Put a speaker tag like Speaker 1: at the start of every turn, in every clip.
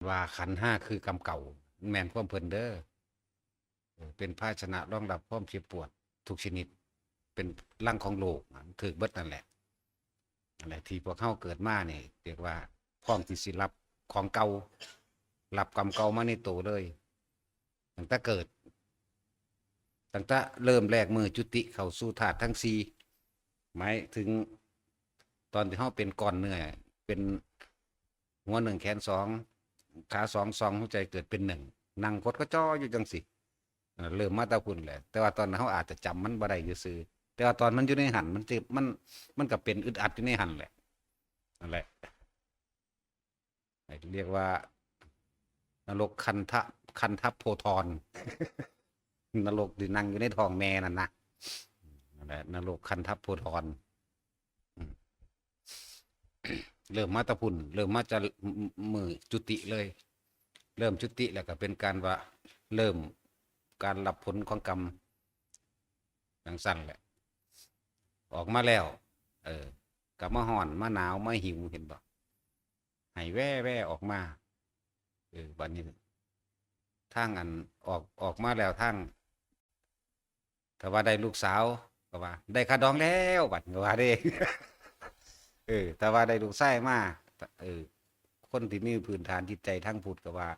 Speaker 1: ว่าขันธ์ห้าคือกรรมเก่าแม่นความเพิ่นเด้อเป็นภาชนะรองรับความเจ็บปวดทุกชนิดเป็นร่างของโลกถือเบิดนั่นแหละอะไรที่พวกเขาเกิดมาเนี่ยเรียกว่าพร้อมที่สิรับของเก่ารับกรรมเก่ามาในตัวเลยตั้งแต่เกิดตั้งแต่เริ่มแรกมือจุติเข้าสู่ธาตุทั้งสี่หมายถึงตอนที่เขาเป็นก้อนเนื้อเป็นหัวหนึ่งแขนสองขาสองซองหัวใจเกิดเป็นหนึ่งนั่งคดก็จ้ออยู่จังสิเริ่มมาตาพุ่นแหละแต่ว่าตอนนั้นเขาอาจจะจำมันบ่ได้อยู่ซื่อแต่ว่าตอนมันอยู่ในหันมันจะมันก็เป็นอึดอัดอยู่ในหันแหละนั่นแหละเรียกว่านรกคันทัพโพธรนรกที่นั่งอยู่ในท้องแม่นั่นนะนั่นแหละนรกคันทัพโพธรเริ่มมาตะพุ่นเริ่มมาจะมือจุติเลยเริ่มจุติแล้วก็เป็นการว่าเริ่มการรับผลของกรรมอย่างสั้นแหละออกมาแล้วกับมาห่อนมาหนาวมาหิวเห็นบ่ให้แว่ออกมาบัดนี้ทางอันออกมาแล้วทางถ้าว่าได้ลูกสาวก็ว่าได้ค่าดองแล้วบัดก็ว่าเด้ถ้าว่าได้ลูกชายมาเออคนที่มีพื้นฐานจิตใจทั้งพุทธก็ว่า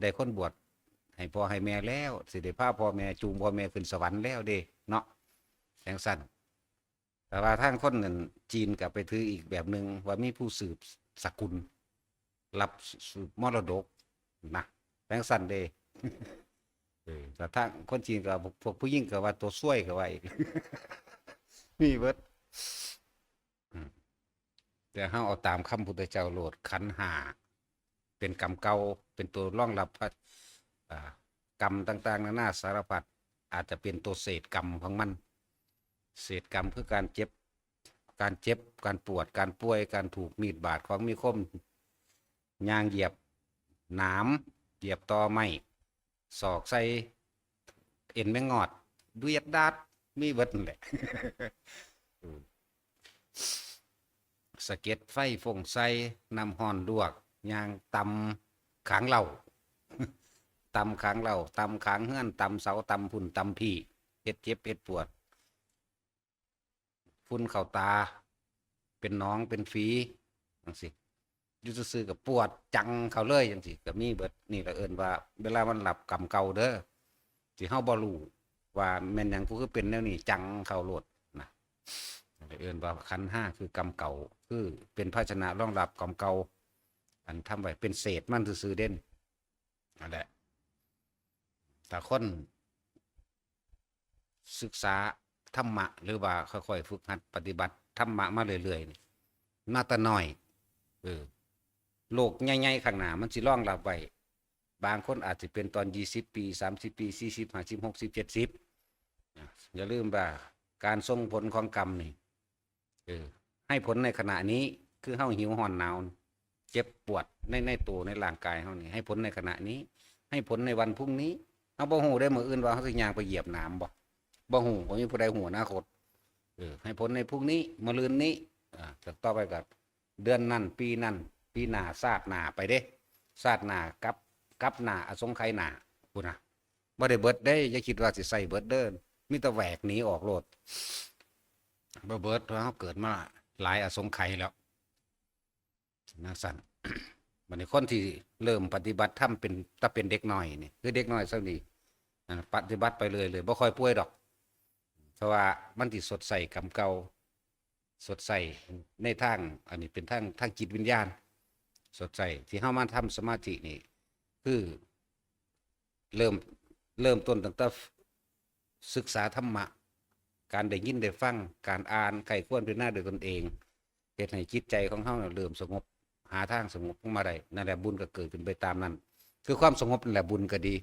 Speaker 1: ได้คนบวชให้พ่อให้แม่แล้วสิได้พาพ่อแม่จูงพ่อแม่ขึ้นสวรรค์แล้วเด้เนาะแสงสั้นแต่ว่าทางคนนั้นจีนกับไปถืออีกแบบหนึ่งว่ามีผู้สืบสกุลรับสืบมรดกนะแสงสั้นเด้แต่ทางคนจีนกับพวกผู้หญิงกับว่าตัวช่วยกับว่าอีกมีเบิดแต่เฮาเอาตามคำพุทธเจ้าโลดขันธ์ห้าเป็นกรรมเก่าเป็นตัวรองรับกรรมต่างๆนานาสารพัดอาจจะเป็นตัวเศษกรรมของมันเศษกรรมคือการเจ็บการปวดการป่วยการถูกมีดบาดของมีคมยางเหยียบหนามเหยียบตอไม้ศอกใส่เอ็นแมงงอดเวียดดาดมีเบิดนั่นแหละสะเก็ดไฟฟงใส่น้ำห้อนลวกยางตำขางเหล่าตำขางเหล่าตำขางเฮือนตำเสาตำพุ่นตำพี่เฮ็ดเจ็บเฮ็ดปวดฝุ่นเข้าตาเป็นน้องเป็นฝีจังสิอยู่ซื่อๆกับปวดจังเขาเลยจังสิกับมีเบิดนี่ละเอิ้นว่าเวลามันหลับกรรมเก่าเด้อสิเฮาบ่รู้ว่าแม่นหยังกูคือเป็นแนวนี้จังเขาโลดนะเอิ้นว่าขันธ์ห้าคือกรรมเก่าคือเป็นภาชนะรองรับกรรมเก่าอันทำไว้เป็นเศษมันซื่อๆเด่นนั่นแหละแต่คนศึกษาธรรมะหรือว่าค่อยๆฝึกหัดปฏิบัติธรรมะมาเรื่อยๆน่าตะน้อยโลกใหญ่ๆข้างหน้ามันสิรองรับไว้บางคนอาจจะเป็นตอน20 ปี30 ปี40 50 60 70อย่าลืมว่าการส่งผลของกรรมนี่ให้ผลในขณะนี้คือเฮาหิวห้อนหนาวเจ็บปวดในตัวในร่างกายเฮานี่ให้ผลในขณะนี้ให้ผลในวันพรุ่งนี้เฮาบ่ฮู้ได้มื้ออื่นว่าเฮาสิย่างไปเหยียบหนามบ่ฮู้บ่มีผู้ใดฮู้อนาคตให้ผลในพรุ่งนี้มะรืนนี้ต่อไปกับเดือนนั้นปีนั้นปีหน้าชาติหน้าไปเด้ชาติหน้ากับหน้าอสงไขยหน้าพุ่นน่ะบ่ได้เบิดได้อย่าคิดว่าสิใส่เบิดเด้อมีแต่แหวกหนีออกโลดบ่เบิดเพราะเฮาเกิดมาหลายอสงไขยแล้วนะสั่นบัดนี้คนที่เริ่มปฏิบัติธรรมเป็นถ้าเป็นเด็กน้อยนี่คือเด็กน้อยซักนี้ปฏิบัติไปเลยบ่ค่อยป่วยดอกเพราะว่ามันสิสดใสกำเก่าสดใสในทางอันนี้เป็นทางจิตวิญญาณสดใสที่เฮามาทำสมาธินี่คือเริ่มต้นตั้งแต่ศึกษาธรรมะการได้ยินได้ฟังการอ่านไขควรเป็นหน้าโดยตนเองเฮ็ดให้จิตใจของเฮาเริ่มสงบหาทางสงบขึ้นมาได้นั่นแหละบุญก็เกิดขึ้นไปตามนั้นคือความสงบนั่นแหละบุญก็ดี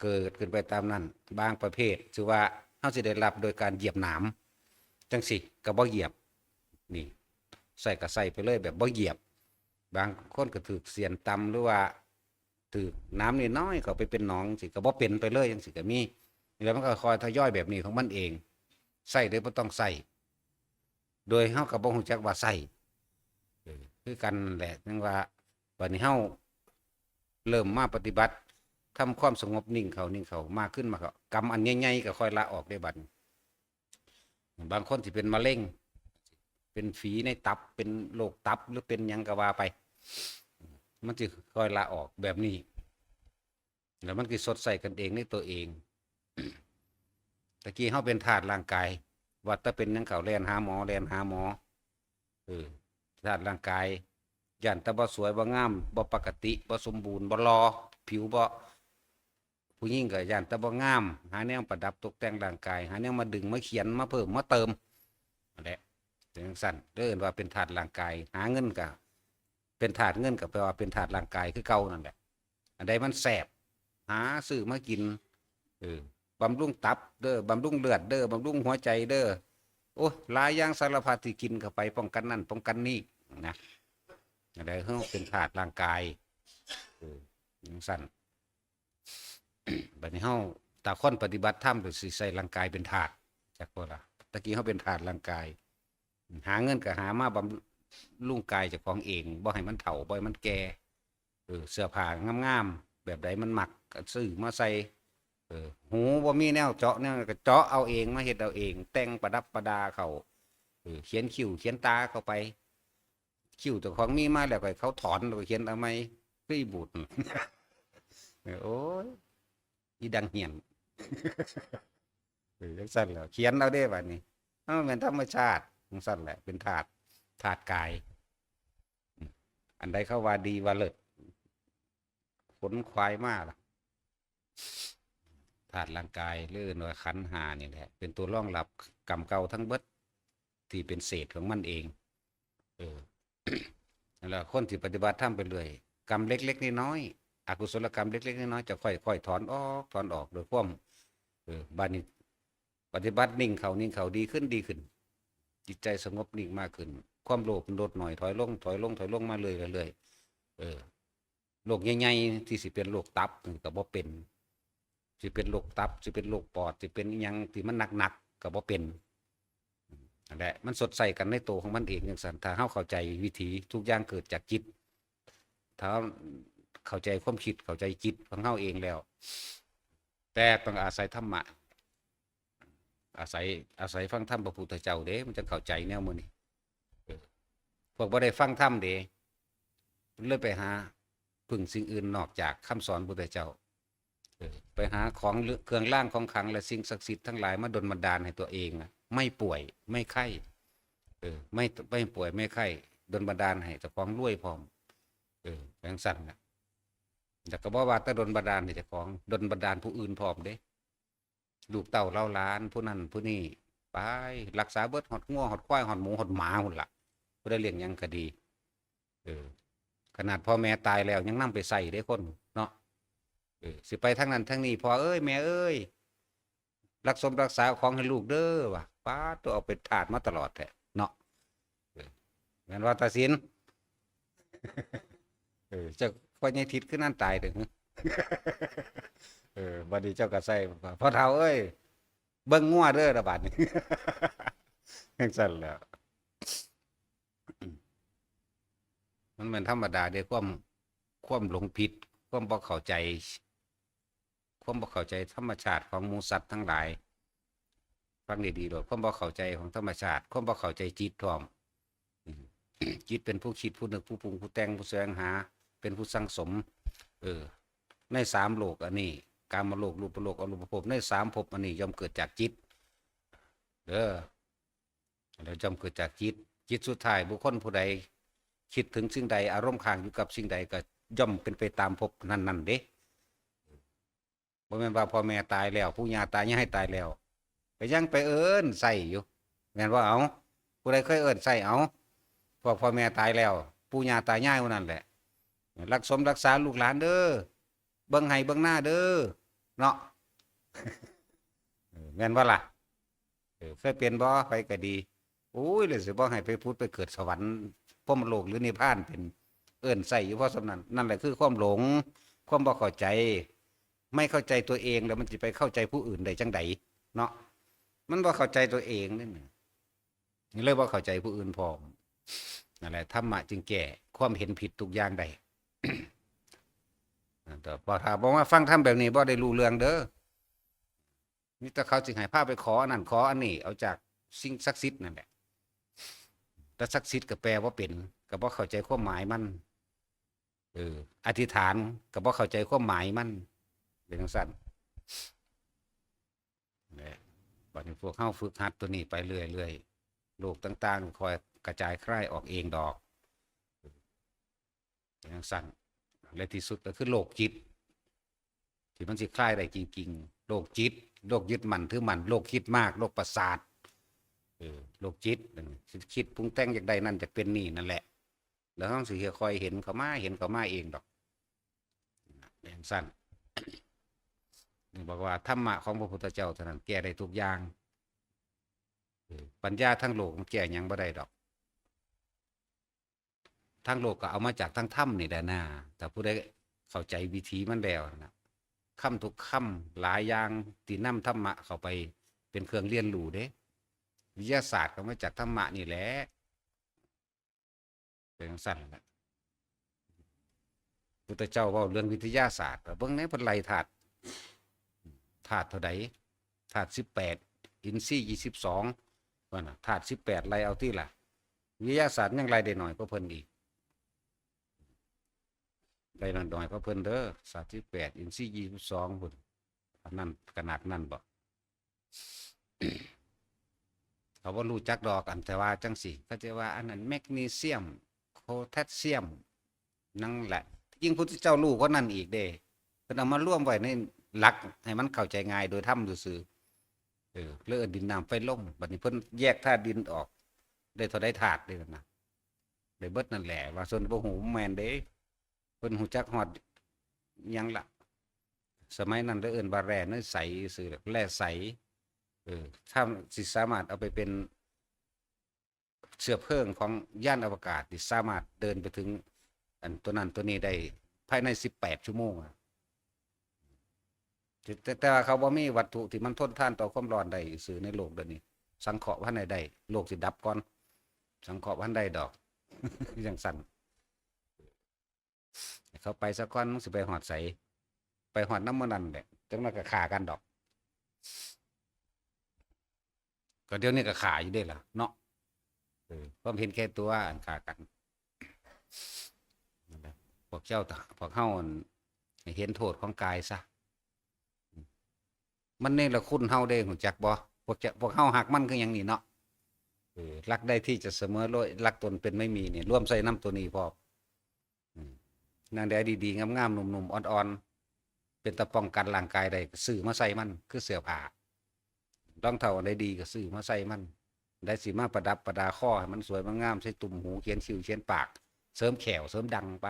Speaker 1: เกิดขึ้นไปตามนั้นบางประเภทถือว่าเฮาสิได้รับโดยการเหยียบหนามจังสิก็บ่เหยียบนี่ใส่ก็ใส่ไปเลยแบบบ่เหยียบบางคนก็ถูกเสียนตำหรือว่าถูกน้ำนี่น้อยเขาไปเป็นหนองสิก็บ่เป็นไปเลยจังสิก็มีแล้วมันก็คอยทยอยแบบนี้ของมันเองใส่โดยบ่ต้องใส่โดยเฮาก็บ่ฮู้จักว่าใส่คือกันแหละจังว่าบัดนี้เฮา เริ่มมาปฏิบัติทำความสงบนิ่งเขามากขึ้นมาก็กรรมอันใหญ่ๆก็ค่อยละออกได้บัดบางคนที่เป็นมะเร็งเป็นฝีในตับเป็นโรคตับหรือเป็นหยังก็ว่าไปมันจะค่อยละออกแบบนี้แล้วมันก็สดใสกันเองในตัวเองตะกี้เขาเป็นธาตุร่างกายว่าถ้าเป็นหยังเขาแลนหาหมอธาตุร่างกายย่านตะบ่สวยบ่งามบ่ปกติบ่สมบูรณ์บ่รอผิวบ่ผู้หญิงก็ย่านตะบ่งามหาแนวประดับตกแต่งร่างกายหาแนวมาดึงมาเขียนมาเพิ่มมาเติมนั่นแหละจังซั่นเด้อว่าเป็นธาตุร่างกายหาเงินก็เป็นธาตุเงินก็แปลว่าเป็นธาตุร่างกายคือเก่านั่นแหละอันใดมันแสบหาซื้อมากินบำรุงตับเด้อบำรุงเลือดเด้อบำรุงหัวใจเด้อโอ้หลายอย่างสารพัดที่กินเข้าไปป้องกันนั่นป้องกันนี่นะอะไรเขาเป็นธาตุร่างกายอย่างสั้น บัดนี้เขาตาคนปฏิบัติธรรมหรือสิใส่ร่างกายเป็นธาตุจากพวกเราตะกี้เขาเป็นธาตุร่างกายหาเงินก็หามาบำรุงกายจากของเองบ่ให้มันเฒ่าบ่ให้มันแก่เสื้อผ้างามๆแบบใดมันหมักก็ซื้อมาใส่หูบ่มีแนวเจาะเนี่ยก็เจาะเอาเองมาเฮ็ดเอาเองแต่งประดับประดาเขาเขียนคิ้วเขียนตาเข้าไปคิ้วตัวของมีมาแล้วก็เขาถอนแล้วก็เขียนทำไมคืออีบูด โอ้ยอีดังเหียนจังสั่นแล้วเขียนเอาได้บัดนี้มันเป็นธรรมชาติจังสั่นแหละเป็นธาตุกายอันใดเขาว่าดีว่าเลิศขนควายมากล่ะธาตุร่างกายเลื่อนว่าขันธ์ห้านี่แหละเป็นตัวรองรับกรรมเก่าทั้งเบิดที่เป็นเศษของมันเองนั่นแหละคนที่ปฏิบัติธรรมไปเลยกรรมเล็กๆน้อยๆอกุศลกรรมเล็กๆน้อยๆจะค่อยๆถอนออกโดยความบานิปฏิบัตินิ่งเขาดีขึ้นจิตใจสงบนิ่งมากขึ้นความโลภมันลดหน่อยถอยลงมาเรื่อยโรคใหญ่ๆที่สิเป็นโรคตับก็บ่เป็นสิเป็นโรคตับสิเป็นโรคปอดสิเป็นหยังที่มันหนักก็บ่เป็นนั่นแหละมันสดใสกันในตัวของมันเองอย่างสันถ้าเฮาเข้าใจวิถีทุกอย่างเกิดจากจิตถ้าเข้าใจความคิดเข้าใจจิตของเฮาเองแล้วแต่ต้องอาศัยธรรมะอาศัยฟังธรรมพระพุทธเจ้าเด้มันจะเข้าใจแนวมื้อนี้พวกบ่ได้ฟังธรรมเด้เลยไปหาพึ่งสิ่งอื่นนอกจากคำสอนพระพุทธเจ้าไปหาของเครื่องรางของขลังและสิ่งศักดิ์สิทธิ์ทั้งหลายมาดลบันดาลให้ตัวเองไม่ป่วยไม่ไข้ไม่ป่วยไม่ไข้ดลบันดาลให้เจ้าของรวยพร้อมแบงสั่นนะแต่ก็บอกว่าถ้าดลบันดาลให้เจ้าของดลบันดาลผู้อื่นพร้อมเด้ลูกเต้าเล่าล้านผู้นั้นผู้นี้ไปรักษาเบิดหอดงัวหอดควายหอดหมูหอดหมาหุ่นละผู้ได้เลี้ยงยังก็ดีขนาดพ่อแม่ตายแล้วยังนำไปใส่ได้คนเนาะสิไปทั้งนั้นทั้งนี้พอเอ้ยแม่เอ้ยรักษาของให้ลูกเด้อว่ะป้าตัวเอาเป็นถาดมาตลอดแท้เนาะงั้นว่าตาสินเจ้าพ่อใหญ่ทิศขึ้นนั่นตายถึงบัดนี้เจ้าก็ใส่พ่อเฒ่าเอ้ยเบิ่งงัวเด้อระบาดนี้จังซั่นแหล้วมันเหมือนธรรมดาเด้ความหลงผิดความบ่เข้าใจธรรมชาติของหมูสัตว์ทั้งหลายฟังดีๆด้วยความบ่เข้าใจของธรรมชาติความบ่เข้าใจจิตพร้อมจิตเป็นผู้คิดผู้นึกผู้ปรุงผู้แต่งผู้แสวงหาเป็นผู้สร้างสมในสามโลกอันนี้กามโลกรูปโลกอรูปภพในสามภพอันนี้ย่อมเกิดจากจิตแล้วย่อมเกิดจากจิตสุดท้ายบุคคลผู้ใดคิดถึงสิ่งใดอารมณ์ค้างอยู่กับสิ่งใดก็ย่อมเป็นไปตามภพนั้นเด้บ่แม่นว่าพ่อแม่ตายแล้วปู่ย่าตายายตายแล้วก็ยังไปเอิ้นใส่อยู่แม่นว่าเอาผู้ใดเคยเอิ้นใส่เอาพวกพ่อแม่ตายแล้วปู่ย่าตายายนั่นแหละรักษาลูกหลานเด้อเบิ่งให้เบิ่งหน้าเด้อเนาะแม่นว่าล่ะเคยเป็นบ่ไปก็ดีโอ้ยเลยสิบ่ให้ไปพุทธไปเกิดสวรรค์พรหมโลกหรือนิพพานเป็นเอิ้นใส่อยู่เพราะสำนั้นนั่นแหละคือความหลงความบ่เข้าใจไม่เข้าใจตัวเองแล้วมันจะไปเข้าใจผู้อื่นได้จังใดเนาะมันบ่เข้าใจตัวเองนี่เลยบ่เข้าใจผู้อื่นพร้อมนั่นแหละธรรมะจึงแก้ความเห็นผิดทุกอย่างได้ แต่พอถ้าบอกว่าฟังทำแบบนี้บ่ได้รู้เรื่องเด้อนี่แต่เขาสิให้พาไปขออันนั้นขออันนี้เอาจากสิ่งศักดิ์สิทธิ์นั่นแหละแต่ศักดิ์สิทธิ์ก็แปลว่าเป็นก็บ่เข้าใจความหมายมันอธิษฐานก็บ่เข้าใจความหมายมันเป็นจังซั่นแหละบัดนี้พวกเฮาฝึกหัดตัวนี้ไปเรื่อยๆโรคต่างๆคอยกระจายคลายออกเองดอกเป็นจังซั่นและที่สุดก็คือโรคจิตที่มันสิคลายได้จริงๆโรคจิตโรคยึดมั่นถือมั่นโรคคิดมากโรคประสาทโรคจิตคิดปรุงแต่งอยากได้นั่นจะเป็นนี่นั่นแหละแล้วต้องสิค่อยเห็นเขามาเห็นเขามาเองดอกอย่างสั้นนี่บอกว่าธรรมะของพระพุทธเจ้าเท่านั้นแก้ได้ทุกอย่างปัญญาทั้งโลกมันแก้ยังบ่ได้ดอกทั้งโลกก็เอามาจากทั้งธรรมนี่แหละนะแต่ผู้ใดเข้าใจวิธีมันแล้วนะคำทุกคำหลายอย่างที่นำธรรมะเข้าไปเป็นเครื่องเรียนรู้เด้วิทยาศาสตร์ก็มาจากธรรมะนี่แหละเป็นสั้นแหละพุทธเจ้าว่าเรื่องวิทยาศาสตร์เบิ่งในเพิ่นไล่ธาตุเท่าใดธาตุ18อินทรีย์22ว่าน่ะธาตุ18ไล่เอาที่ล่ะวิทยาศาสตร์ยังไล่ได้น้อยกว่าเพิ่นอีกไล่น้อยกว่าเพิ่นเด้อธาตุ18อินทรีย์22พุ่นอันนั้นขนาดนั้นบ่เขาบ่รู้จักดอกอันแต่ว่าจังสิเขาจะว่าอันนั้นแมกนีเซียมโพแทสเซียมนั่นแหละยิ่งพุทธเจ้ารู้กว่านั้นอีกเด้เพิ่นเอามาร่วมไว้ในหลักให้มันเข้าใจง่ายโดยธรรมซื่อเลื่อนดินน้ำไฟลมบัดนี้เพิ่นแยกธาตุดินออกได้เท่าใดธาตุได้นะได้เบิดนั่นแหละว่าส่วนบ่ฮู้แม่นเด้เพิ่นฮู้จักฮอดยังล่ะสมัยนั้นได้เอิ้นว่าแร่เนื้อใสซื่อแร่ใสถ้าสิสามารถเอาไปเป็นเชื้อเพลิงของยานอวกาศที่สามารถเดินไปถึงอันตัวนั้นตัวนี้ได้ภายใน18ชั่วโมงแต่ว่าเขาบ่มีวัตถุที่มันทนทานต่อความร้อนได้ซื่อในโลกเดี๋ยวนี้สังเคราะห์ว่าได้โลกสิดับก่อนสังเคราะห์ว่าได้ดอก จังสั่นเขาไปสักก่อนสิไปหอดใสไปหอดน้ำมันนั่นแหละจังนั้นก็ฆ่ากันดอกก็เดี๋ยวนี้ก็ฆ่าอยู่ได้ล่ะเนาะความเห็นแก่ตัวอันฆ่ากันพวกเจ้าพวกเฮาเห็นโทษของกายซะมันนี่ละคุณเฮาได้หูจักบ่พวกเฮาหักมันคือหยังนี่เนาะรักได้ที่จะเสมอโลยรักตนเป็นไม่มีเนี่ยร่วมใส่น้ำตัวนี้พอนางแดดีๆงามๆหนุ่มๆอ่อนๆเป็นตะป้องกันร่างกายได้ซื้อมาใส่มันคือเสื้อผ้ารองเท้าได้ดีก็ซื้อมาใส่มันได้สีมาประดับประดาข้อให้มันสวยมันงามใส่ตุ่มหูเขียนคิ้วเขียนปากเสริมแขวเสริมดังไป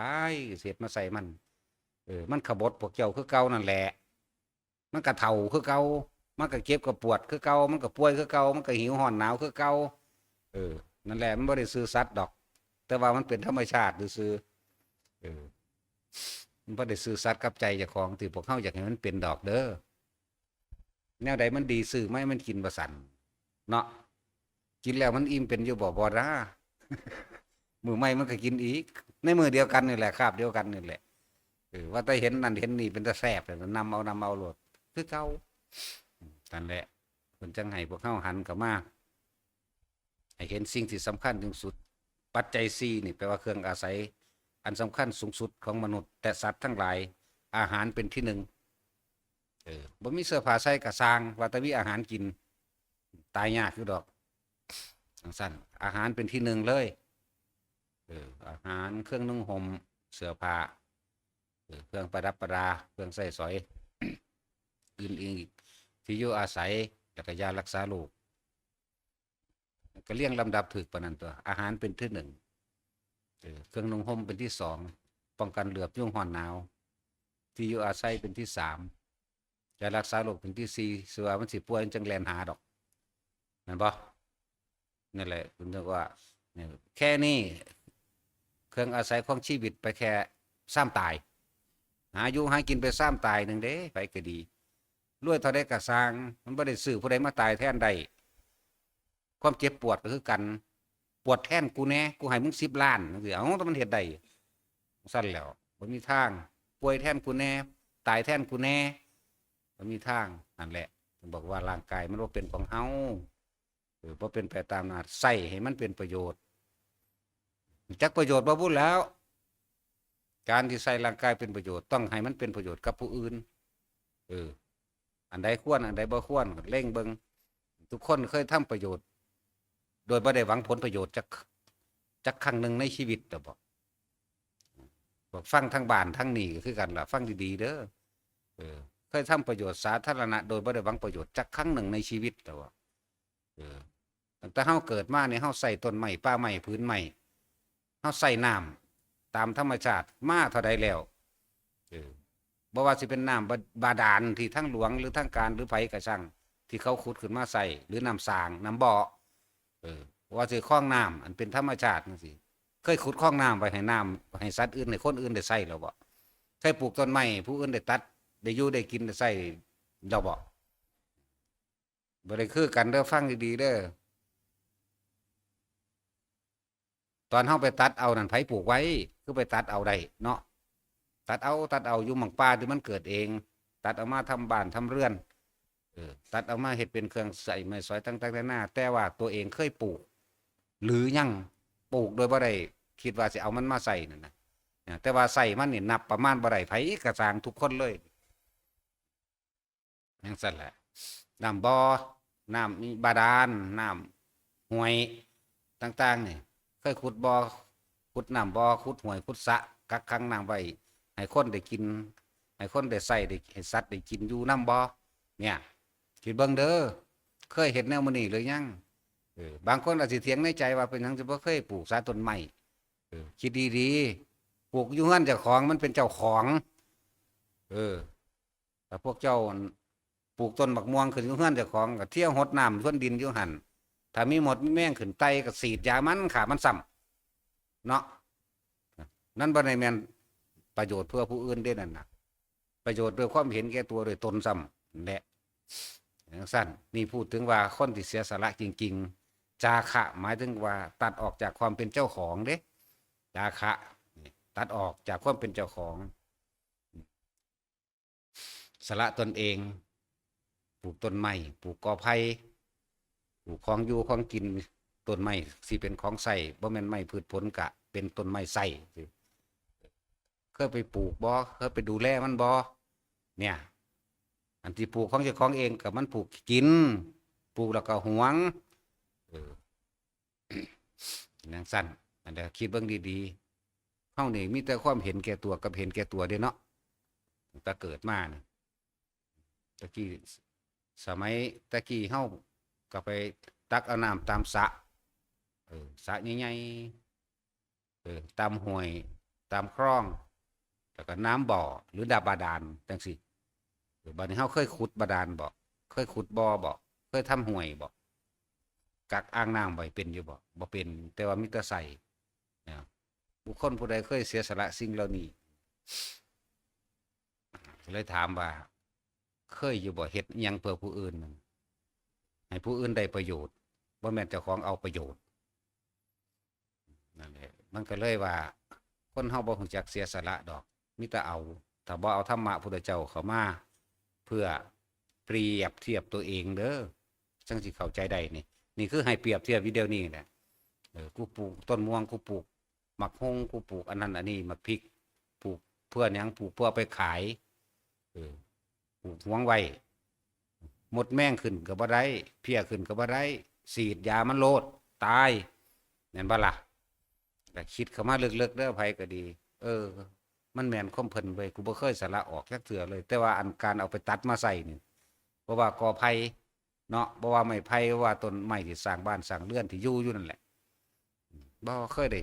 Speaker 1: เสร็จมาใส่มันมันขบฏพวกเจ้าคือเก่านั่นแหละมันก็เฒ่าคือเก่ามันก็เก็บก็ปวดคือเก่ามันก็ป่วยคือเก่ามันก็หิวห้อนหนาวคือเก่านั่นแหละมันบ่ได้ซื่อสัตย์ดอกแต่ว่ามันเป็นธรรมชาติซื่อมันบ่ได้ซื่อสัตย์กับใจเจ้าของที่พวกเฮาอยากให้มันเป็นดอกเด้อแนวใดมันดีซื้อไม่มันกินบ่สั่นเนาะกินแล้วมันอิ่มเป็นอยู่บ่นะมื้อใหม่มันก็กินอีกในมื้อเดียวกันนี่แหละคาบเดียวกันนี่แหละว่าแต่เห็นนั่นเห็นนี่เป็นตาแซ่บแต่นำเอาโลดคือเก่านั่นแหละเพิ่นจังให้พวกเฮาหันเข้ามาให้เห็นสิ่งที่สำคัญที่สุดปัจจัย4นี่แปลว่าเครื่องอาศัยอันสำคัญสูงสุดของมนุษย์และสัตว์ทั้งหลายอาหารเป็นที่หนึ่งบ่มีเสื้อผ้าใส่ก็สร้างว่าแต่มีอาหารกินตายยากอยู่ดอกจังซั่นอาหารเป็นที่หนึ่งเลยอาหารเครื่องนุ่งห่มเสื้อผ้าเครื่องประดับประดาเครื่องใช้สอยอื่นๆที่อยู่อาศัยแล้วก็ยารักษาโรคก็เรียงลำดับถูกปานนั้นตัวอาหารเป็นที่หนึ่งเครื่องนุ่งห่มเป็นที่สองป้องกันเหลือบยุ่งร้อนหนาวที่อยู่อาศัยเป็นที่สามยารักษาโรคเป็นที่สี่ส่วนมันสิป่วยจังแลนหาดอกแม่นบ่นั่นแหละคุณเรียกว่าแค่นี้เครื่องอาศัยของชีวิตไปแค่ซ้ำตายหาอยู่หากินไปซ้ำตายหนึ่งเด้ไปก็ดีรวยเท่าใดก็สร้างมันบ่ได้ซื้อผู้ใดมาตายแทนใดความเจ็บปวดก็คือกันปวดแทนกูแน่กูให้มึง10 ล้านจังซี่เอ้าแต่มันเฮ็ดได้ซั่นแล้วบ่มีทาง ป่วยแทนกูแน่ตายแทนกูแน่ก็มีทางนั่นแหละบอกว่าร่างกายมันบ่เป็นของเฮาบ่เป็นไปตามนาใส่ให้มันเป็นประโยชน์จักประโยชน์บ่พูดแล้วการที่ใส่ร่างกายเป็นประโยชน์ต้องให้มันเป็นประโยชน์กับผู้อื่นอันใดควรอันใดบ่ควรเร่งเบิ่งทุกคนเคยทำประโยชน์โดยบ่ได้หวังผลประโยชน์จักครั้งหนึ่งในชีวิตบอกฟังทั้งบ้านทั้งนี่คือกันล่ะฟังดีๆเด้อเคยทำประโยชน์สาธารณะโดยบ่ได้หวังประโยชน์จักครั้งหนึ่งในชีวิตตั้งแต่เฮาเกิดมาเนี่ยเฮาใส่ต้นไม้ป่าไม้พื้นไม้เฮาใส่น้ำตามธรรมชาติมาเท่าใดแล้วบ่ว่าสิเป็นน้ำบาดาลที่ทั้งหลวงหรือทั้งการหรือไผก็ช่างที่เขาขุดขึ้นมาใส่หรือน้ำสางน้ำบ่อว่าสิคลองน้ำอันเป็นธรรมชาติจังซี่เคยขุดคลองน้ำไว้ให้น้ำให้สัตว์อื่นให้คนอื่นได้ใช้แล้วบ่เคยปลูกต้นไม้ผู้อื่นได้ตัดได้อยู่ได้กินได้ใช้ดอกบ่ได้คือกันเด้อฟังดีๆเด้อตอนเฮาไปตัดเอานั่นไผปลูกไว้คือไปตัดเอาได้เนาะตัดเอาอยู่หม่องป่าที่มันเกิดเองตัดเอามาทำบ้านทำเรือนตัดเอามาเฮ็ดเป็นเครื่องใส่ไม้สอยต่างๆนานาแต่ว่าตัวเองเคยปลูกหรือยังปลูกโดยบ่ได้คิดว่าสิเอามันมาใส่นั่นน่ะแต่ว่าใส่มันนี่นับประมาณบ่ได้ไผก็สร้างทุกคนเลยจังซั่นแหละน้ำบ่อน้ำมีบาดาลน้ำห้วยต่างๆนี่เคยขุดบ่อขุดน้ำบ่อขุดห้วยขุดสระกักขังน้ำไว้ให้คนได้กินให้คนได้ใส่ได้ให้สัตว์ได้กินอยู่น้ำบ่อเนี่ยคิดเบิ่งเด้อเคยเห็นแนวมื้อนี้หรือยังบางคนอาจสิเถียงในใจว่าเป็นหยังสิบ่เคยปลูกสาต้นไม้คิดดีๆปลูกอยู่เฮือนเจ้าของมันเป็นเจ้าของแต่พวกเจ้าปลูกต้นบักม่วงขึ้นอยู่เฮือนเจ้าของก็เที่ยวหดน้ำท่วนดินอยู่หั่นถ้ามีหมดมีแมงขึ้นไตก็ฉีดยามันขามันซ้ำเนาะนั่นบ่ได้แม่นประโยชน์เพื่อผู้อื่นเด้นั่นน่ะประโยชน์ด้วยความเห็นแก่ตัวโดยตนซ้ำแหละอย่างสั้นนี่พูดถึงว่าคนที่เสียสละจริงๆจาคะหมายถึงว่าตัดออกจากความเป็นเจ้าของเด้จาคะตัดออกจากความเป็นเจ้าของสละตนเองปลูกต้นไม้ปลูกกอไผ่ปลูกของอยู่ของกินต้นไม้สิเป็นของใส่บ่แม่นไม้พืชผลกะเป็นต้นไม้ใส่เคยไปปลูกบ่เคยไปดูแลมันบ่เนี่ยอันที่ปลูกของเจ้าของเองกับมันปลูกกินปลูกแล้วก็หวงนางสั้นอันเดียวคิดเบิ่งดีๆเฮานี่มีแต่ความเห็นแก่ตัวกับเห็นแก่ตัวเด้เนาะตั้งแต่เกิดมาเนี่ยตะกี้สมัยตะกี้เฮาก็ไปตักเอาน้ำตามสระสระใหญ่ๆตามห้วยตามคลองแล้วก็น้ำบ่อหรือดาบาดาลจังซี่บัดนี้เฮาเคยขุดบาดาลบ่เคยขุดบ่อบ่เคยทำห้วยบ่กักอ่างน้ำไว้เป็นอยู่บ่เป็นแต่ว่ามีแต่ใส่บุคคลผู้ใดเคยเสียสละสิ่งเหล่านี้เลยถามว่าเคยอยู่บ่เฮ็ดหยังเพื่อผู้อื่นให้ผู้อื่นได้ประโยชน์บ่แม่นเจ้าของเอาประโยชน์นั่นแหละมันก็เลยว่าคนเฮาบ่รู้จักเสียสละดอกมีแต่เอาถ้าบ่เอาธรรมะพุทธเจ้าเข้ามาเพื่อเปรียบเทียบตัวเองเด้อจังสิเข้าใจได้นี่คือให้เปรียบเทียบวิดีโอนี้แหละกูปลูกต้นม่วงกูปลูกหมักฮงกูปลูกอันนั้นอันนี้หมักพริกปลูกเพื่อหยังปลูกเพื่อไปขายปลูกหวงไว้หมดแม่งขึ้นก็บ่ได้เพี้ยขึ้นก็บ่ได้ฉีดยามันโลดตายแม่นบ่ล่ะแต่คิดเข้ามาลึกๆเด้อไผก็ดีมันแม่นคมเพิ่นเว้ยกูบ่เคยสละออกจักเทื่อเลยแต่ว่าอันการเอาไปตัดมาใส่นี่เพราะว่ากอไผ่เนาะบ่ว่าไม้ไผ่ว่าต้นไม้ที่สร้างบ้านสร้างเรือนที่อยู่นั่นแหละบ่เคยได้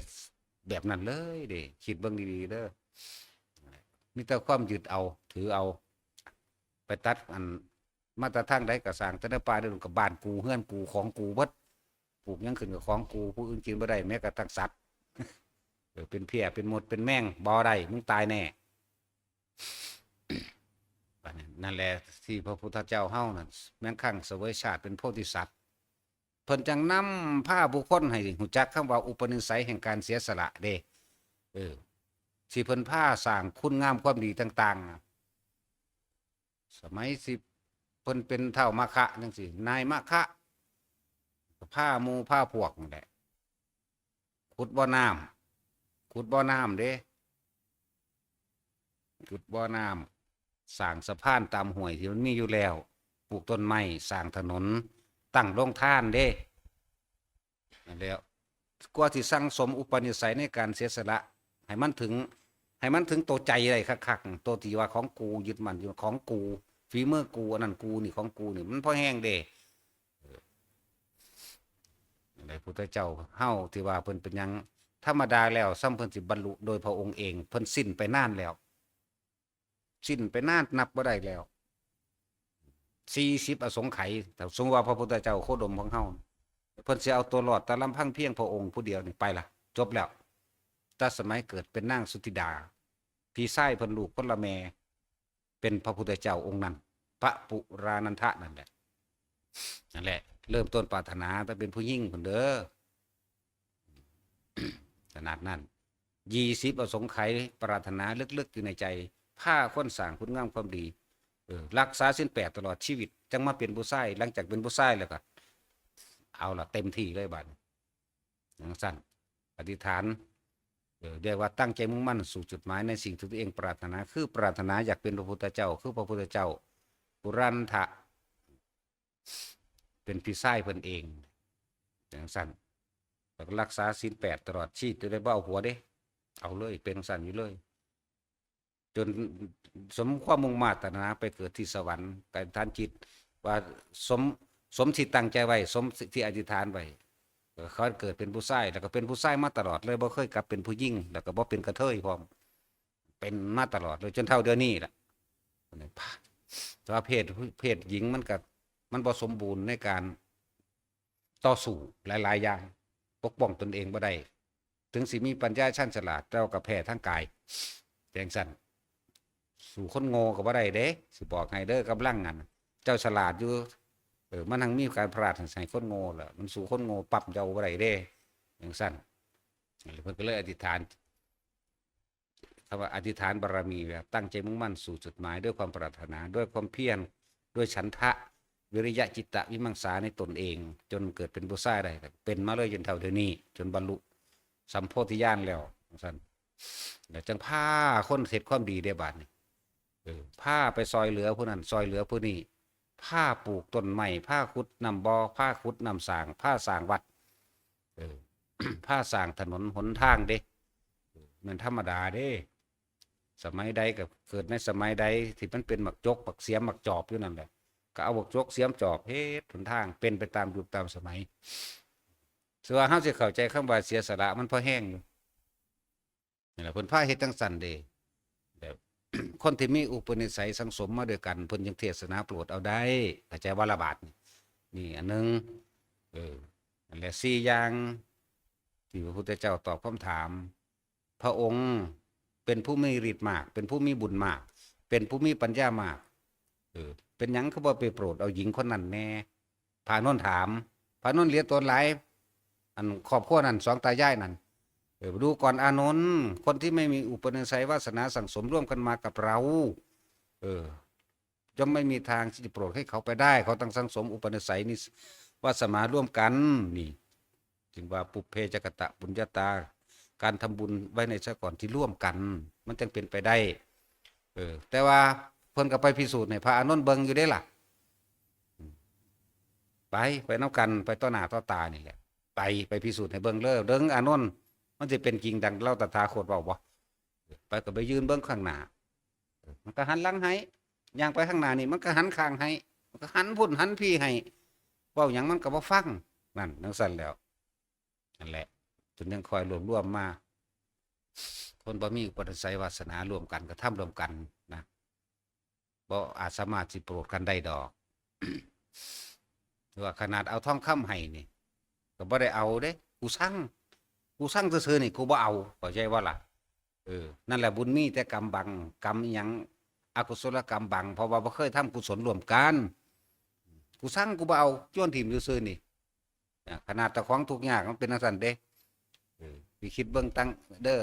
Speaker 1: แบบนั้นเลยเด้คิดเบิ่งดีๆเด้อมีแต่ความยึดเอาถือเอาไปตัดอันมาแต่ทางใดก็สร้างแต่ในป่าเด้อก็บ้านกูเฮือนกูของกูเบิดปลูกหยังขึ้นก็ของกูผู้อื่นกินบ่ได้แม้กระทั่งสัตว์เป็นเพี้ยเป็นมดเป็นแมงบ่ได้มึงตายแน่นั่นแหละที่พระพุทธเจ้าเฮานั่นแม้งคั่งเสวยชาติเป็นโพธิสัตว์เพิ่นจังนำพาบุคคลให้รู้จักคำว่าอุปนิสัยแห่งการเสียสละเด้ สิเพิ่นพาสร้างคุณงามความดีต่างๆสมัยสิเพิ่นเป็นเฒ่ามะคะจังซี่นายมะคะพาหมู่พาพวกนั่นแหละขุดบ่อน้ำขุดบ่อน้ำเด้ขุดบ่อน้ำสร้างสะพานตามห้วยที่มันมีอยู่แล้วปลูกต้นไม้สร้างถนนตั้งโรงทานเด้นั่นแหล้วกว่าสิสั่งสมอุปนิสัยในการเสียสละให้มันถึงตัวใจได้คักๆตัวที่ว่าของกูยึดมั่นอยู่ของกูฝีมือกูอันนั้นกูนี่ของกูนี่มันพอแห้งเด้ในพุทธเจ้าเฮาที่ว่าเพิ่นเป็นหยังธรรมดาแล้วซ้ำเพิ่นสิบรรลุโดยพระองค์เองเพิ่นสิ้นไปนานแล้วสิ้นไปนานนับบ่ได้แล้ว40อสงไขยแต่สมมุติว่าพระพุทธเจ้าโคดมของเฮาเพิ่นสิเอาตัวรอดแต่ลำพังเพียงพระองค์ผู้เดียวนี่ไปละจบแล้วแต่สมัยเกิดเป็นนางสุธิดาพี่ชายเพิ่นลูกคนละแม่เป็นพระพุทธเจ้าองค์นั้นพระปุรานันทะนั่นแหละเริ่มต้นปรารถนาแต่เป็นผู้หญิงพุ่นเด้อขนาดนั้น20อสงไขยปรารถนาลึกๆอยู่ในใจผ้าคนสร้างคุณงามความดีรักษาศีล8ตลอดชีวิตจังมาเป็นผู้ชายหลังจากเป็นผู้ชายแล้วก็เอาล่ะเต็มที่เลยบัดอย่างสั้นอธิษฐานเรียกว่าตั้งใจมุ่งมั่นสู่จุดหมายในสิ่งที่ตัวเองปรารถนาคือปรารถนาอยากเป็นพระพุทธเจ้าคือพระพุทธเจ้าปุรันทะเป็นพี่ชายเพิ่นเองอย่างสั้นแล้วก็รักษาศีล8ตลอดชีวิตจะได้บ่เอาหัวเด้เอาเลยเป็นสั้นอยู่เลยจนสมความมุ่งมา่ปรารถนาไปเกิดที่สวรรค์การทานจิตว่าสมที่ตั้งใจไว้สมที่อธิษฐานไว้เขาเกิดเป็นผู้ชายแล้วก็เป็นผู้ชายมาตลอดเลยบ่เคยกลับเป็นผู้หญิงแล้วก็บ่เป็นกระเทยพร้อมเป็นมาตลอดเลยจนเท่าเดี๋ยวนี้แหละแต่ว่าเพศหญิงมันบ่สมบูรณ์ในการต่อสู้หลายๆอย่างปกป้องตนเองบ่ได้ถึงสิมีปัญญาชั้นฉลาดเจ้ากับแพ้ทางกายแจงสั่นสู่คนโง่ก็บ่ได้เด้สิบอกให้เด้อกำลังงันเจ้าฉลาดอยู่มันทั้งมีการพลาดใส่คนโง่แหละมันสู่คนโง่ปรับเจ้าบ่ได้เด้อย่างสั้นเพิ่นก็เลยอธิษฐานคำว่าอธิษฐานบารมีแบบตั้งใจมุ่งมั่นสู่จุดหมายด้วยความปรารถนาด้วยความเพียรด้วยฉันทะวิริยะจิตตะวิมังสาในตนเองจนเกิดเป็นผู้ชายได้เป็นมาเลยจนเท่าเดี๋ยวนี้จนบรรลุสัมโพธิญาณแล้วสั้นแล้วจังผ้าคนเสร็จความดีได้บาดนี่ผ้าไปซอยเหลือผู้นั้นซอยเหลือผู้นี้ผ้าปลูกต้นไม้ผ้าขุดนำบ่อผ้าขุดนำสร้างผ้าสร้างวัดผ้าสร้างถนนหนทางเด้มันธรรมดาเด้สมัยใดกับเกิดในสมัยใดที่มันเป็นหมักจกหมักเสียมหมักจอบอยู่นั่นแหละก็เอาหมักจกเสียมจอบเฮ็ดหนทางเป็นไปตามยุคตามสมัยส่วนเฮาสิเข้าใจคำว่าเสียสละมันพอแห้งอยู่นี่แหละเพิ่นพาเฮ็ดจังซั่นเด้แบบคนที่มีอุปนิสัยสังสมมาด้วยกันเพิ่นยังเทศนาโปรดเอาได้เข้าใจว่าละบาทนี่อันนึงนั่นแหละ4อย่างที่พระพุทธเจ้าตอบคำถามพระองค์เป็นผู้มีฤทธิ์มากเป็นผู้มีบุญมากเป็นผู้มีปัญญามากเป็นหยังเขาบ่ไปโปรดเอาหญิงคนนั้นแน่พานนท์ถามพานนท์เลี้ยงตนหลายอันครอบครัวนั้นสองตายายนั่นดูก่อนอานนท์คนที่ไม่มีอุปนิสัยวาสนาสั่งสมร่วมกันมากับเราจะไม่มีทางที่จะโปรดให้เขาไปได้เขาต้องสั่งสมอุปนิสัยนี่วาสนาร่วมกันนี่จึงว่าปุพเพจกตะปุญญาตาการทำบุญไว้ในชาติก่อนที่ร่วมกันมันจึงเป็นไปได้แต่ว่าเพิ่นก็ไปพิสูจน์ในพระอานนท์เบิงอยู่ได้ล่ะไปน้ำกันไปต่อหน้าต่อตานี่แหละไปพิสูจน์ให้เบิงเด้งอานนท์มันจะเป็นจริงดังเล่าตถาคตเว้าบ่ไปก็ไปยืนเบิงข้างหน้ามันก็หันหลังให้ย่างไปข้างหน้านี่มันก็หันข้างให้มันก็หันพุ่นหันพี่ให้เว้าหยังมันก็บ่ฟังนั่นจังซั่นแล้วนั่นแหละจนยังคอยรวมมาคนบ่มีอุปนิสัยวาสนารวมกันก็ทำรวมกันนะบ่อาจสามารถสิโปรดกันได้ดอกว่าขนาดเอาทองคำให้นี่ก็บ่ได้เอาเด้กูสั่งซื่อๆนี่กูบ่เอาเข้าใจว่าล่ะนั่นแหละบุญมีแต่กรรมบังกรรมอีหยังอกุศลกรรมบังเพราะว่าบ่เคยทำกุศลร่วมกันกูสั่งกูบ่เอาโยนถิ่มซื่อๆนี่ขนาดตะของทุกอย่างมันเป็นจังซั่นเด้พี่คิดเบิ่งตั้งเด้อ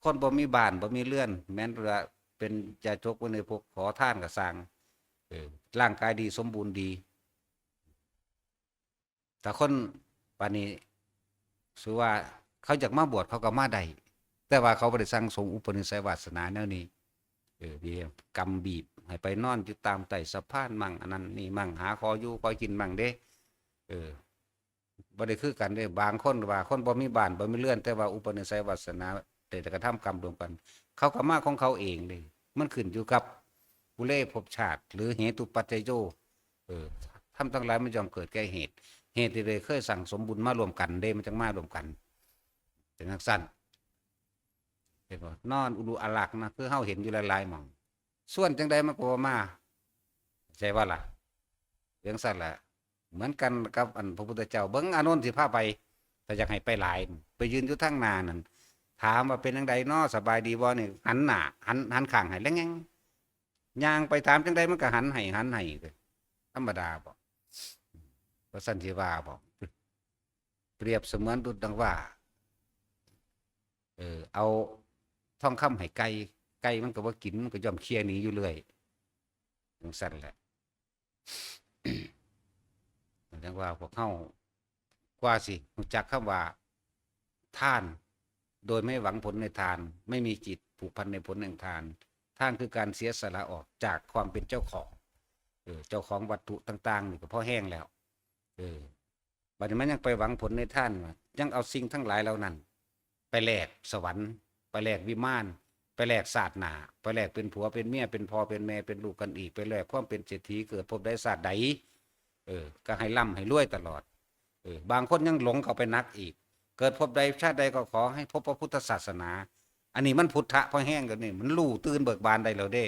Speaker 1: คนบ่มีบ้านบ่มีเรือนแม้นว่าเป็นยาจกไว้ในพวกขอทานก็สร้างเออร่างกายดีสมบูรณ์ดีแต่คนปานนี้ถือว่าเขาอยากมาบวชเขาก็มาได้แต่ว่าเขาบ่ได้สั่งสมอุปนิสัยวาสนาแนวนี้ดีกรรมบีบให้ไปนอนอยู่ตามใต้สะพานมั่งอันนั้นนี่มั่งหาขออยู่ขอกินมั่งเด้เออบ่ได้คือกันเด้บางคนว่าคนบ่มีบ้านบ่มีเรือนแต่ว่าอุปนิสัยวาสนาได้แต่กระทำกรรมรวมกันเขาก็มาของเขาเองเลยมันขึ้นอยู่กับปุเรภพชาติหรือเหตุปัจจัยโยเออทำทั้งหลายมันย่อมเกิดแก่เหตุที่เลยเคยสั่งสมบุญมารวมกันเด้มันจังมารวมกันเป็นจังซั่นเห็นบ่นอนอุลุอาลักนะคือเฮาเห็นอยู่หลายๆหม่องส่วนจังใดมันก็บ่มาใช่ว่าล่ะเรื่องซั่นล่ะเหมือนกันกับอันพระพุทธเจ้าเบิ่งอานนท์สิพาไปแต่อยากให้ไปหลายไปยืนอยู่ทางหน้านั่นถามว่าเป็นจังใดน้อสบายดีบ่นี่หันหน้าหันข้างให้แลงงย่างไปถามจังใดมันก็หันให้ธรรมดาบ่ว่าซั่นสิว่าบ่เปรียบเสมือนดุจดังว่าเอาทองคำให้ไก่มันก็บ่กินมันก็ย่อมเคี่ยหนีอยู่เรื่อยจังซั่นแหละจังว่าพวกเฮากว่าสิรู้จักคำว่าทานโดยไม่หวังผลในทานไม่มีจิตผูกพันในผลแห่งทานทานคือการเสียสละออกจากความเป็นเจ้าของเจ้าของวัตถุต่างๆนี่ก็พอแห้งแล้วบัดนี้มันยังไปหวังผลในทานยังเอาสิ่งทั้งหลายเหล่านั้นไปแลกสวรรค์ไปแลกวิมานไปแลกศาสนาไปแลกเป็นผัวเป็นเมียเป็นพ่อเป็นแม่เป็นลูกกันอีกไปแลกความเป็นเศรษฐีเกิดพบได้ศาสตร์ใดก็ให้ร่ำให้รวยตลอดบางคนยังหลงเข้าไปนักอีกเกิดพบใดชาติใดก็ขอให้พบพระพุทธศาสนาอันนี้มันพุทธะพอแห้งกันนี่มันรู้ตื่นเบิกบานได้แล้วเด้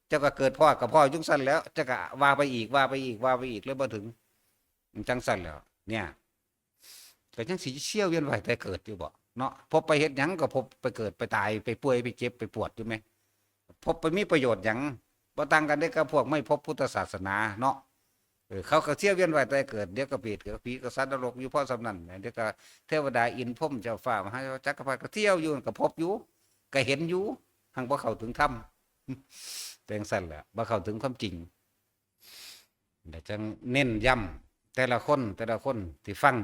Speaker 1: เจ้าก็เกิดพ่อกับพ่อยุคสั้นแล้วเจ้าก็ว่าไปอีกแล้วบ่ถึงจังสั้นแล้วเนี่ยก็ยังสิเชี่ยวเวียนว่ายแต่เกิดอยู่บ่เนาะพบไปเฮ็ดหยังก็พบไปเกิดไปตายไปป่วยไปเจ็บไปปวดอยู่ไหมพบไปมีประโยชน์หยังบ่ต่างกันได้กับพวกไม่พบพุทธศาสนาเนาะเขาก็เชี่ยวเวียนว่ายแต่เกิดเดี๋ยวก็เปรตเดี๋ยวผีก็สัตว์นรกอยู่พ่อสำนันเดี๋ยวก็เทวดาอินพรหมเจ้าฟ้ามหาจักรพรรดิก็เที่ยวอยู่ก็พบอยู่ก็เห็นอยู่หังบ่เข้าถึงธรรมเป็นสั่นแหละบ่เข้าถึงความจริงแต่จังเน้นย้ำแต่ละคนที่ฟัง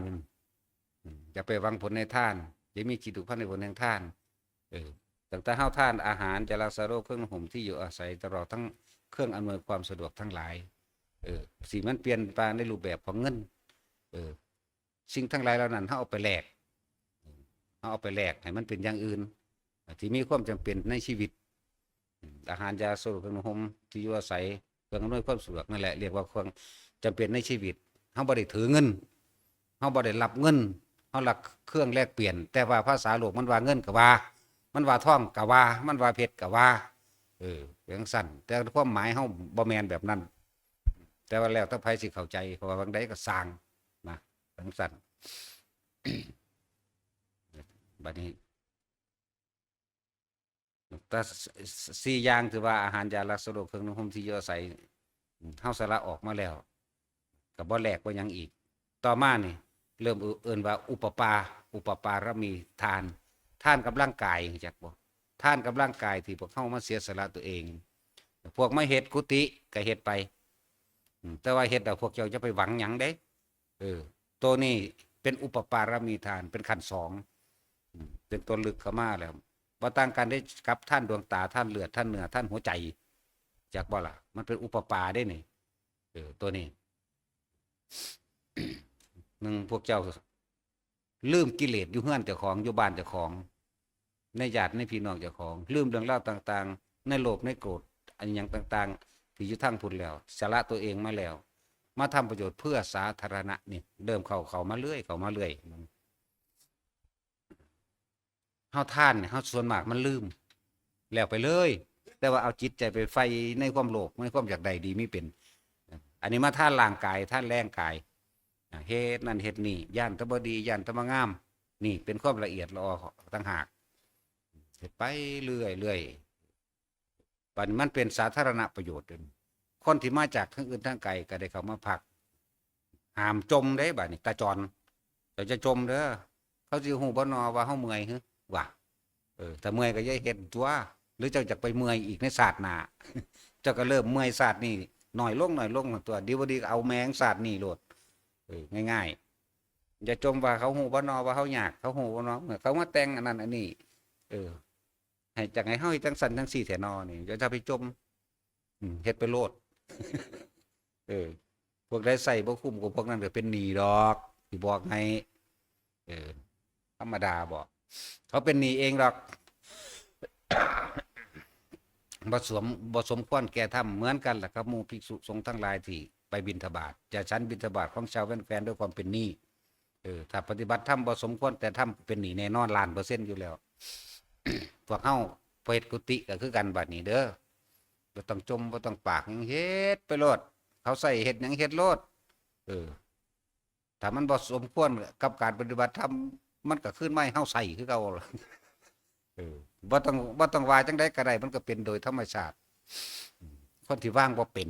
Speaker 1: จะไปหวังผลในทานจะมีจิตผูกพันในผลแห่งทานตั้งแต่เฮาทานอาหารจะรักษาโรคเครื่องห่มที่อยู่อาศัยตลอดทั้งเครื่องอำนวยความสะดวกทั้งหลายสิ่งมันเปลี่ยนแปลงในรูปแบบของเงินสิ่งทั้งหลายเหล่านั้นเฮาเอาไปแลกให้มันเป็นอย่างอื่นที่มีความจำเป็นในชีวิตอาหารยาสูบเครื่องห่มที่อยู่อาศัยเครื่องอำนวยความสะดวกนั่นแหละเรียกว่าความจำเป็นในชีวิตเฮาบ่ได้ถือเงินเฮาบ่ได้รับเงินเฮาหลักเครื่องแลกเปลี่ยนแต่ว่าภาษาโลกมันว่าเงินก็ว่ามันว่าทองก็ว่ามันว่าเพชรก็ว่าอย่างสั้นแต่ความหมายเฮาบ่แม่นแบบนั้นแต่ว่าแล้วถ้าไผสิเข้าใจเพราะว่าบางใดก็สร้างนะอย่างสั้น บัดนี้แต่สี่อย่างถือว่าอาหารยารักษาโรคเครื่องนุ่งห่มที่อยู่อาศัยเฮาสละออกมาแล้วก็บ่แลกบ่หยังอีกต่อมานี่เริ่มเอิ้นว่าอุปปารมีทานกับร่างกายจักบ่ทานกับร่างกายที่พวกเฮามาเสียสละตัวเองพวกมาเฮ็ดกุฏิก็เฮ็ดไปแต่ว่าเฮ็ดแล้วพวกเจ้าจะไปหวังหยังเด้ตัวนี้เป็นอุปปารมีทานเป็นขั้น2เป็นตัวลึกเข้ามาแล้วบ่ต่างกันได้กับท่านดวงตาท่านเลือดท่านเนื้อท่านหัวใจจักบ่ล่ะมันเป็นอุปปาได้นี่ตัวนี้ หนึ่งพวกเจ้าลืมกิเลสอยู่เฮือนเจ้าของอยู่บ้านเจ้าของในญาติในพี่น้องเจ้าของลืมเรื่องราวต่างๆในโลภในโกรธอันหยังต่างๆที่อยู่ทางพุ่นแล้วสละตัวเองมาแล้วมาทำประโยชน์เพื่อสาธารณะนี่เริ่มเข้ามาเรื่อยเฮาท่านเนี่ยเฮาส่วนมากมันลืมแล้วไปเลยแต่ว่าเอาจิตใจไปไฟในความโลภในความอยากได้ดีไม่เป็นอันนี้มาท่านร่างกายท่านแรงกายเฮ็ดนั่นเฮ็ดนี่ย่านตะบดีย่านตะมางามนี่เป็นความละเอียดละออต่างหากเฮ็ดไปเรื่อยปันมันเป็นสาธารณประโยชน์คนที่มาจากทั้งอื่นทั้งไกลก็ได้เข้ามาพักห้ามจมได้บัดนี้ตาจรเราจะจมเด้อเขาสิฮู้บ่นอว่าเฮาเมื่อยฮึว่า ถ้าเมื่อยก็อย่าเฮ็ดตัวหรือเจ้าจะไปเมื่อยอีกในศาสตร์หน้าเจ้าก็เริ่มเมื่อยศาสตร์นี้หน่อยลงหน่อยลงตัวดีบ่ดีก็เอาแมงศาสตร์นี้โลดง่ายๆอย่าจมว่าเขาฮู้บ่นอว่าเขายากเขาฮู้บ่นอเมื่อเขามาแต่งอันนั้นอันนี้เออให้จังให้เฮาเฮ็ดจังซั่นจังซี่แท้นอนี่อย่าไปจมเฮ็ดไปโลดเออพวกใดใส่บ่คุ้มก็พวกนั้นก็เป็นหนี้ดอกสิบอกให้เออธรรมดาบ่เขาเป็นหนี้เองดอกบ่สมควรแก่ทำเหมือนกันแหละครับหมู่ภิกษุสงฆ์ทั้งหลายที่ไปบิณฑบาตจะฉันบิณฑบาตของชาวแว่นๆด้วยความเป็นหนี้ถ้าปฏิบัติธรรมบ่สมควรแต่ทำเป็นหนี้แน่นอนล้านเปอร์เซ็นต์อยู่แล้ว พวกเฮาไปเฮ็ดกุฏิก็คือกันบัดนี้เด้อบ่ต้องจมบ่ต้องปากหยังเฮ็ดไปโลดเขาใส่เฮ็ดหยังเฮ็ดโลดเออถ้ามันบ่สมควรกับการปฏิบัติธรรมมันก็ขึ้นมาให้เฮาใส่คือเก่าบ่ต้องว่าจังได๋ก็ได้มันก็เป็นโดยธรรมชาติคนที่ว่างบ่เป็น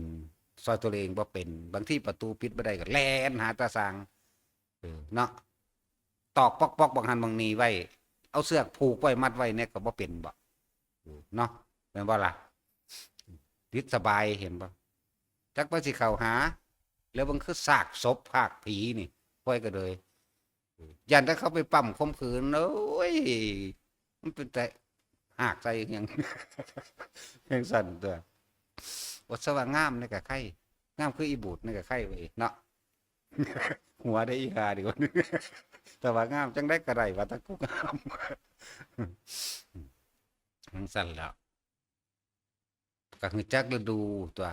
Speaker 1: ซอยตัวเองบ่เป็นบางทีประตูปิดบ่ได้ก็แล่นหาตาสางเนาะตอกปอกๆบางหันบางนี้ไว้เอาเสือกผูกไว้มัดไว้เนี่ยก็บ่เป็นบ่เนาะแม่นบ่ล่ะติดสบายเห็นบ่จักว่าสิเข้าหาแล้วมันคือซากศพภาคผีนี่ค่อยก็เลยยันถ้าเขาไปปั้มข่มขืนโอ้ยมันเป็นแต่หากใจอย่างยังสั่นตัวอดสว่างงามนี่ก็ไข่งามคืออีบูดนี่ก็ไข่ไว้เนาะหัวได้อีหาดีกว่าแต่ว่างามจังได้กระไรว่าตะกุงามยังสั่นแล้วก็คือจักฤดูตัว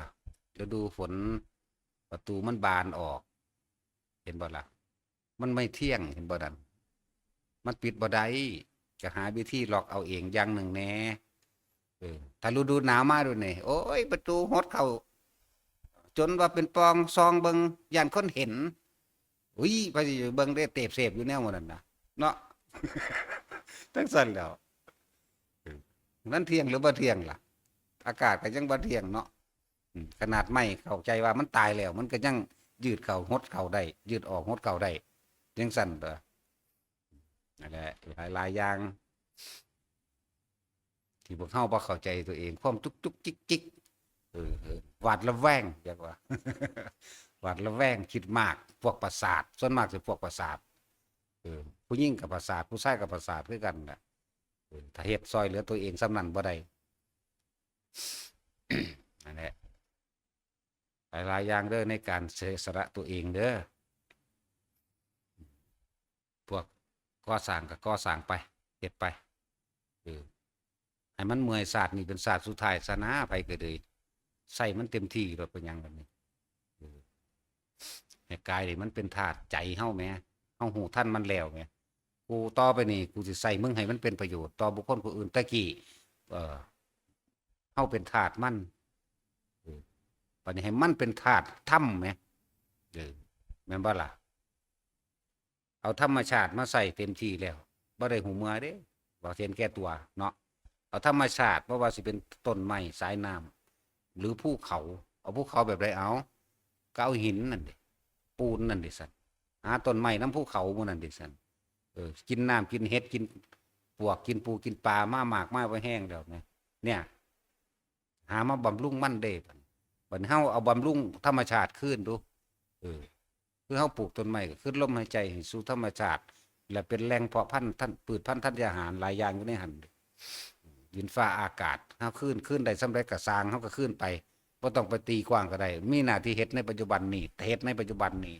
Speaker 1: ฤดูฝนประตูมันบานออกเห็นบ่ล่ะมันไม่เที่ยงเห็นบ่ดันมันปิดบ่ได้จะหาวิธีล็อกเอาเองอย่างหนึ่งแน่ถ้าฤดูหนาวมาด้วยนี่โอ้ยประตูหดเข้าจนว่าเป็นปองซองเบิงย่านคนเห็นอุ้ยไปเบิงได้เตบเสพอยู่แนวหมดนั่นนะเนาะทั้งสั่นแล้วนั้นเที่ยงหรือบ่เที่ยงล่ะอากาศก็ยังบ่เที่ยงเนาะขนาดไม่เข้าใจว่ามันตายแล้วมันก็ยังยืดเข่าหดเข่าได้ยืดออกหดเข่าได้ยังสั่นตัวนั่นแหละหลายอย่างที่พวกเฮาบ่เข้าใจตัวเองความจุกจุกจิกจิกหวาดระแวงเรียกว่าหวาดระแวงคิดมากพวกประสาทส่วนมากสิพวกประสาทผู้หญิงกับประสาทผู้ชายกับประสาทคือกันแหละถ้าเฮ็ดซอยเหลือตัวเองสำนันบ่ได้นั่นแหละหลายอย่างเด้อในการเสียสละตัวเองเด้อพวกก่อสร้างก็ก่อสร้างไปเฮ็ดไปให้มันเมื่อยศาสตร์นี่เป็นศาสตร์สุดท้ายซะนะไปก็เลยใส่มันเต็มที่รถเป็นยังบัดนี้ให้กายนี่มันเป็นธาตุใจเฮาแหมเฮาหูท่านมันแล้วแหมกูต่อไปนี่กูสิใส่มึงให้มันเป็นประโยชน์ต่อบุคคลผู้อื่นตะกี้เฮาเป็นธาตุมันบัดนี้ให้มันเป็นธาตุธรรมแหมแม่นบ่ล่ะเอาธรรมชาติมาใส่เต็มที่แล้วบ่ได้หูเมื่อเด้บ่เห็นแก่ตัวเนาะเอาธรรมชาติบ่ว่าสิเป็นต้นไม้สายน้ำหรือภูเขาเอาภูเขาแบบไรเอาก็เอาหินนั่นดิปูนนั่นดิสันหาต้นไม้น้ำภูเขาหมู่นั่นดิสันกินน้ำกินเห็ดกินปวกกินปูกินปลามาหมากมาไว้แห้งแล้วเนี่ยหามาบำรุงมันเด้บัดเฮาเอาบำรุงธรรมชาติขึ้นดูคือเฮาปลูกต้นไม้ก็ขึ้นลมหายใจให้สู่ธรรมชาติและเป็นแหล่งเพาะพันธุ์ท่านพืชพันธุ์ธัญญาหารหลายอย่างอยู่ในหันดินฟ้าอากาศเฮาขึ้นได้สำเร็จก็สร้างเฮาก็ขึ้นไปบ่ต้องไปตีกว้างก็ได้มีหน้าที่เฮ็ดในปัจจุบันนี้เฮ็ดในปัจจุบันนี้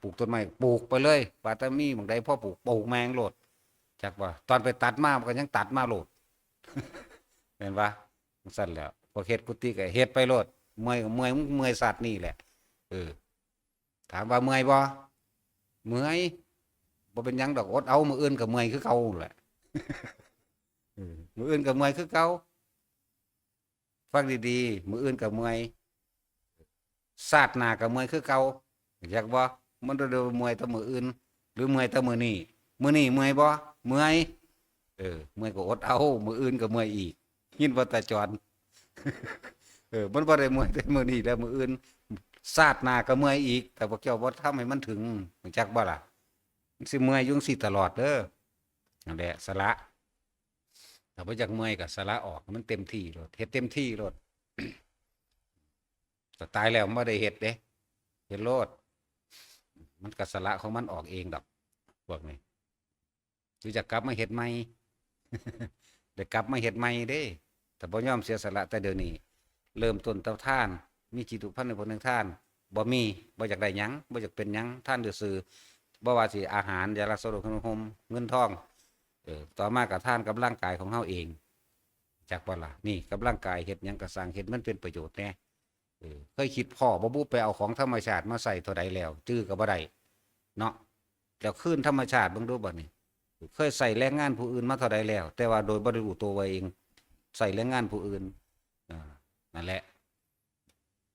Speaker 1: ปลูกต้นไม้ปลูกไปเลยว่าแต่มีหม้องใดพอปลูกแมงโลดจักว่าตอนไปตัดมามันก็ยังตัดมาโลดเห็นบ่ซั่นแล้วพอเฮ็ดกุฏิก็เฮ็ดไปโลดเมื่อยสัตว์นี่แหละถามว่าเมื่อยบ่เมื่อยบ่เป็นหยังดอกอดเอามื้ออื่นก็เมื่อยคือเก่าแหละมื้ออื่นก็เมื่อยคือเก่าฟังดีๆมื้ออื่นก็เมื่อยชาติหน้าก็เมื่อยคือเก่าอยากบ่มันเด้อเมื่อยแต่มื้ออื่นหรือเมื่อยแต่มื้อนี้เมื่อยบ่เมื่อยเมื่อยก็อดเอามื้ออื่นก็เมื่อยอีกยินบ่ตาจรมันบ่ได้เมื่อยแต่มื้อนี้แล้วมื้ออื่นชาติหน้าก็เมื่อยอีกแต่พวกเจ้าบ่ทำให้มันถึงจักบ่ล่ะมันสิเมื่อยอยู่จังซี่ตลอดเด้อนั่นแหละสละ ถ้าบ่อยากเมื่อยก็สละออกมันเต็มที่โลดเฮ็ดเต็มที่โลดแต่ตายแล้วบ่ได้เฮ็ดเด้เฮ็ดโลดมันก็สละของมันออกเองดอกพวกนี้หรือจะกลับมาเฮ็ดใหม่ได้กลับมาเฮ็ดใหม่เด้ถ้าบ่ยอมเสียสละแต่เดี๋ยวนี้เริ่มต้นเตาท่านมีจิตอุพันธ์ในผลแห่งท่านบ่มีบ่อยากได้หยังบ่อยากเป็นหยังท่านซื่อๆบ่ว่าสิอาหารยารักษาโรคขนมเงินทองต่อมาก็ท่านกับร่างกายของเฮาเองจักบ่ล่ะนี่กับร่างกายเฮ็ดหยังก็สร้างเฮ็ดมันเป็นประโยชน์แน่เคยคิดพ่อบ่บุไปเอาของธรรมชาติมาใส่เท่าใดแล้วจื้อก็บ่ได้เนาะแล้วคืนธรรมชาติเบิ่งดูบัดนี้เคยใส่แรงงานผู้อื่นมาเท่าใดแล้วแต่ว่าโดยบ่ได้รู้ตัวเองใส่แรงงานผู้อื่นนั่นแหละ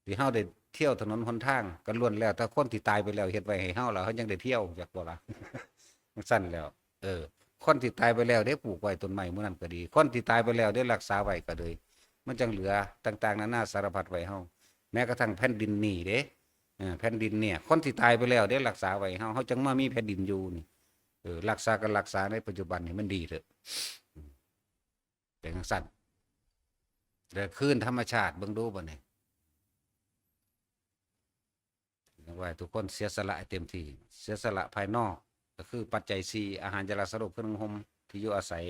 Speaker 1: ที่เฮาได้เที่ยวถนนหนทางก็ล้วนแล้วถ้าคนที่ตายไปแล้วเฮ็ดไว้ให้เฮาแล้วเฮายังได้เที่ยวจักบ่ล่ะ สั้นแล้วคนที่ตายไปแล้วได้ปลูกไว้ต้นไม้มื้อนั้นก็ดีคนที่ตายไปแล้วได้รักษาไว้ก็เลยมันจังเหลือต่างๆนานาสารพัดไว้เฮาแม้กระทั่งแผ่นดินนี่เด้แผ่นดินเนี่ยคนที่ตายไปแล้วได้รักษาไว้เฮาจังมามีแผ่นดินอยู่นี่รักษากันรักษาในปัจจุบันนี่มันดีเถอะเป็นจังซั่นแต่คืนธรรมชาติเบิ่งดูบ่นี่ว่าทุกคนเสียสละให้เต็มที่เสียสละภายนอกก็คือปัจจัย4อาหารยารักษาโรคเครื่องห่มที่อยู่อาศัย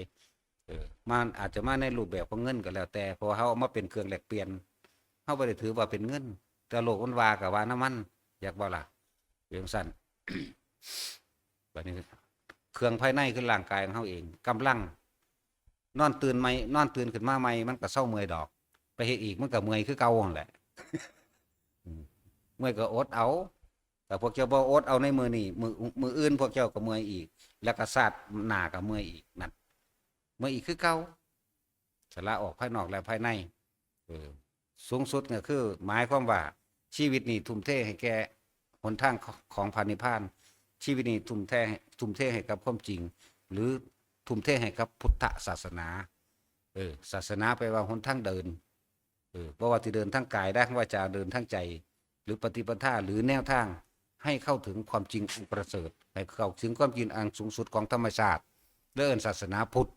Speaker 1: มันอาจจะมาในรูปแบบของเงินก็แล้วแต่เพราะเฮาเอามาเป็นเครื่องแลกเปลี่ยนเฮาบ่ได้ถือว่าเป็นเงินแต่โลกมันว่าก็ว่าน้ำมันอยากบ่ล่ะเป็นจังซั่น บัดนี้เครื่องภายในคือร่างกายของเฮาเองกำลังนอนตื่นใหม่นอนตื่นขึ้นมาใหม่มันก็เซาเมื่อยดอกไปเฮ็ดอีกมันก็เมื่อยคือเก่านั่นแหละ เมื่อยก็อดเอาแต่พวกเจ้าบ่อดเอาในมือนี่มืออื่นพวกเจ้าก็เมื่อยอีกแล้วก็ซาดหน้าก็เมื่อยอีกนั่นเมื่อยอีกคือเก่าสละออกภายนอกและภายในสูงสุดก็คือหมายความว่าชีวิตนี้ทุ่มเทให้แก่หนทางของพระนิพพานชีวิตนี้ทุ่มเทให้กับความจริงหรือทุ่มเทให้กับพุทธศาสนาศาสนาแปลว่าหนทางเดินบ่ว่าสิเดินทางกายได้ว่าจะเดินทางใจหรือปฏิปทาหรือแนวทางให้เข้าถึงความจริงอันประเสริฐให้เข้าถึงความจริงอันสูงสุดของธรรมชาติเรื่องศาสนาพุทธ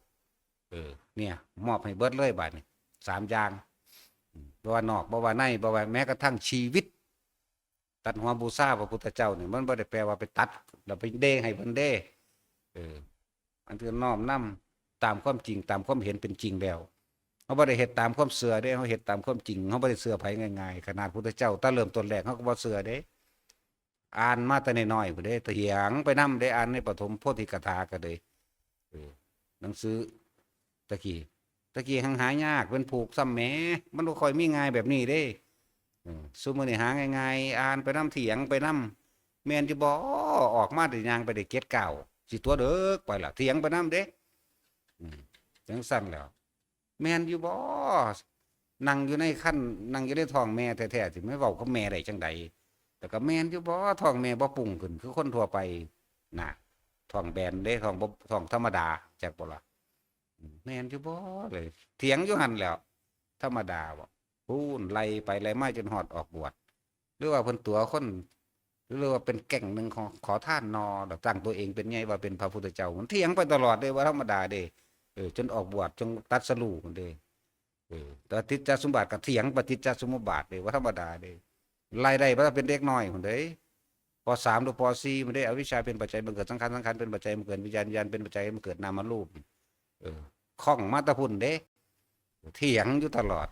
Speaker 1: เนี่ยมอบให้เบิดเลยบาดนี้3อย่างบ่ว่านอกบ่ว่าในบ่ว่าแม้กระทั่งชีวิตตัดหัวบูชาพระพุทธเจ้านี่มันบ่ได้แปลว่าไปตัดแล้วไปเด้ให้เพิ่นเด้อันคือน้อมนำตามความจริงตามความเห็นเป็นจริงแล้วเฮาบ่ได้เฮ็ดตามความเชื่อเด้เฮาเฮ็ดตามความจริงเฮาบ่ได้เชื่อไผง่ายๆขนาดพุทธเจ้าตอนเริ่มต้นแรกเฮาก็บ่เชื่อเด้อ่านมาแต่น้อยๆพุ่นเด้เถียงไปนำได้อ่านในปฐมโพธิกถาก็เลยหนังสือตะกี้หังหายากเป็นผูกซ้ำแหมมันบ่ค่อยมีง่ายแบบนี้เด้ซุมื้อนี้หาง่ายๆอ่านไปนำเถียงไปนำแม่นอยู่บ่ออกมาได้ย่างไปได้เก็ดเก้าสิตัวเด้อไปล่ะเถียงไปนำเด้จังซั่นแล้วแม่นอยู่บ่นั่งอยู่ในคันนั่งอยู่ในท้องแม่แท้ๆสิไม่เว้ากับแม่ได้จังใดแต่ก็แม่นอยู่บ่ท้องแม่บ่ปุ้งขึ้นคือคนทั่วไปน่ะท้องแบนเด้ท้องบ่ท้องธรรมดาจักบ่ล่ะแม่นอยู่บ่เลยเถียงอยู่หั่นแหล้วธรรมดาบ่พูนไล่ไปไล่มาจนฮอดออกบวชหรือว่าเพิ่นตัวคนหรือว่าเป็นแก๊งหนึงของขอทานนอแล้วตั้งตัวเองเป็นไงว่าเป็นพระพุทธเจ้ามันเถียงไปตลอดเด้ว่าธรรมดาเด้จนออกบวชจนตรัสรู้พุ่นเด้แต่ปฏิจจสมุปบาทก็เถียงปฏิจจสมุปบาทเด้ว่าธรรมดาเด้ไล่ได้บ่เป็นเด็กน้อยพุ่นเด้ป .3 หรือป .4 มันได้อวิชชาเป็นปัจจัยบังเกิดสังขารเป็นปัจจัยบังเกิดวิญญาณเป็นปัจจัยบังเกิดนามรูปคล่องมาแตะพุ่นเด้เถียงอยู่ตลอด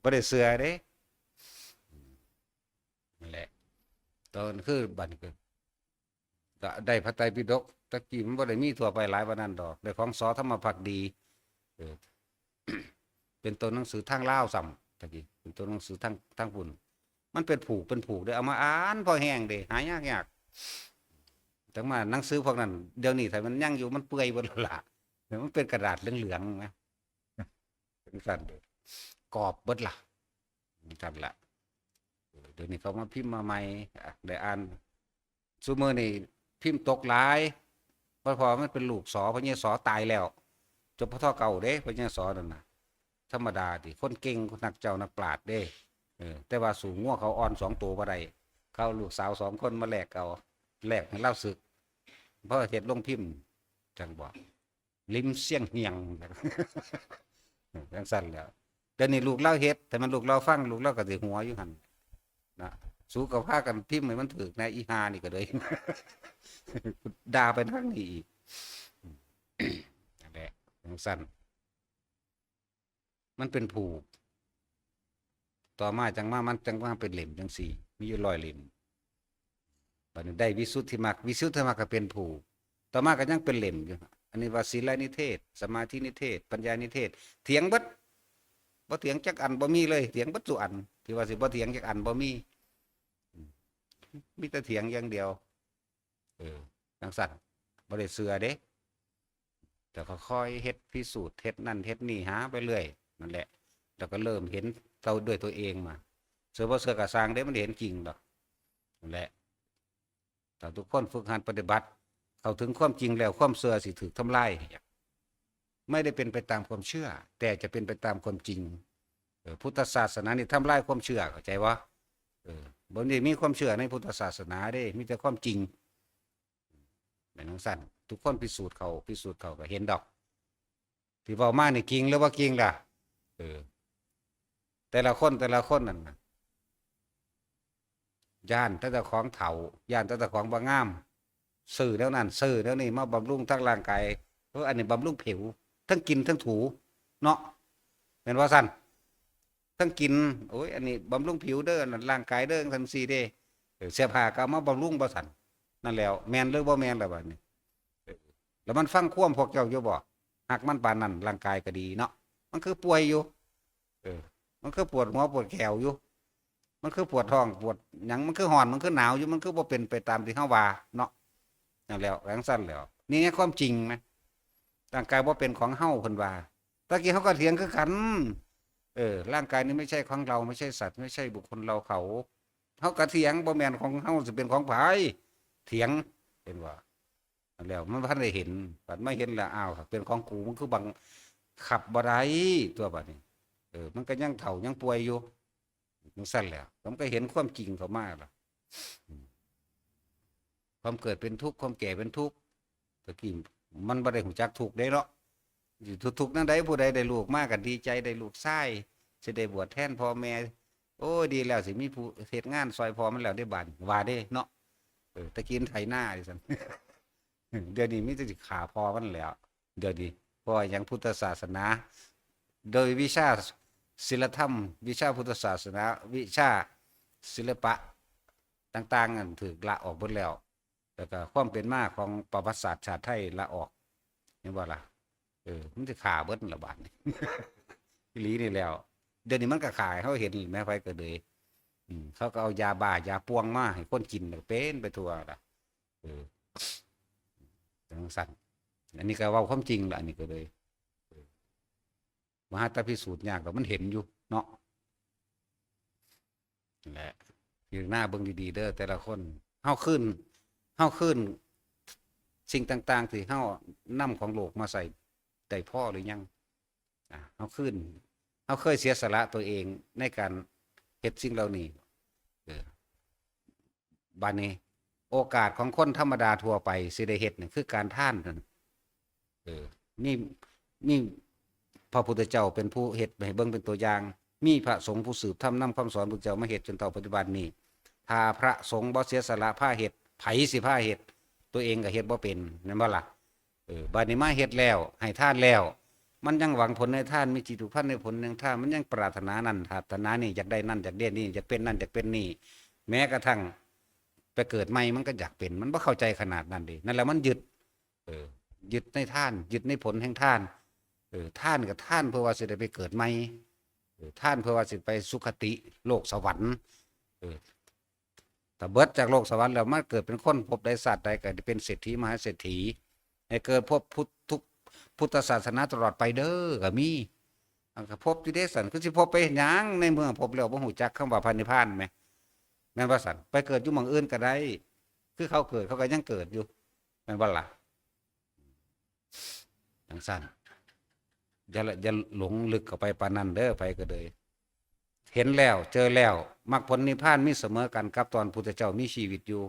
Speaker 1: บ่ได้เชื่อเด้นั่นแหละตอนคือบัดนี้ก็ได้พระไตรปิฎกตะกี้มันบ่ได้มีทั่วไปหลายปานนั้นดอกได้ของสอธรรมภักดีเป็นตัวหนังสือทางลาวซ้ำตะกี้เป็นตัวหนังสือทางพุ่นมันเป็นผูกได้เอามาอ่านพอแห้งเด้หายากแต่มาหนังสือพวกนั้นเดี๋ยวนี้ถ้ามันยังอยู่มันเปื่อยเบิดแล้วล่ะมันเป็นกระดาษเหลืองๆนะเป็นสั่นกรอบเบิดล่ะสั่นล่ะเดี๋ยวนี้เขามาพิมพ์มาใหม่ได้อ่านซุมื้อนี้พิมพ์ตกหลายพอมันเป็นลูกสอพระเยสอตายแล้วจบพระท่อเก่าเด้พระเยสอนั่นน่ะธรรมดาดิคนเก่งนักเจ้านักปราชญ์เด้แต่ว่าสูงงัวเขาอ่อน2ตัวบ่ได้เขาลูกสาว2คนมาแลกเอาแลกให้เล่าศึกเพราะเฮ็ดลงพิมพ์จังบอก ริมเสียงเฮียงจังซั่นแหล้วเดี๋ยวนี้ลูกเราเฮ็ดแต่มันลูกเราฟังลูกเราก็สิหัวอยู่หั่นนะสู้กับพากันพิมพ์ให้มันถูกนะอีหานี่ก็เลย ด่าไปทางนี้อีกนั่นแหละจังซั่นมันเป็นผูกต่อมาจังมามันจังมาเป็นเล่มจังซี่มีอยู่100เล่มบัดนี้ได้วิสุทธิมรรควิสุทธิมรรคก็เป็นผูกต่อมาก็ยังเป็นเล่มอยู่อันนี้ว่าศีลนิเทศสมาธินิเทศปัญญานิเทศเถียงเบิดบ่เถียงจักอันบ่มีเลยเถียงเบิดทุกอันที่ว่าสิบ่เถียงจักอันบ่มีแต่เถียงอย่างเดียวจังซั่นบ่ได้เชื่อเด้แต่ก็ค่อยเฮ็ดพิสูจน์เฮ็ดนั่นเฮ็ดนี่หาไปเรื่อยนั่นแหละแล้วก็เริ่มเห็นด้วยตัวเองมาเชื่อบ่เชื่อก็สร้างเด้มันเห็นจริงดอกนั่นแหละถ้าทุกคนฝึกหัดปฏิบัติเข้าถึงความจริงแล้วความเชื่อสิถูกทำลายไม่ได้เป็นไปตามความเชื่อแต่จะเป็นไปตามความจริงพุทธศาสนานี่ทำลายความเชื่อเข้าใจบ่บ่ได้มีความเชื่อในพุทธศาสนาเด้มีแต่ความจริงแม่นจังซั่นทุกคนพิสูจน์เขาก็เห็นดอกที่เว้ามานี่จริงหรือบ่จริงล่ะแต่ละคนนั่นน่ะย่านแต่เจ้าของเฒ่าย่านแต่เจ้าของบ่งามซื้อแล้วนั่นซื้อแล้วนี่มาบำรุงทั้งร่างกายอันนี้บำรุงผิวทั้งกินทั้งถูเนาะแม่นว่าซั่นทั้งกินโอ้ยอันนี้บำรุงผิวเด้อนั่นร่างกายเด้อจังซี่เด้เสื้อผ้าก็เอามาบำรุงบ่ซั่นนั่นแล้วแม่นหรือบ่แม่นล่ะบัดนี้แล้วมันฟังความพวกเจ้าอยู่บ่หากมันปานนั้นร่างกายก็ดีเนาะมันคือป่วยอยู่มันคือปวดหัวปวดแขวอยู่มันคือปวดท้องปวดหยังมันคือร้อนมันคือหนาวอยู่มันคือบ่เป็นไปตามที่เฮาว่าเนาะนั่นแล้วจังซั่นแล้วนี่ไงความจริงมั้ยร่างกายบ่เป็นของเฮาเพิ่นว่าตะกี้เฮาก็เถียงคือกันร่างกายนี้ไม่ใช่ของเราไม่ใช่สัตว์ไม่ใช่บุคคลเราเขาเฮาก็เถียงบ่แม่นของเฮาสิเป็นของไผเถียงเห็นว่านั่นแล้วมันบ่ทันได้เห็นบัดมาเห็นแล้วอ้าวเป็นของกูมันคือบังคับบ่ได้ตัวบัดนี้มันก็ยังเฒ่ายังป่วยอยู่จังซั่นแหล้วผมก็เห็นความจริงเข้ามาล่ะความเกิดเป็นทุกข์ความแก่เป็นทุกข์ตะกี้มันบ่ได้ฮู้จักทุกข์ได้เนาะทุกข์นั้นใดผู้ใดได้ลูกมาก็ดีใจได้ลูกชายสิได้บวชแทนพ่อแม่โอ้ดีแล้วสิมีผู้เฮ็ดงานซอยพ่อมันแล้วได้บาดว่าเด้เนาะตะกี้ไถนาดิซั่น เดี๋ยวนี้มีแต่สิฆ่าพ่อมันแล้วเดี๋ยวนี้เพราะอย่างพุทธศาสนาโดยวิชาศีลธรรมวิชาพุทธศาสนาวิชาศิลปะต่างๆนั่นถูกละออกหมดแล้วแล้วก็ความเป็นมาของประวัติศาสตร์ชาติไทยละออกเห็นบ่ล่ะมันสิฆ่าเบิดละบาดนี้ อีหลีนี่แล้วเดี๋ยวนี้มันก็ขายเฮาเห็นแม้ไผก็เลยเขาก็เอายาบ้ายาป่วงมาให้คนกินเป็นไปทั่วล่ะจังซั่นอันนี้ก็เว้าความจริงล่ะอันนี้ก็เลยมหาตพิสูจน์ยากดอกมันเห็นอยู่เนาะนั่นแหละอยู่หน้าเบิ่งดีๆเด้อแต่ละคนเฮาขึ้นสิ่งต่างๆที่เฮานำของโลกมาใส่ได้พอหรือยังเฮาขึ้นเฮาเคยเสียสละตัวเองในการเฮ็ดสิ่งเหล่านี้บัดนี้โอกาสของคนธรรมดาทั่วไปสิได้เฮ็ดนี่คือการทานนั่นนี่พระพุทธเจ้าเป็นผู้เฮ็ดให้เบิ่งเป็นตัวอย่างมีพระสงฆ์ผู้สืบธรรมนำคำสอนพระพุทธเจ้ามาเฮ็ดจนเท่าปัจจุบันนี้ถ้าพระสงฆ์บ่เสียสละพาเฮ็ดไผสิพาเฮ็ดตัวเองก็เฮ็ดบ่เป็นแม่นบ่ล่ะบัดนี้มาเฮ็ดแล้วให้ทานแล้วมันยังหวังผลในทานมีจิตอุพันในผลในทานมันยังปรารถนานั่นปรารถนานี่อยากได้นั่นอยากได้นี่อยากเป็นนั่นอยากเป็นนี่แม้กระทั่งไปเกิดใหม่มันก็อยากเป็นมันบ่เข้าใจขนาดนั้นดินั่นแหละมันยึดยึดในทานยึดในผลแห่งทานท่านกับท่านเพื่อว่าสิได้ไปเกิดใหม่ท่านเพื่อว่าสิไปสุคติโลกสวรรค์แต่เบิดจากโลกสวรรค์แล้วมาเกิดเป็นคนพบได้สัตว์ใดก็เป็นเศรษฐีมหาเศรษฐีให้เกิดพบพุทธศาสนาตลอดไปเด้อก็มีพบที่ได้สันคือสิพบไปหยังในเมืองพบแล้วบ่ฮู้จักคำว่าพระนิพพานแม่แม่นว่าสันไปเกิดอยู่เมืองอื่นก็ได้คือเขาเกิดเขาก็ยังเกิดอยู่แม่นบ่ล่ะจังซั่นอย่าหลงลึกเข้าไปปานนั้นเด้อไปก็เลยเห็นแล้วเจอแล้วมรรคผลนิพพานมีเสมอกันกับตอนพุทธเจ้ามีชีวิตอยู่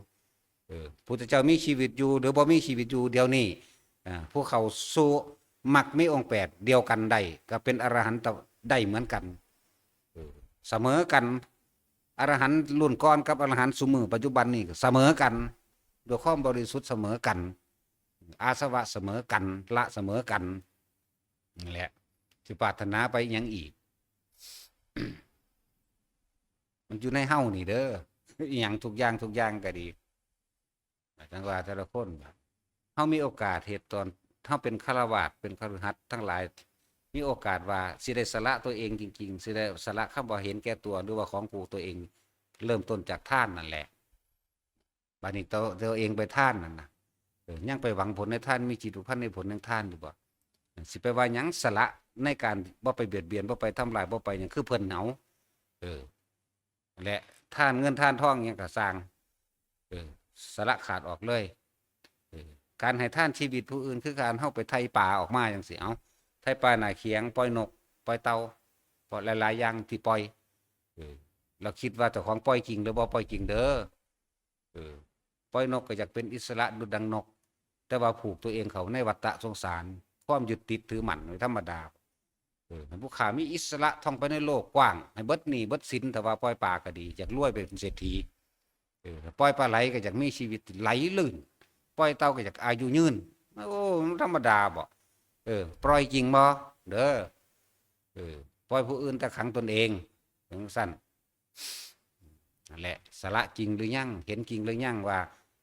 Speaker 1: พุทธเจ้ามีชีวิตอยู่หรือบ่มีชีวิตอยู่เดี๋ยวนี้พวกเขาสู่ มรรคมีองค์แปดเดียวกันได้ก็เป็นอรหันต์ได้เหมือนกันเสมอกันอรหันต์รุ่นก่อนกับอรหันต์สุมือปัจจุบันนี่เสมอกันด้วยความบริสุทธิ์เสมอกันอาสวะเสมอกันละเสมอกันนี่แหละสิปรารถนาไปยังอีก มันอยู่ในเฮ้านี่เด้ออย่างทุกอย่างก็ดีจังว่าแต่ละคนเฮามีโอกาสเหตุตอนเฮาเป็นฆราวาสถ์เป็นคฤหัสถ์ทั้งหลายมีโอกาสว่าสิได้สละตัวเองจริงๆสิได้สละคำว่าเห็นแก่ตัวหรือว่าของกูตัวเองเริ่มต้นจากท่านนั่นแหละบัดนี้ตัวเองไปท่านนั่นน่ะยังไปหวังผลในท่านมีจิตอุพันในผลในท่านอยู่บ่สิไปว่าหยังสละในการบ่ไปเบียดเบียนบ่ไปทำลายบ่ไปหยังคือเพิ่นเหาและท่านเงินท่านทองหยังก็สร้างสละขาดออกเลยการให้ท่านชีวิตผู้อื่นคือการเฮาไปไถป่าออกมาจังซี่เอาไถป่าหน้าเขียงปล่อยนกปล่อยเต่าปล่อยหลายๆอย่างที่ปล่อยเราคิดว่าเจ้าของปล่อยจริงหรือบ่ปล่อยจริงเด้อปล่อยนกก็อยากเป็นอิสระดุจดังนกแต่ว่าผูกตัวเองเขาในวัฏฏะสงสารความยึดติดถือมั่นธรรมดาให้ผู้ข้ามีอิสระท่องไปในโลกกว้างให้เบิดหนี้เบิดสินแต่ว่าปล่อยปลาก็ดีอยากรวยเป็นเศรษฐีปล่อยปลาไหลก็อยากมีชีวิตไหลลื่นปล่อยเต่าก็อยากอายุยืนโอ้ธรรมดาบ่ปล่อยจริงบ่เด้อปล่อยผู้อื่นแต่ขังตนเองถึงสั้นนั่นแหละสละจริงหรือยังเห็นจริงหรือยังว่า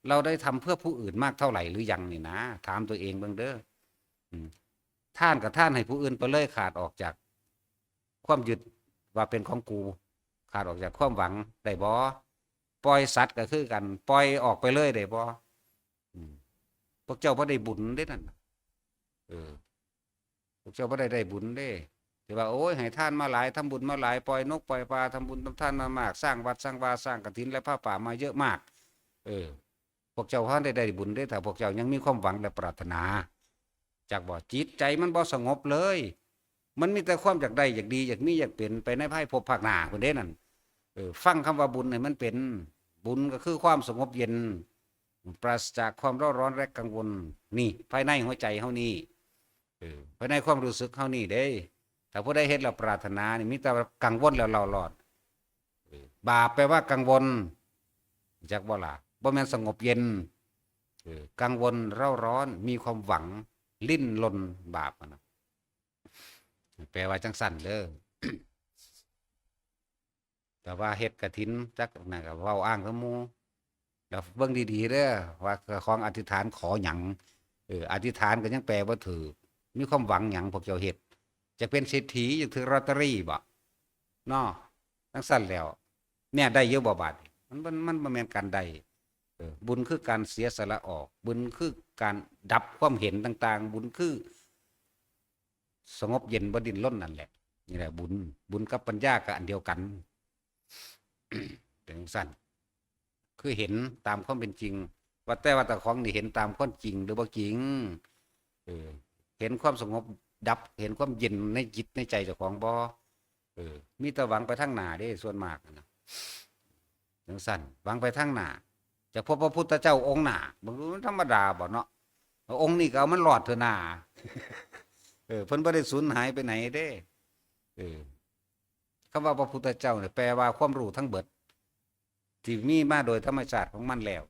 Speaker 1: เราได้ทำเพื่อผู้อื่นมากเท่าไหร่หรือยังนี่นะถามตัวเองเบิ่งเด้อท่านกับท่านให้ผู้อื่นไปเลยขาดออกจากความยึดว่าเป็นของกูขาดออกจากความหวังได้บ่ปล่อยสัตว์ก็คือกันปล่อยออกไปเลยได้บ่พวกเจ้าบ่ได้บุญเด้นั่นพวกเจ้าบ่ได้บุญเด้แต่ว่าโอ้ยให้ท่านมาหลายทำบุญมาหลายปล่อยนกปล่อยปลาทำบุญทำท่านมามากสร้างวัดสร้างวาสร้างกฐินและผ้าป่ามาเยอะมากพวกเจ้าท่านได้บุญได้แต่พวกเจ้ายังมีความหวังและปรารถนาจากบ่จิตใจมันบ่สงบเลยมันมีแต่ความอยากได้อยากดีอยากมีอยากเป็นไปในภายภพภาคหน้าคนเด้นั่นฟังคำว่าบุญให้มันเป็นบุญก็คือความสงบเย็นปราศจากความร้อนร้อนและกังวลนี่ภายในหัวใจเฮานี่ภายในความรู้สึกเฮานี่เด้ถ้าผู้ใดเฮ็ดแล้วปรารถนานี่มีแต่กังวลแล้วเรารอดบาปแปลว่ากังวลจักบ่ล่ะบ่แม่นสงบเย็นกังวลเร่าร้อนมีความหวังลิ้นลนบาปนะแปลว่าจังสั่นเด้อ แต่ว่าเฮ็ดกฐินจักนั่นก็เว้าอ้างกับหมู่แล้วเบิ่งดีๆเด้อว่าของอธิษฐานขอหยังอธิษฐานก็ยังแปลบ่ถูกมีความหวังหยังพวกเจ้าเฮ็ดจะเป็นเศรษฐีจะถือลอตเตอรี่บ่เนาะจังสั่นแล้วเนี่ยได้เยอะบ่บาดมันบ่แม่นการได้บุญคือการเสียสละออกบุญคือการดับความเห็นต่างๆบุญคือสงบเย็นบ่ดิ้นรนนั่นแหละนี่แหละบุญกับปัญญาก็อันเดียวกัน เป็นสั้นคือเห็นตามความเป็นจริงว่าแต่ว่าแต่ของนี่เห็นตามความจริงหรือบ่จริงเห็นความสงบดับเห็นความเย็นในจิตในใจเจ้าของบ่มีแต่หวังไปทางหน้าเด้ส่วนมากนะเป็นสั้นหวังไปทางหน้าจะพบพระพุทธเจ้าองค์หน้ามันธรรมดาบ่เนาะองค์นี้ก็เอามันหลอดเถอะหน้า เพิ่นบ่ได้สูญหายไปไหนเด้คำว่าพระพุทธเจ้าเนี่ยแปลว่าความรู้ทั้งเบิดที่มีมาโดยธรรมชาติของมันแล้ว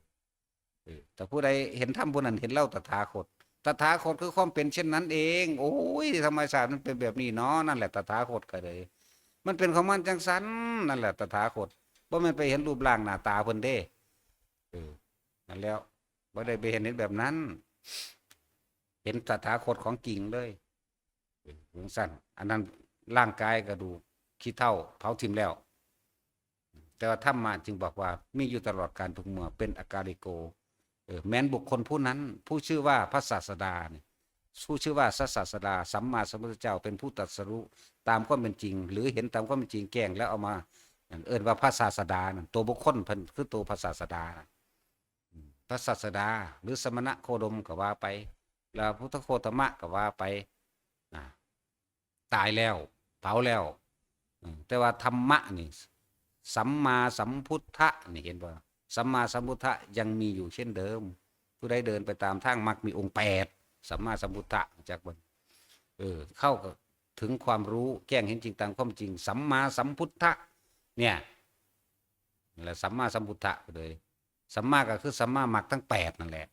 Speaker 1: แต่ผู้ใดเห็นธรรมผู้นั้นเห็นเล่าตถาคตตถาคตคือความเป็นเช่นนั้นเองโอ้ยธรรมชาติมันเป็นแบบนี้เนาะนั่นแหละตถาคตก็เลยมันเป็นของมันจังสันนั่นแหละตถาคตบ่แม่นไปเห็นรูปร่างหน้าตาเพิ่นเด้นั่นแล้วบ่ได้ไปเห็นแบบนั้นเห็นตถาคตของจริงเลยจังซั่นอันนั้นร่างกายกระดูกขี้เถ้าเผาทิ่มแล้วแต่ว่าธรรมะจึงบอกว่ามีอยู่ตลอดกาลทุกเมื่อเป็นอากาลิโกแม้นบุคคลผู้นั้นผู้ชื่อว่าพระศาสดาเนี่ยผู้ชื่อว่าศาสดาสัมมาสัมพุทธเจ้าเป็นผู้ตรัสรู้ตามความเป็นจริงหรือเห็นตามความเป็นจริงแกล้งแล้วเอามาเอิ้นว่าพระศาสดาตัวบุคคลเพิ่นคือตัวพระศาสดาพระศาสดาหรือสมณะโคดมก็ว่าไปแล้วพุทธโคตมะก็ว่าไปตายแล้วเผาแล้วแต่ว่าธรรมะนี่สัมมาสัมพุทธะนี่เห็นป่ะสัมมาสัมพุทธะยังมีอยู่เช่นเดิมผู้ใดเดินไปตามทางมรรคมีองค์8สัมมาสัมพุทธะจากบน เข้ากับถึงความรู้แจ้งเห็นจริงตามความจริงสัมมาสัมพุทธะเนี่ยแหละสัมมาสัมพุทธะเลยสัมมาก็คือสัมมามรรคทั้ง8นั่นแหละ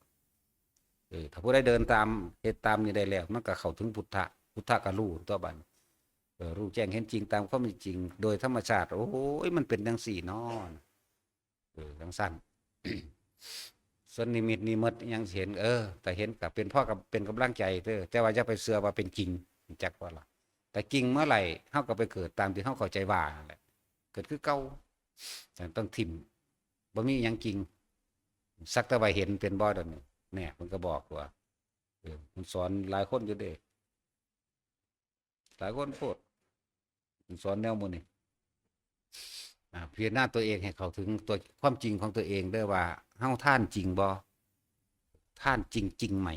Speaker 1: ถ้าผู้ใดเดินตามเหตุตามนี้ได้แล้วมันก็เข้าถึงพุทธะพุทธะก็รู้ตัวบัดรู้แจ้งเห็นจริงตามความจริงโดยธรรมชาติโอ้ยมันเป็นจังสี่นอนจังสั้น ส่วนนิมิตนิมิตยังเห็นแต่เห็นกับเป็นพ่อกับเป็นกำลังใจแต่ว่าจะไปเสือว่าเป็นจริงจักว่าล่ะแต่จริงเมื่อไหร่เฮาก็ไปเกิดตามที่เฮาเข้าใจว่านั่นแหละเกิดคือเก่าแต่ต้องทิ่มบ่มีหยังจริงสักแต่ว่าเห็นเป็นบ่ดอกนี่เนี่ยมันก็บอกว่ามันสอนหลายคนอยู่เด้หลายคนพูดมันสอนแนวหมู่นี่พิจารณาตัวเองให้เข้าถึงตัวความจริงของตัวเองเด้อว่าเฮาท่านจริงบ่ท่านจริงจริงไหม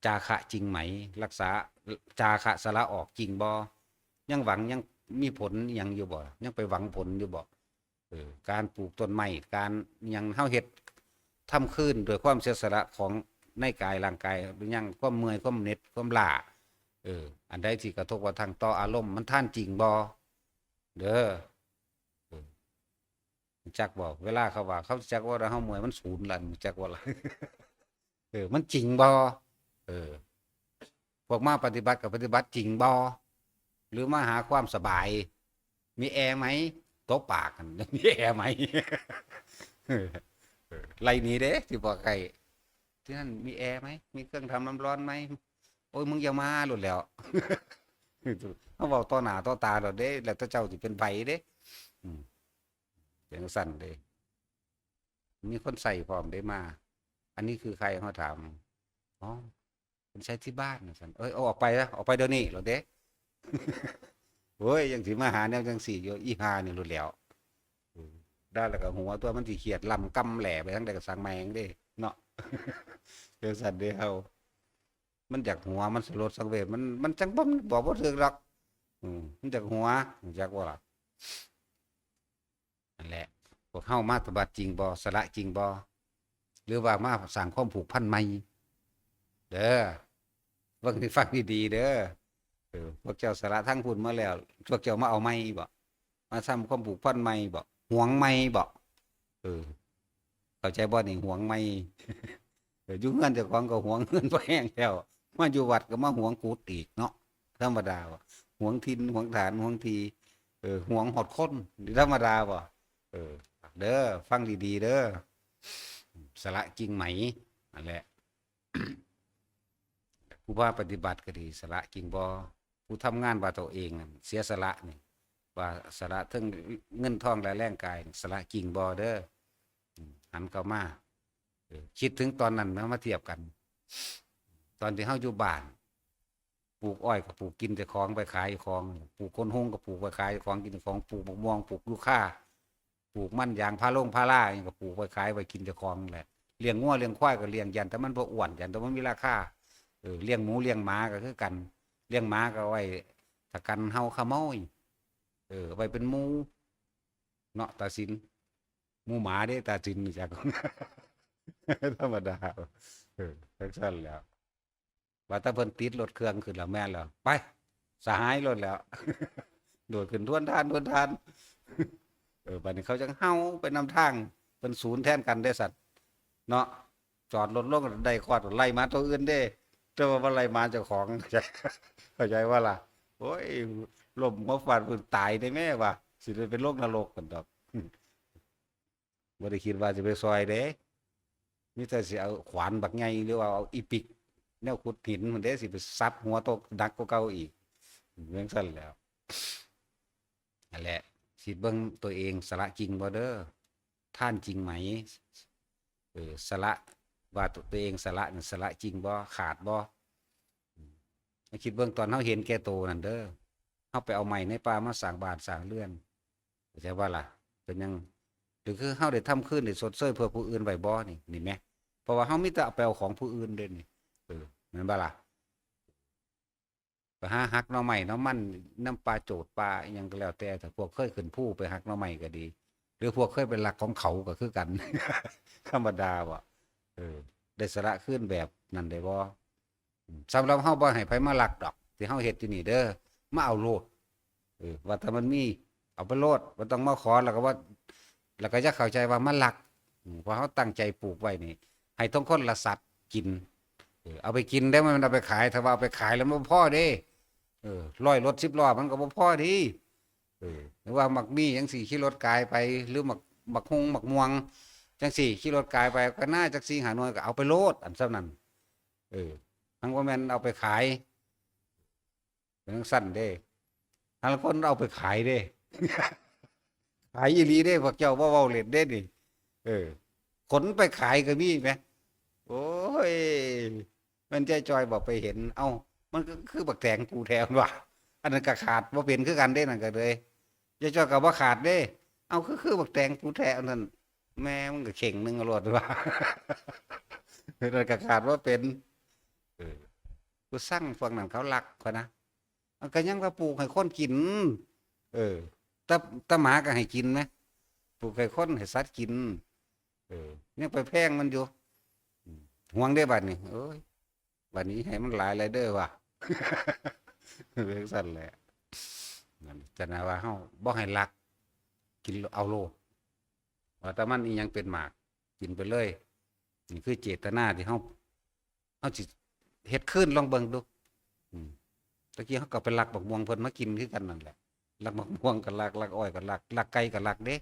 Speaker 1: จาคะจริงไหมรักษาจาคะสละออกจริงบ่ยังหวังยังมีผลยังอยู่บ่ยังไปหวังผลอยู่บ่การปลูกต้นไม้การยังเฮาเฮ็ดทำขึ้นโดยความเสียสละของในกายร่างกายหรือยังความเมื่อยความเหน็ดความล้าอันใดที่กระทบกระทั่งต่ออารมณ์มันท่านจริงบ่เด้อจักบอกเวลาเขาว่าเขาจักว่าเราเฮาเมื่อยมันศูนย์ลั่นจักว่าล่ะ มันจริงบ่เออพวกมาปฏิบัติกับปฏิบัติจริงบ่หรือมาหาความสบายมีแอร์ไหมตบปากกันมีแอร์ไหม ไรนี้เด้ที่บอกไก่ที่นั่นมีแอร์ไหมมีเครื่องทำน้ำร้อนไหมโอ้ยมึงอย่ามาหลุดแล้ว เขาบอกต่อหน้าต่อตาเราเด้แล้วเจ้าสิเป็นไผเด้อย่างสั่นเด้มีคนใส่พร้อมได้มาอันนี้คือใครเขาถามอ๋อเป็นใช้ที่บ้านนะสั่นเอาออกไปนะออกไปเดี๋ยวนี้หรอเด้โอ้ยยังสิมาหาแนวจังสี่อยู่อีหานี่หลุดแล้วได้แล้วก็หัวตัวมันสิเขียดลำกำแหล่ไปทั้งใดก็สั่งแมงเด้เนาะเดี๋ยวสั่นเด้เฮามันจากหัวมันสลดสังเวชมันจังบ่บอกบ่ถึกหรอกมันจากหัวจากว่าล่ะนั่นแหละพวกเฮามาปฏิบัติจริงบ่สละจริงบ่หรือว่ามาสร้างความผูกพันใหม่เด้อฟังดีๆเด้อพวกเจ้าสละทั้งพุ่นมาแล้วพวกเจ้ามาเอาใหม่บ่มาทำความผูกพันใหม่บ่หวงใหม่บ่เข้าใจบ่นี่หวงใหม่อยู่เงินเจ้าของก็หวงเงินบ่แห้งแล้วมาอยู่วัดก็มาหวงกูดอีกเนาะธรรมดาบ่หวงถิ่นหวงฐานหวงทีหวงหอดคนธรรมดาบ่เด้อฟังดีๆเด้อสละจริงไหมนั่นแหละ ผู้ว่าปฏิบัติก็ดีสละจริงบ่ผู้ทำงานว่าตัวเองเสียสละนี่ว่าสละทั้งเงินทองและแรงกายสละจริงบ่เด้อหันเข้ามาคิดถึงตอนนั้นมาเทียบกัน ตอนที่เฮาอยู่บ้านปลูกอ้อยก็ปลูกกินแต่ของไปขายของปลูกคนฮงก็ปลูกไปขายของกินแต่ของปลูกมะม่วงปลูกยูคาปลูกมันยางพาราอย่างก็ปลูกไปขายไปกินแต่ของแหละเลี้ยงงัวเลี้ยงควายก็เลี้ยงยันแต่มันบ่อ้วนยันแต่มันมีราคาเลี้ยงหมูเลี้ยงหมาก็คือกันเลี้ยงหมาก็ไว้ถ้ากันเฮาขโมยไว้เป็นหมูเนาะตาสินหมูหมาเด้ตาสินจาก ธรรมดาทั้งสั้นแล้วว่าถ้าเพิ่นติดรถเครื่องขึ้นแล้วแม่นแล้วไปสหายรถแล้ว โดดขึ้นทวนทานบัดนี้เขาจังเฮาไปนำทางเป็นศูนย์แทนกันได้สัตว์เนาะจอดรถลงได้คอดไล่มาตัวอื่นเด้แต่ว่าไล่มาเจ้าของเข้าใจว่าล่ะโอ้ยล้มหัวฟาดพื้นตายได้แม่ว่าสิได้เป็นโรคนรกกันดอกบ่ได้คิดว่าจะไปซอยเด้มีแต่สิเอาขวานบักใหญ่หรือว่าเอาอีปิกแนวขุดหินมันเด้สิไปซัดหัวตกดักกว่าเก่าอีกเรื่องซั่นแล้วนั่นแหละสิเบิ่งตัวเองสละจริงบ่เด้อท่านจริงไหมสละว่าตัวเองสละนี่สละจริงบ่ขาดบ่คิดเบิ่งตอนเฮาเห็นแก่โตนั่นเด้อเฮาไปเอาไม้ในป่ามาสร้างบ้านสร้างเรือนเข้าใจว่าล่ะเป็นยังหรือคือเฮาได้ทำขึ้นได้สดเสยเพื่อผู้อื่นไว้บ่นี่แหมเพราะว่าเฮามีแต่เอาไปเอาของผู้อื่นเด้นี่แม่นบ่ล่ะไปหาหักหน่อไม้หน่อมันน้ำปลาโจดปลาอิหยังก็แล้วแต่ถ้าพวกเคยขึ้นภูไปหักหน่อไม้ก็ดีหรือพวกเคยเป็นหลักของเขาก็คือกัน ธรรมดาบ่ได้สละขึ้นแบบนั้นได้บ่สำหรับเฮาบ่ให้ไผมาลักดอก ที่เฮาเฮ็ดอยู่นี่เด้อมาเอาโลดว่าถ้ามันมีเอาไปโลดบ่ต้องมาขอแล้วก็ว่าแล้วก็จะเข้าใจว่ามันลักเพราะเฮาตั้งใจปลูกไว้นี่ให้ต้องคนละสัตว์กินเอาไปกินได้มันเอาไปขายถ้าว่าเอาไปขายแล้วมันบ่พอเด้ร้อยรถ10ล้อมันก็บ่พอดีหรือว่าหมักมี่จังซี่ขี่รถกายไปหรือหมักฮุงหมักม่วงจังซี่ขี่รถกายไปก็น่าจัก4 5หน่วยก็เอาไปโลดอันซำนั้นมันบ่แม่นเอาไปขายเป็นจังซั่นเด้บางคนเอาไปขายเด้ ขายอีหลีเด้พวกเจ้าบ่เว้าเล่นเด้นี่เออขนไปขายก็มีแหมโอ้ยมันใจจอยบอกไปเห็นเอ้ามันก็คือบักแตงปูแทนว่ะอันนั้นก็ขาดบ่เป็นคือกันเด้นั่นก็เลยใจจอยก็บ่ขาดเด้เอ้าคือบักแตงปูแทนนั่นแม่มันก็เข่งนึงเอาโลดว่า นั่นก็ขาดว่าเป็นเออผู้สร้างพวกนั้นเขารักเขานะมันก็ยังว่าปลูกให้คนกินเออตาหมาก็ให้กินไหมปลูกให้คนให้สัตว์กินยังไปแพงมันอยู่ห่วงได้บัดนี้เอ้ยบัดนี้ให้มันหลายไรเด้อว่ะเรื่องสั้นแหละนั่นจะนะว่าเฮาบ่ให้รักกินเอาโลดว่าแต่มันอีหยังเป็นหมากกินไปเลยนี่คือเจตนาที่เฮาสิเฮ็ดขึ้นลองเบิ่งดูตะกี้เฮาก็ไปลักบักม่วงเพิ่นมากินคือกันนั่นแหละลักบักม่วงก็ลักอ้อยก็ลักไก่ก็ลักเด้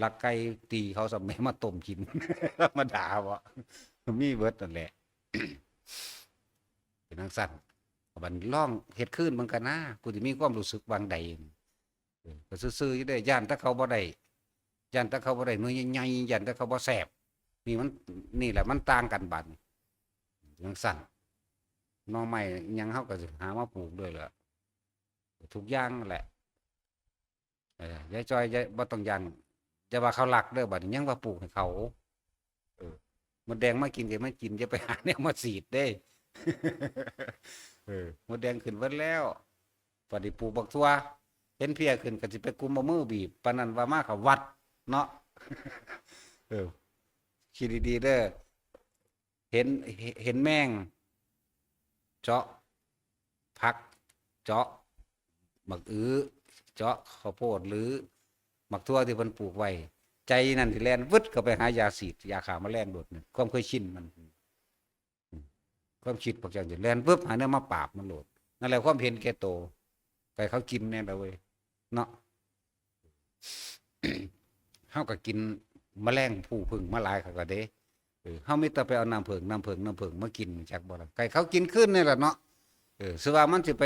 Speaker 1: ลักไก่ตีเขาสมัยมาต้มกิน มาด่าบ่มีเบิดนั่นแหละ เป็นจังซั่นบัดลองเฮ็ดคืนเบิ่งกันนะผู้ที่มีความรู้สึกบางใดก็ซื่อๆอยู่ได้ย่านถ้าเขาบ่ได้ย่านถ้าเขาบ่ได้หน่วยใหญ่ๆย่านถ้าเขาบ่แซ่บนี่แหละมันต่างกันบัดจังซั่นหน่อไม้หยังเฮาก็สิหามาปลูกด้วยล่ะทุกอย่างแหละยายจอยบ่ต้องย่านจะว่าเขารักเด้อบัดนี้ยังว่าปลูกให้เขามดแดงมากินก็มากินอย่าไปหาแนวมาสีดเด้ มดแดงขึ้นเบิดแล้วปฏิปลูกบักทั่วเห็นเพียขึ้นก็สิไปกุมเอามือบีบปานนั้นว่ามาเขาวัดเนาะ คิดดีๆเด้อเห็นแมงเจาะผักเจาะหมักเจาะข้าวโพดหรือหมักทั่วที่เพิ่นปลูกไว้ใจนั่นสิแล่นวึดเข้าไปหายาสีดยาฆ่าแมลงโดดนี่ความเคยชินมันความคิดพวกเจ้าสิแล่นปึ๊บหาเนื้อมาปราบมันโลดนั่นแหละความเห็นแก่โตไปเขากินแน่ละเว้ยเนาะ เฮาก็กินแมลงผู้ผึ่งมาหลายเขาก็เด้เฮามีแต่ไปเอาน้ำผึ้งมากินจากบ่ล่ะไก่เขากินขึ้นนี่แหละเนาะสิว่ามันสิไป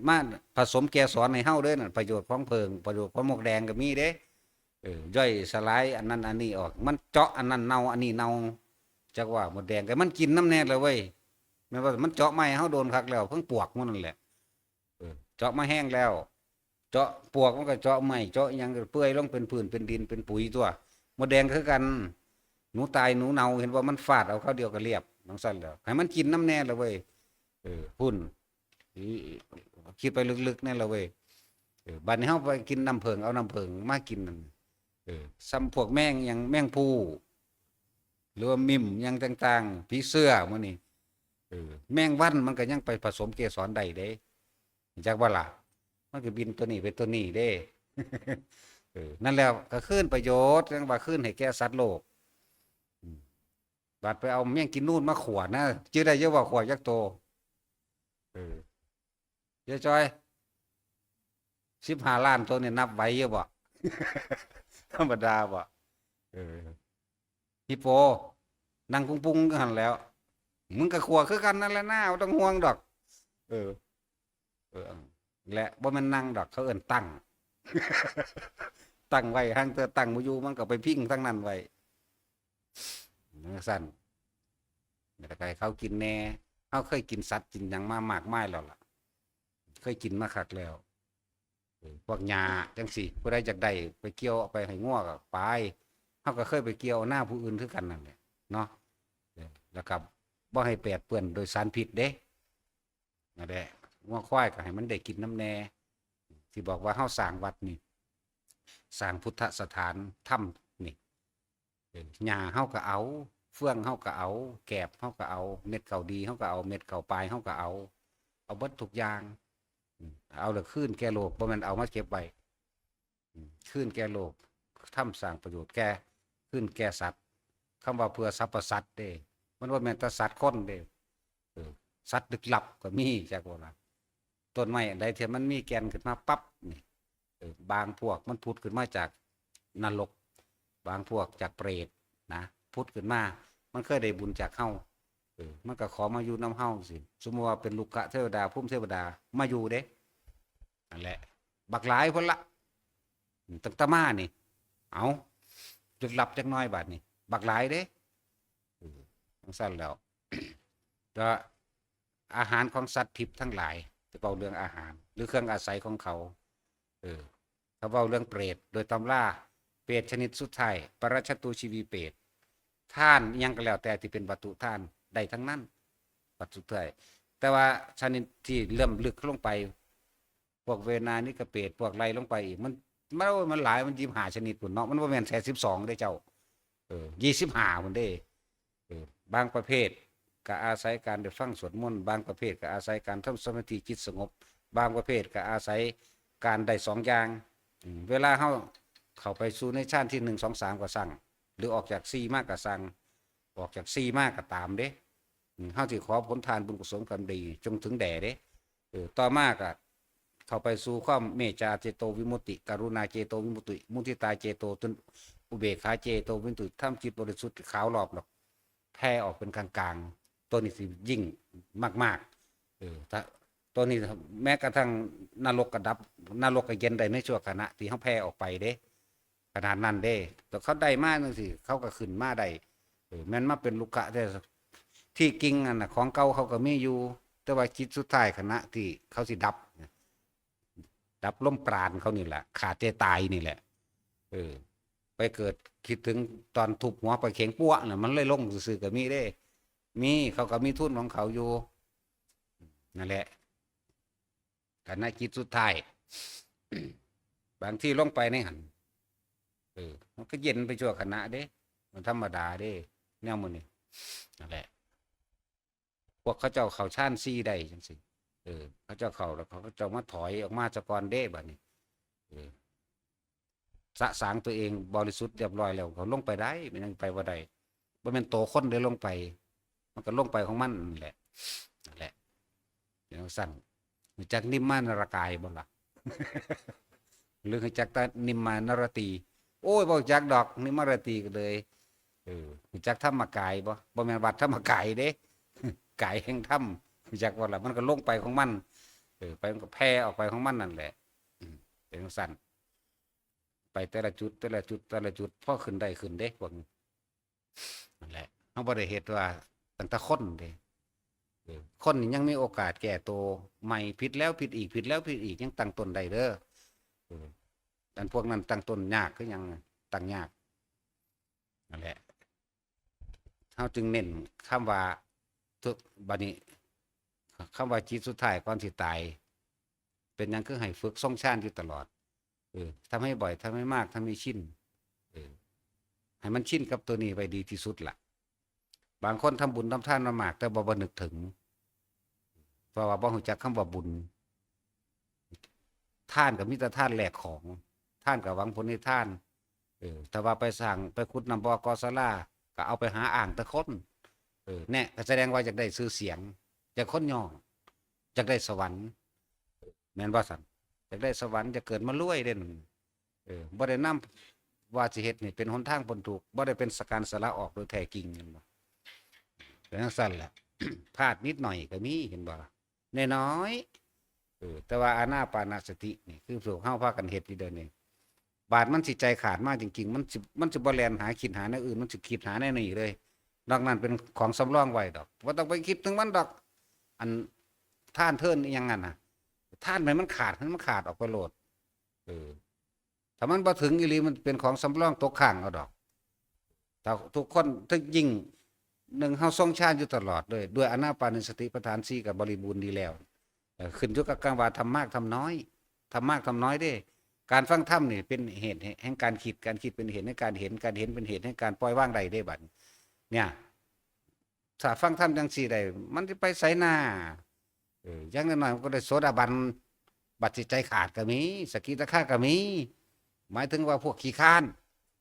Speaker 1: มาผสมแกสรให้เฮาเด้อนั่นประโยชน์ของผึ้งประโยชน์ของหมกแดงก็มีเด้ย่อยสลายอันนั้นอันนี้ออกมันเจาะอันนั้นเน่าอันนี้เน่าจักว่าหมดแดงก็มันกินน้ำแน่เลยเว้ยแม้ว่ามันเจาะไม้เฮาโดนคักแล้วเพิ่งปวกมันนั่นแหละเจาะมาแห้งแล้วเจาะปวกมันก็เจาะไม้เจาะหยังก็เปื่อยลงเป็นพื้นเป็นดินเป็นปุ๋ยตัวหมดแดงคือกันหนูตายหนูเน่าเห็นว่ามันฟาดเอาเข้าเดียวก็เรียบจังซั่นแล้วให้มันกินน้ำแน่เลยเว้ยพุ่นคิดไปลึกๆแน่เลยเว้ยบัดนี้เฮาไปกินน้ำผึ้งเอาน้ำผึ้งมากินนั่นซ้ำพวกแมงอย่างแมงผู้หรือว่ามิมอย่างต่างๆผีเสื้อมื้อนี้แมงวันมันก็ยังไปผสมเกสรได้เด้จักว่าล่ะมันก็บินตัวนี้ไปตัวนี้เด้ นั่นแล้วก็คืนประโยชน์จังว่าคืนให้แก่สัตว์โลกบัดไปเอาแมงกินนูนมาขวดนะจื้อได้เยอะว่าขวดยักษ์โตเยอะจอย15 ล้านตัวนี่นับไหวเยอะบ่ ธรรมดาบ่ฮิปโปนั่งปุ้งๆก็หันแล้วมึงก็ขัวคือกันนั่นแหละนะบ่ต้องห่วงดอกเออและบ่แม่นนั่งดอกเขาเอิ้นตั้ง ตั้งไว้ห่างเตอตั้งบ่อยู่มันก็ไปพิงทั้งนั้นไว้ซั่นแต่ไก่เขากินแน่เฮาเคยกินสัตว์กินหยังมามากมายแล้วล่ะเคยกินมาคักแล้วพวกหญ้าจังซี่ผู้ใดอยากได้ไปเกี่ยวไปให้งัวก็ไปเฮาก็เคยไปเกี่ยวหน้าผู้อื่นคือกันนั่นแหละเนาะแล้วก็บ่ให้แปดเปื้อนโดยสารพิษเด้นั่นแหละงัวควายก็ให้มันได้กินน้ำแน่ที่บอกว่าเฮาสร้างวัดนี่สร้างพุทธสถานถ้ำนี่หญ้าเฮาก็เอาเฟื่องเฮาก็เอาแกบเฮาก็เอาเม็ดเก่าดีเฮาก็เอาเม็ดเก่าปลายเฮาก็เอา เอาเบิดทุกอย่างเอาแล้วคืนแก่โลกบ่แม่นเอามาเก็บไว้คืนแก่โลกทำสร้างประโยชน์แก่คืนแก่สัตว์คำว่าเพื่อสรรพสัตว์เด้มันบ่แม่นแต่สัตว์คนเด้เออสัตว์ลึกลับก็มีจักว่าล่ะต้นไม้อันใดที่มันมีแก่นขึ้นมาปั๊บนี่บางพวกมันผุดขึ้นมาจากนรกบางพวกจากเปรตนะผุดขึ้นมามันเคยได้บุญจากเฮามันก็ขอมาอยู่น้ำเฮาสิสมมติว่าเป็นลูกกะเทวดาพุ่มเทวดามาอยู่เด้นั่นแหละบักหลายพ้นละตั้งตะมานี่เอาลึกลับจักน้อยบาดนี่บักหลายเด้ทั้งสั้นแล้วก็อาหารของสัตว์ทิพย์ทั้งหลายจะเป่าเรื่องอาหารหรือเครื่องอาศัยของเขาเขาเป่าเรื่องเปรตโดยตำราเปรตชนิดสุดท้ายปรชตูชีวีเปรตท่านยังก็แล้วแต่ที่เป็นวัตถุท่านได้ทั้งนั้นวัตถุเท่าแต่ว่าชนิดที่เริ่มลึกลงไปพวกเวนานิกเปรตพวกไรลงไปอีกมันหลายมัน25ชนิดพุ่นเนาะมันบ่แม่นแค่12ได้เจ้า25พุ่นเด้บางประเภทก็อาศัยการได้ฟังสวดมนต์บางประเภทก็อาศัยการทำสมาธิจิตสงบบางประเภทก็อาศัยการได้2อย่างเวลาเฮาเข้าไปสู่ในชั้นที่1 2 3ก็สั่งหรือออกจาก4มากก็สั่งออกจาก4มากก็ตามเด้เฮาสิขอผลทานบุญกุศลกรรมดีจงถึงแด่เด้ต่อมาก็เข้าไปสู่ความเมตตาเจโตวิมุตติกรุณาเจโตวิมุตติมุทิตาเจโตจนอุเบกขาเจโตวิมุตติทำจิตบริสุทธิ์ขาวรอบหรอกแผ่ออกเป็นกลางๆตัวนี้สิยิ่งมากๆถ้าตัวนี้แม้กระทั่งนรกกระดับนรกก็เย็นได้ในชั่วขณะที่เฮาแผ่ออกไปเด้ขนาดนั้นเด้แต่เขาได้มาจังซี่เขาก็ขึ้นมาได้แม้นมาเป็นลูกกะแต่ที่กิ่งอันน่ะของเก่าเขาก็มีอยู่แต่ว่าจิตสุดท้ายขณะที่เขาสิดับล้มปราณเขานี่แหละขาดใจตายนี่แหละไปเกิดคิดถึงตอนทุบหัวไปเข็งปั้วน่ะมันเลยลงซื่อๆก็มีเด้มีเขาก็มีทุนของเขาอยู่นั่นแหละขณะจิตสุดท้ายบางที่ลงไปในหันมันก็เย็นไปชั่วขณะเด้มันธรรมดาเด้แนวมื้อนี้นั่นแหละพวกเขาเจ้าเข้าฌาน4ได้จังซี่เขาเจ้าเข้าแล้วเขาก็เจ้ามาถอยออกมาจากก่อนเด้บัดนี้สะสางตัวเองบริสุทธิ์เรียบร้อยแล้วเขาลงไปได้มันยังไปบ่ได้บ่แม่นโตคนเด้ลงไปมันก็ลงไปของมันนั่นแหละอย่างสั่นรู้จักนิมมานรกายบ่ล่ะ หรือรู้จักแต่นิมมานรตีโอ้ยบ่รู้จักดอกนิมมานรตีก็เลยรู้จักธรรมกายบ่แม่นวัดธรรมกายเด้ กายแห่งธรรมรู้จักบ่ล่ะมันก็ลงไปของมันไปมันก็แผ่ออกไปของมันนั่นแหละเป็นสั่นไปแต่ละจุดพอขึ้นได้ขึ้นเด้พวกนี้นั่นแหละเฮาบ่ได้เฮ็ดว่าตั้งแต่คนเด้คนนี่ยังมีโอกาสแก้ตัวใหม่ผิดแล้วผิดอีกผิดแล้วผิดอีกยังตั้งต้นได้เด้อแต่พวกนั้นตั้งต้นยากคือยังตั้งยากนั่นแหละเฮาจึงเน้นคำว่าทุกบัดนี้คำว่าจิตสุดท้ายก่อนสิตายเป็นหยังคือให้ฝึกทรงฌานอยู่ตลอดทำให้บ่อยทำให้มากทำให้ชินให้มันชินกับตัวนี้ไปดีที่สุดล่ะบางคนทำบุญทำทานมามากแต่บ่นึกถึงเพราะว่าบ่รู้จักคำว่าบุญทานก็มีแต่ทานแลกของทานก็หวังผลในทานแต่ว่าไปสร้างไปขุดน้ำบ่อกอศาลาก็เอาไปหาอ่างตะคนแน่ก็แสดงว่าอยากได้ชื่อเสียงอยากคนย่ออยากได้สวรรค์แม่นบ่ซั่นอยากได้สวรรค์จะเกิดมารวยเด่นบ่ได้นำว่าสิเฮ็ดนี่เป็นหนทางพ้นทุกข์บ่ได้เป็นสการสละออกโดยแท้จริงเห็นบ่เป็นจังซั่นแหละ พลาดนิดหน่อยก็มีเห็นบ่น้อยๆแต่ว่าอานาปานสตินี่คือพวกเฮาพากันเฮ็ดอยู่เด้อนี่บาดมันสิใจขาดมากจริงๆมันสิบ่แล่นหาคิดหาแนวอื่นมันสิคิดหาแนวนี้เลยนอกนั้นเป็นของสำรองไว้ดอกบ่ต้องไปคิดถึงมันดอกอันท่านเทินอีหยังนั่นน่ะท่านมันขาดออกไปโลดถ้ามันบ่ถึงอีหลีมันเป็นของสำรองตกค้างเอาดอกแต่ทุกคนถึงยิ่งหนึ่งเฮาทรงฌานอยู่ตลอดด้วยอานาปานสติปัฏฐาน4ก็บริบูรณ์ดีแล้วขึ้นอยู่กับการว่าทำมากทำน้อยทำมากทำน้อยเด้การฟังธรรมนี่เป็นเหตุแห่งการคิดเป็นเหตุให้การเห็นเป็นเหตุให้การปล่อยวางได้เด้บัดเนี่ยถ้าฟังธรรมจังซี่ได้มันสิไปไสหน้า อย่างน้อยๆมันก็ได้โสดาบันบัดสิใจขาดก็มีสกิทาคาก็มีหมายถึงว่าพวกขี้ค้าน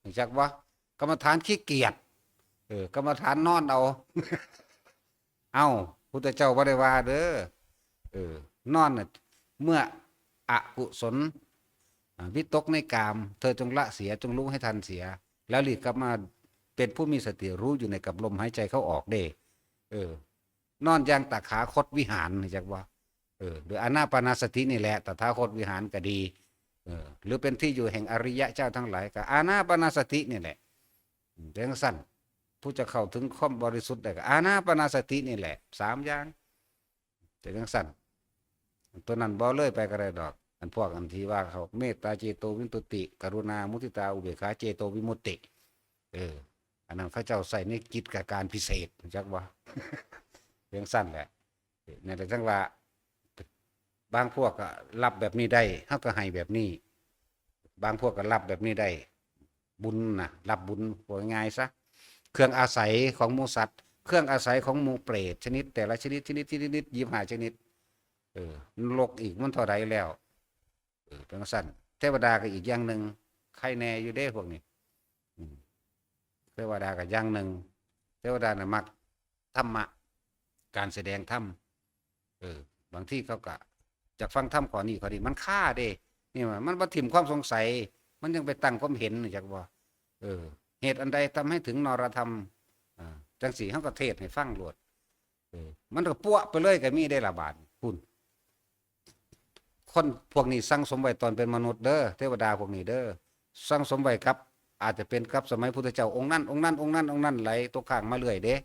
Speaker 1: รู้จักบ่กรรมฐานขี้เกียจกรรมฐานนอนเอาเอ้าพุทธเจ้าบ่ได้ว่าเด้อนอนน่ะเมื่ออกุศลวิตกในกามเธอจงละเสียจงรู้ให้ทันเสียแล้วหลีกกลับมาเป็นผู้มีสติรู้อยู่ในกับลมหายใจเข้าออกเด้นอนอย่างตขาคตวิหารรู้จักบ่หรืออานาปานสตินี่แหละตถาคตวิหารก็ดีหรือเป็นที่อยู่แห่งอริยะเจ้าทั้งหลายก็อานาปานสตินี่แหละเรื่องสั้นผู้จะเข้าถึงความบริสุทธิ์ได้ก็อานาปานสตินี่แหละ3อย่างแต่เรื่องสั้นตัวนั้นบ่เลยไปก็ได้ดอกอันพวกอันที่ว่าเขาเมตตาเจโตวิมุตติกรุณามุทิตาอุเบกขาเจโตวิมุตติอันนั้นเขาเจ้าใส่ในกิจการพิเศษรู้จักบ่เรื่องสั้นแหละในแต่ทั้งว่าบางพวกก็รับแบบนี้ได้เฮาก็ให้แบบนี้บางพวกก็รับแบบนี้ได้บุญนะรับบุญว่าง่ายซะเครื่องอาศัยของหมู่สัตว์เครื่องอาศัยของหมู่เปรตชนิดแต่ละชนิด25ชนิดนรกอีกมันเท่าใดแล้วเป็นสั้นเทวดาก็อีกอย่างหนึ่งใครแน่อยู่เด้พวกนี้เทวดาก็อย่างหนึ่งเทวดาน่ะมักธรรมะการแสดงธรรมบางที่เขาก็จากฟังธรรมข้อนี้มันฆ่าเด้นี่มันบ่ถิ่มความสงสัยมันยังไปตั้งความเห็นจักว่าเหตุอันใดทำให้ถึงนรธรรมจังสีเฮาก็เทศให้ฟังโลดมันก็ปั้วไปเลยก็มีได้ละบาดคุณคนพวกนี้สั่งสมไว้ตอนเป็นมนุษย์เด้อเทวดาพวกนี้เด้อสั่งสมไว้ครับอาจจะเป็นกับสมัยพุทธเจ้าองค์นั้นไหลตกข้างมาเรื่อยเด้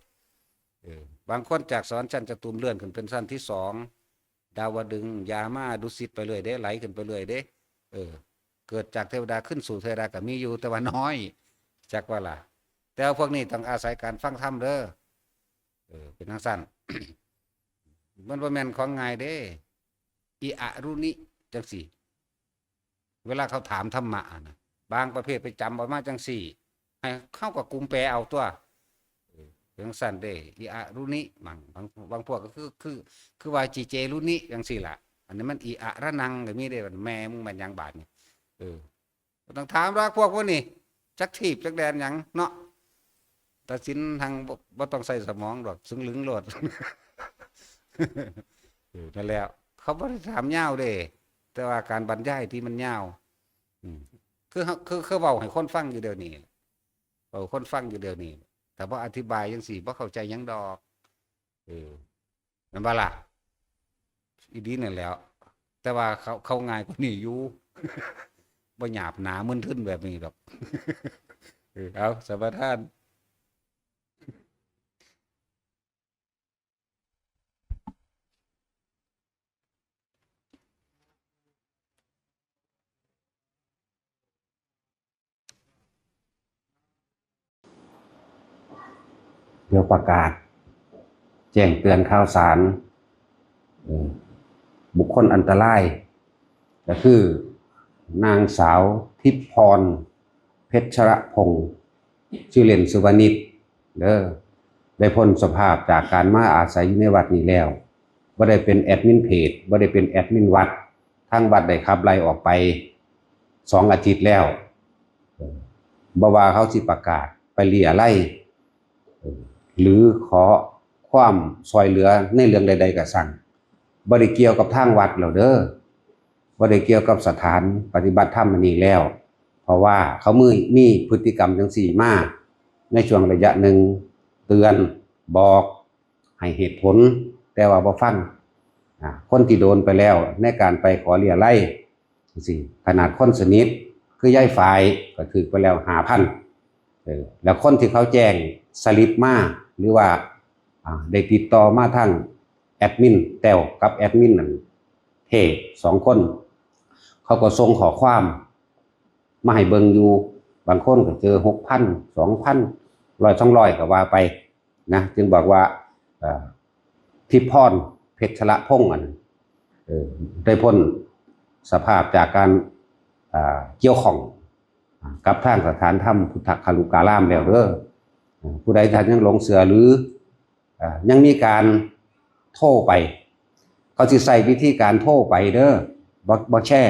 Speaker 1: บางคนจากสวรรค์ชั้นจตุมเลื่อนขึ้นเป็นชั้นที่2ดาวดึงยามาดุสิตไปเรื่อยเด้ไหลขึ้นไปเรื่อยเด้เกิดจากเทวดาขึ้นสู่เทวดาก็มีอยู่แต่ว่าน้อยจักว่าล่ะแต่พวกนี้ต้องอาศัยการฟังธรรมเด้อเป็นทางสั้น มันบ่แม่นของง่ายเด้อิอะรุนิจังสี่เวลาเขาถามธรรมะนะบางประเภทไปจำเอามาจังสี่ให้เข้ากับกลุ่มแปลเอาตัวเรื่องสั้นเด้อิอะรุนิบางพวกก็คือว่าจีเจรุนิจังสี่ล่ะอันนี้มันอิอะระนังก็มีได้แม่มึงมันยังบาดนี่ต้องถามรักพวกนี้จักทีบจักแดนหยังเนาะตัดสินทางบ่ต้องใส่สมองดอกซึ่งลึงโลดนั่นแหละเขาบ่ได้ถามยาวเด้แต่ว่าการบรรยายที่มันยาวคือเว้าให้คนฟังอยู่เดี๋ยวนี้เว้าคนฟังอยู่เดี๋ยวนี้แต่บ่อธิบายจังซี่บ่เข้าใจหยังดอกนั่นบ่ล่ะอีดีนั่นแหล้วแต่ว่าเขาง่ายกว่านี้อยู่บ่หยาบหนามึนทึ่นแบบนี้ดอกเอาสมทานเดี๋ยวประกาศแจ้งเตือนข่าวสารบุคคลอันตรายก็คือนางสาวทิพพรเพชรพงศ์ชื่อเล่นสุวรรณิชเด้อได้พ้นสภาพจากการมาอาศัยอยู่ในวัดนี้แล้วบ่ได้เป็นแอดมินเพจบ่ได้เป็นแอดมินวัดทางวัดได้ขับไล่ออกไป2 อาทิตย์แล้วบ่ว่าเขาสิประกาศไปเลี่ยไล่หรือขอความช่วยเหลือในเรื่องใดๆก็สั่งบ่ได้เกี่ยวกับทางวัดแล้วเด้อบ่ได้เกี่ยวกับสถานปฏิบัติธรรมอันนี้แล้วเพราะว่าเขามีพฤติกรรมจังซี่มาในช่วงระยะหนึ่งเตือนบอกให้เหตุผลแต่ว่าบ่ฟังคนที่โดนไปแล้วในการไปขอเลี่ยไล่จังซี่ขนาดคนสนิทคือยายฝ่ายก็ถูกไปแล้ว 5,000แล้วคนที่เขาแจ้งสลิปมาหรือว่าได้ติดต่อมาทางแอดมินแต้วกับแอดมินนั่นเท่2 คนเขาก็ส่งข้อความมาให้เบิ่งอยู่บางคนก็เจอ 6,000 2,000 100 200ก็ว่าไปนะจึงบอกว่าทิพพรเพชรพงศ์ได้พ้นสภาพจากการเกี่ยวข้องกับทางสถานธรรมพุทธคารุการามแล้วเด้อผู้ใดท่านยังหลงเสือหรือยังมีการโทรไป เขาสิใส่วิธีการโทรไปเด้อบ่แช่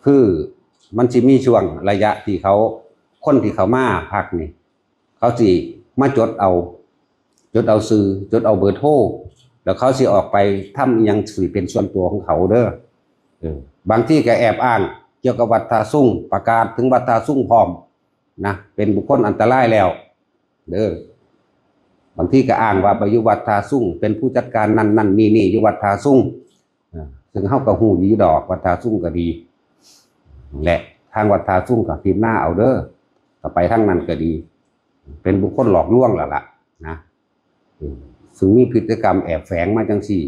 Speaker 1: คือมันสิมีช่วงระยะที่เขาคนที่เขามาพักนี่เขาสิมาจดเอาซื้อจดเอาเบอร์โทรแล้วเขาสิออกไปทำยังสิเป็นส่วนตัวของเขาเด้อบางที่ก็แอบอ้างเกี่ยวกับวัดท่าซุ่งประกาศถึงวัดท่าซุ่งพร้อมนะเป็นบุคคลอันตรายแล้วเด้อบางที่ก็อ้างว่าไปอยู่วัดท่าซุ่งเป็นผู้จัดการนั่นนี่อยู่วัดท่าซุ่งซึ่งเฮาก็ฮู้อยู่ดอกวัดท่าซุ่งก็ดีและทางวัดท่าซุ่งก็พิมพ์หน้าเอาเด้อก็ไปทางนั้นก็ดีเป็นบุคคลหลอกลวงแล้วล่ะนะซึ่งมีพฤติกรรมแอบแฝงมาจังซี่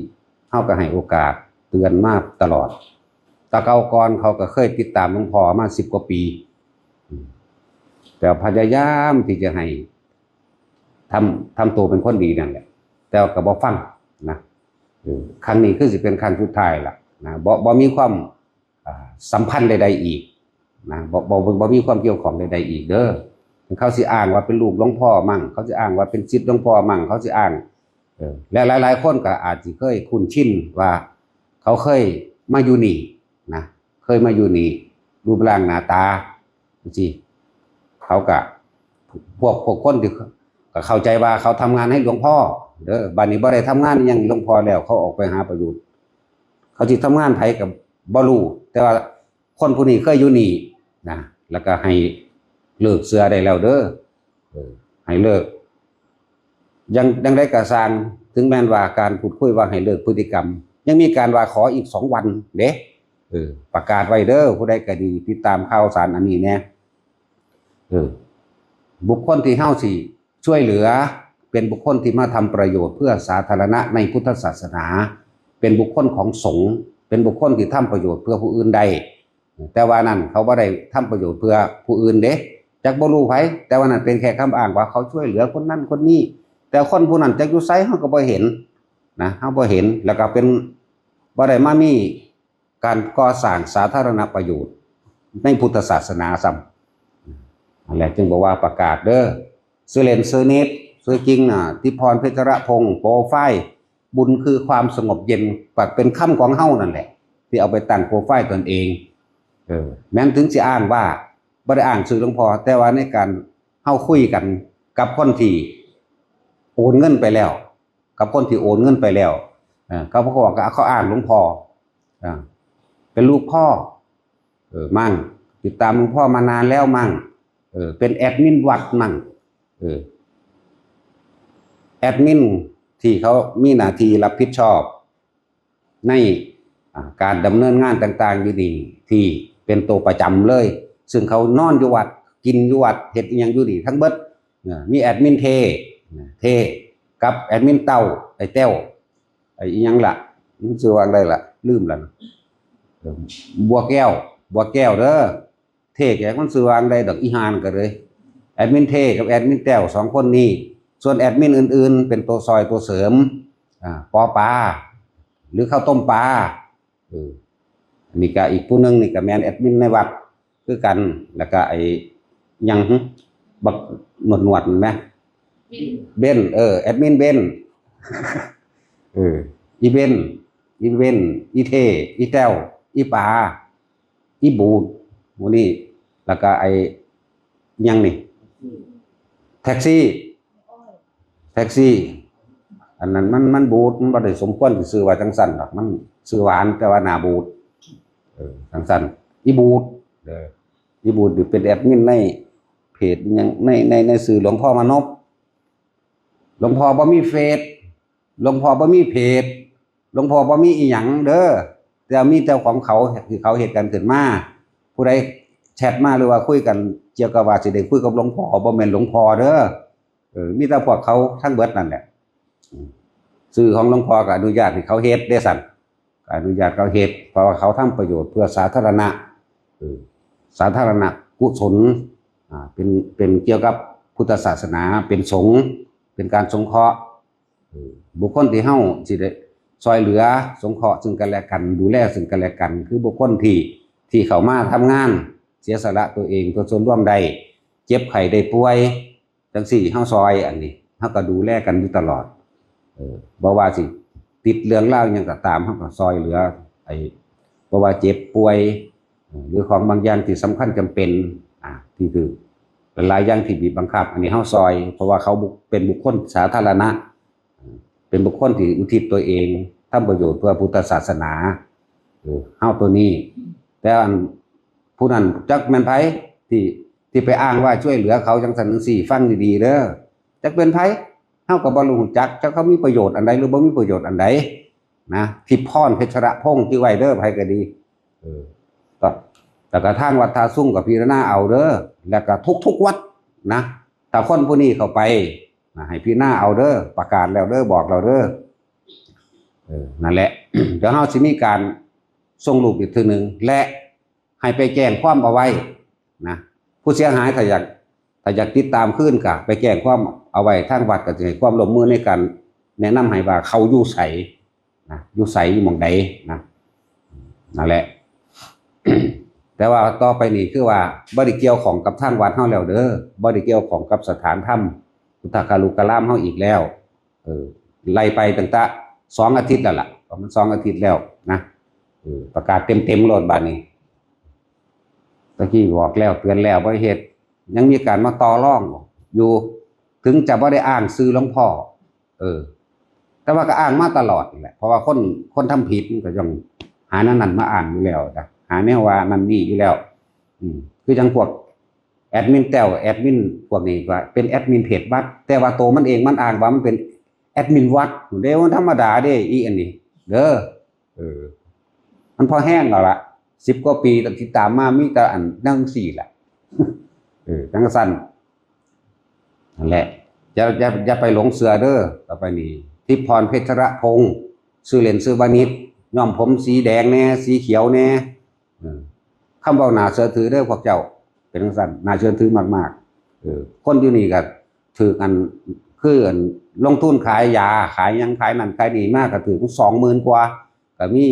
Speaker 1: เฮาก็ให้โอกาสเตือนมาตลอดตะเกาก่อนเขาก็เคยติดตามหลวงพ่อมา10 กว่าปีแต่พยายามที่จะให้ทำตัวเป็นคนดีนั่นแหละแต่ก็บ่ฟังนะครั้งนี้คือสิเป็นครั้งสุดท้ายล่ะนะบ่มีความสัมพันธ์ใดๆอีกนะบ่มีความเกี่ยวข้องใดๆอีกเด้อเขาสิอ้างว่าเป็นลูกหลวงพ่อมั่งเขาสิอ้างว่าเป็นศิษย์หลวงพ่อมั่งเขาสิอ้างและหลายๆคนก็อาจสิเคยคุ้นชินว่าเขาเคยมาอยู่นี่นะเคยมาอยู่นี่รูปร่างหน้าตาสิเขาก็พวกคนที่ก็เข้าใจว่าเขาทำงานให้หลวงพ่อเด้อบัดนี้บ่ได้ทำงานอิหยังหลวงพ่อแล้วเขาออกไปหาประโยชน์เขาสิทำงานไผกับบ่รู้แต่ว่าคนผู้นี้เคยอยู่นี่นะแล้วก็ให้เลิกเสือได้แล้วเด้อให้เลิกยังได้กระสร้างถึงแม้นว่าการพูดคุยว่าให้เลิกพฤติกรรมยังมีการว่าขออีก2 วันเด้ประกาศไว้เด้อผู้ใดก็ดีติดตามข่าวสารอันนี้แน่บุคคลที่เฮาสิช่วยเหลือเป็นบุคคลที่มาทำประโยชน์เพื่อสาธารณะในพุทธศาสนาเป็นบุคคลของสงฆ์เป็นบุคคลที่ทำประโยชน์เพื่อผู้อื่นใดแต่ว่านั้นเขาบ่ได้ทำประโยชน์เพื่อผู้อื่นเด้จักบ่รู้ไผแต่ว่านั้นเป็นแค่คำอ้างว่าเขาช่วยเหลือคนนั้นคนนี้แต่คนผู้นั้นจักอยู่ไสเฮาก็บ่เห็นนะเฮาบ่เห็นแล้วก็เป็นบ่ได้มามีการก่อสร้างสาธารณประโยชน์ในพุทธศาสนาซ้ำนั่นแหละจึงบอกว่าประกาศเด้อซื้อเล่นซื้อนิดซื้อจริงน่ะทิพรเพชรพงศ์โปรไฟล์บุญคือความสงบเย็นปัดเป็นคำของเฮานั่นแหละที่เอาไปตั้งโปรไฟล์ตนเองแม้นถึงสิอ้างว่าบ่ได้อ้างชื่อหลวงพ่อแต่ว่าในการเฮาคุยกันกับคนที่โอนเงินไปแล้วกับคนที่โอนเงินไปแล้วเขาบอกว่าเขาอ้างหลวงพ่อเป็นลูกพ่อมั่งติดตามหลวงพ่อมานานแล้วมั่งเป็นแอดมินวัดมั่งแอดมินที่เขามีหน้าที่รับผิดชอบในการดำเนินงานต่างๆอยู่นี่ที่เป็นตัวประจำเลยซึ่งเขานอนอยู่วัดกินอยู่วัดเฮ็ดอีหยังอยู่นี่ทั้งเบิดมีแอดมินเทกับแอดมินเต้าไอ้แต้วไอ้อีหยังล่ะมันชื่อว่าอะไรล่ะลืมแล้วบัวแก้วเด้อเทแกมันชื่อว่าอะไรดอกอีหานก็เลยแอดมินเทกับแอดมินแต้ว2 คนนี้ส่วนแอดมินอื่นๆเป็นตัวซอยตัวเสริมปอปลาหรือข้าวต้มปลานี่ก็อีกผู้นึงนี่ก็แม่นแอดมินในวัดคือกันแล้วก็ไอ้ยังบักหนวดมั้ยเบนแอดมินเบนอีเบนอีเทอีแต้วอีปาอีบูดหมู่นี้แล้วก็ไอ้ยังนี่แท็กซี่อันนั้นมันบูดมันบ่ได้สมควรสิชื่อว่าจังซั่นดอกมันชื่อหวานแต่ว่าหน้าบูดจังซั่นอีบูดอีบูดนี่เป็นแอดมินในเพจยังในสื่อหลวงพ่อมานพหลวงพ่อบ่มีเฟซหลวงพ่อบ่มีเพจหลวงพ่อบ่มีอีหยังเด้อแต่มีแต่ของเขาที่เขาเฮ็ดกันขึ้นมาผู้ใดแชทมาหรือว่าคุยกันเกี่ยวกับว่าสิได้คุยกับหลวงพ่อบ่แม่นหลวงพ่อเด้อมีแต่พวกเขาทั้งเบิดนั่นแหละสื่อของหลวงพ่อก็อนุญาตให้เขาเฮ็ดได้สั่นอนุญาตเขาเฮ็ดเพราะว่าเขาทำประโยชน์เพื่อสาธารณะกุศลเป็นเกี่ยวกับพุทธศาสนาเป็นสงฆ์เป็นการสงเคราะห์บุคคลที่เฮาสิได้ช่วยเหลือสงเคราะห์ซึ่งกันและกันดูแลซึ่งกันและกันคือบุคคลที่เข้ามาทำงานเสียสละตัวเองตัวส่วนร่วมใดเจ็บไข้ได้ป่วยจังซี่เฮาซอยอันนี้เฮาก็ดูแลกันอยู่ตลอดบ่ว่าสิ ติดเรื่องเล่ายังก็ตามเฮาก็ซอยเหลือไอ้เพราะว่าเจ็บป่วยหรือของบางอย่างที่สำคัญจำเป็นที่คือหลายอย่างที่บีบบังคับอันนี้เฮาซอยเพราะว่าเขาเป็นบุคคลสาธารณะเป็นบุคคลที่อุทิศตัวเองทำประโยชน์เพื่อพุทธศาสนาเฮาตัวนี้แต่อันผู้นั้นจักแม่นไผที่ไปอ้างว่าช่วยเหลือเขาจังซั่นจังซี่ฟังดีๆเด้อจักเป็นไผเฮาก็บ่รู้จักเขามีประโยชน์อันใดหรือบ่มีประโยชน์อันใดนะทิพย์พรเพชรพงษ์ที่ไว้เด้อไผก็ดีก็แต่กระทั่งวัดท่าซุ่งกับพิจารณาเอาเด้อแล้วก็ทุกวัดนะถ้าคนผู้นี้เข้าไปให้พิจารณาเอาเด้อประกาศแล้วเด้อบอกเราเด้อนั่นแหละ เดี๋ยวเฮาสิมีการส่งรูปอีกทีนึงและให้ไปแจ้งความเอาไว้นะผู้เสียหายถ้าอยากติดตามขึ้นก็ไปแจ้งความเอาไว้ทางวัดก็จะให้ความร่วมมือในการแนะนำให้ว่าเขาอยู่ไสนะอยู่ไสอยู่หม่องใดนะนั่นแหละ แต่ว่าต่อไปนี่คือว่าบ่ได้เกี่ยวของกับทางวัดเฮาแล้วเด้อบ่ได้เกี่ยวของกับสถานธรรมพุทธคารุกะลามเฮาอีกแล้วไล่ไปตั้งแต่2 อาทิตย์แล้วล่ะประมาณ2 อาทิตย์แล้วนะประกาศเต็มโลดบัดนี้ตะกี้บอกแล้วเตือนแล้วบ่เฮ็ดยังมีการมาต่อรองอยู่ถึงจะบ่ได้อ้างชื่อหลวงพ่อแต่ว่าก็อ้างมาตลอดแหละเพราะว่าคนทำผิดมันก็ต้องหานั้นมาอ้างอยู่แล้วนะหาแนวว่านั่นนี่อยู่แล้วคือจังพวกแอดมินแต้วแอดมินพวกนี้ว่าเป็นแอดมินเพจวัดแต่ว่าตัวมันเองมันอ้างว่ามันเป็นแอดมินวัดเด้มันธรรมดาเด้อีอันนี้เด้อมันพอแห้งแล้วล่ะ10 กว่าปีที่ตามมามีแต่อันนั่งสี่แหละจังสั้นนั่นแหละอย่าไปหลงเสือเด้อต่อไปนี้ทิพย์พรเพชรพงษ์ชื่อเล่นชื่อวานิชย้อมผมสีแดงแน่สีเขียวแน่คำว่าน่าเชื่อถือเด้อพวกเจ้าเป็นจังซั่นน่าเชื่อถือมากๆคนอยู่นี่ก็ถือกันคือลงทุนขายยาขายยังขายนั่นขายนี่มากก็ถือ20,000 กว่าก็มี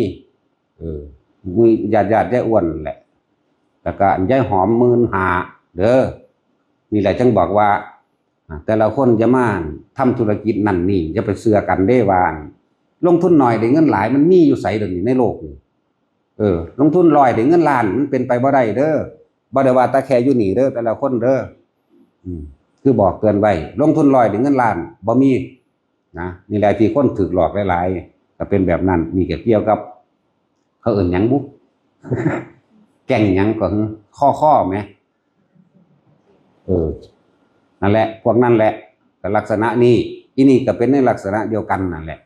Speaker 1: มีญาติยายอ้วนแหละแล้วก็ยายหอม15,000เด้อนี่แหละจังบอกว่าแต่ละคนจะมาทำธุรกิจนั่นนี่จะไปเสือกันได้ว่าลงทุนหน่อยได้เงินหลายมันมีอยู่ไสเดี๋ยวนี้ในโลกนี่ลงทุน100ได้เงินล้านมันเป็นไปบ่ได้เด้อบ่ได้ว่าตาแค่อยู่นี่เด้อแต่ละคนเด้อคือบอกเตือนไว้ลงทุน100ได้เงินล้านบ่มีนะนี่แหละที่คนถูกหลอกหลายๆก็เป็นแบบนั้นนี่ก็เกี่ยวกับเขาเอิ้นหยังบุ แก่งหยังก็ข้อแหมนั่นแหละพวกนั้นแหละก็ลักษณะนี้อีนี่ก็เป็นในลักษณะเดียวกันนั่นแหละ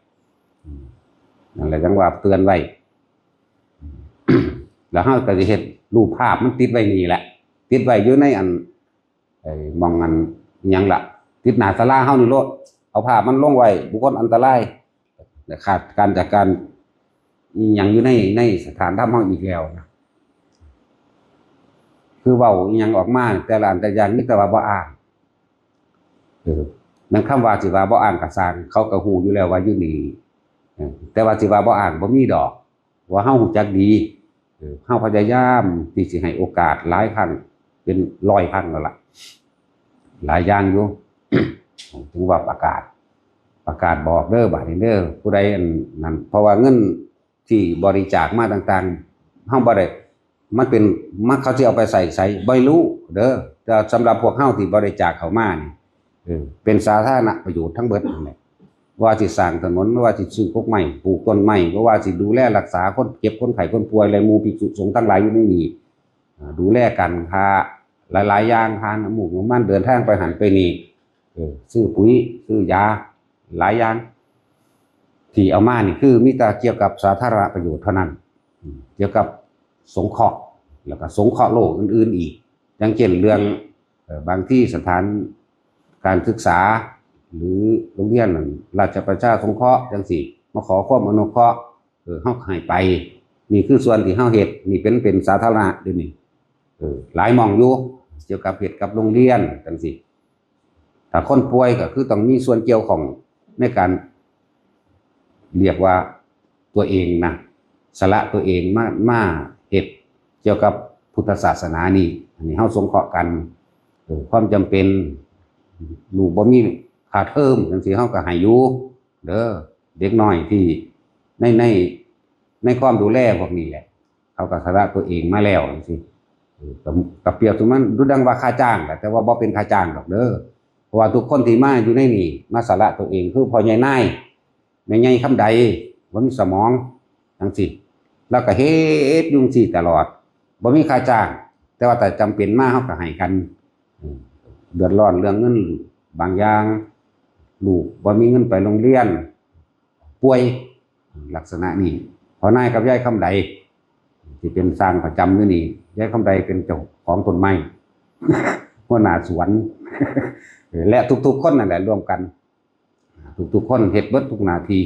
Speaker 1: จังว่าเตือนไว้ แล้วเฮาก็สิเฮ็ดรูปภาพมันติดไว้นี่แหละติดไว้อยู่ในอันมองอันหยังล่ะติดหน้าศาลาเฮานี่โลดเอาภาพมันลงไว้บุคคลอันตรายขาดการจัดการอีหยังอยู่ในสถานธรรมเฮาอีกแล้วนะคือเว้าอีหยังออกมาแต่ละอันแต่อย่างมีแต่ว่าบ่อ่านนั่นคำว่าสิว่าบ่อ่านก็สร้างเขาก็ฮู้อยู่แล้วว่าอยู่นี่แต่ว่าสิว่าบ่อ่านบ่มีดอกว่าเฮารู้จักดีเฮาพยายามที่สิให้โอกาสหลายครั้งเป็น100 ครั้งแล้วล่ะหลายอย่างอยู่ ถึงว่าประกาศบอกเด้อบัดนี้เด้อผู้ใดนั่นเพราะว่าเงินที่บริจาคมาต่างๆเฮาบ่ได้มันเป็นเขาสิเอาไปใส่บ่รู้เด้อแต่สำหรับพวกเฮาที่บริจาคเข้ามานี่เป็นสาธารณประโยชน์ทั้งเบิดนั่นแหละว่าสิสร้างถนนว่าสิซื้อพวกไม้ปลูกต้นไม้ว่าสิดูแลรักษาคนเจ็บคนไข้คนป่วยและหมู่ภิกษุสงฆ์ทั้งหลายอยู่ในนี้ดูแลกันค่าหลายๆอย่างค่าน้ำมูกน้ำมันเดินทางไปหันไปนี่ซื้อปุ๋ยซื้อยาหลายอย่างที่เอามานี่คือมีแต่เกี่ยวกับสาธารณประโยชน์เท่านั้นเกี่ยวกับสงเคราะห์แล้วก็สงเคราะห์โลกอื่นๆอีกอย่างเช่นเรื่องบางที่สถานการศึกษาหรือโรงเรียนราชประชาสงเคราะห์จังซี่มาขอความอนุเคราะห์เฮาให้ไปนี่คือส่วนที่เฮาเฮ็ดนี่เป็นสาธารณะเดี๋ยวนี้หลายหม่องอยู่เกี่ยวกับเฮ็ดกับโรงเรียนจังซี่ถ้าคนป่วยก็คือต้องมีส่วนเกี่ยวของในการเรียกว่าตัวเองนะสละตัวเองมาเฮ็ดเกี่ยวกับพุทธศาสนานี่อันนี้เฮาสงเคราะห์กันความจำเป็นลูกบ่มีค่าเทอมจังซี่เฮาก็ให้อยู่เด้อเด็กน้อยที่ ในในในความดูแลพวกนี้แหละเขาก็สละตัวเองมาแล้วจังซี่กับเปรียบสมมันดูดังว่าค่าจ้างแต่ว่าบ่เป็นค่าจ้างดอกเด้อเพราะว่าทุกคนที่มาอยู่ในนี่มาสละตัวเองคือพ่อใหญ่นายแม่ใหญ่คำใดบ่มีสมองจังซี่แล้วก็เฮ็ดอยู่จังซี่ตลอดบ่มีค่าจ้างแต่ว่าแต่จำเป็นมาเฮาก็ให้กันเดือดร้อนเรื่องเงินบางอย่างลูกบ่มีเงินไปโรงเรียนป่วยลักษณะนี้พอนายกับยายคำใดที่เป็นสร้างประจำอยู่นี่ยายคำใดเป็นเจ้าของต้นไม้หัวหน้าสวนและทุกๆคนนั่นแหละรวมกันทุกๆคนเฮ็ดเบิดทุกนาที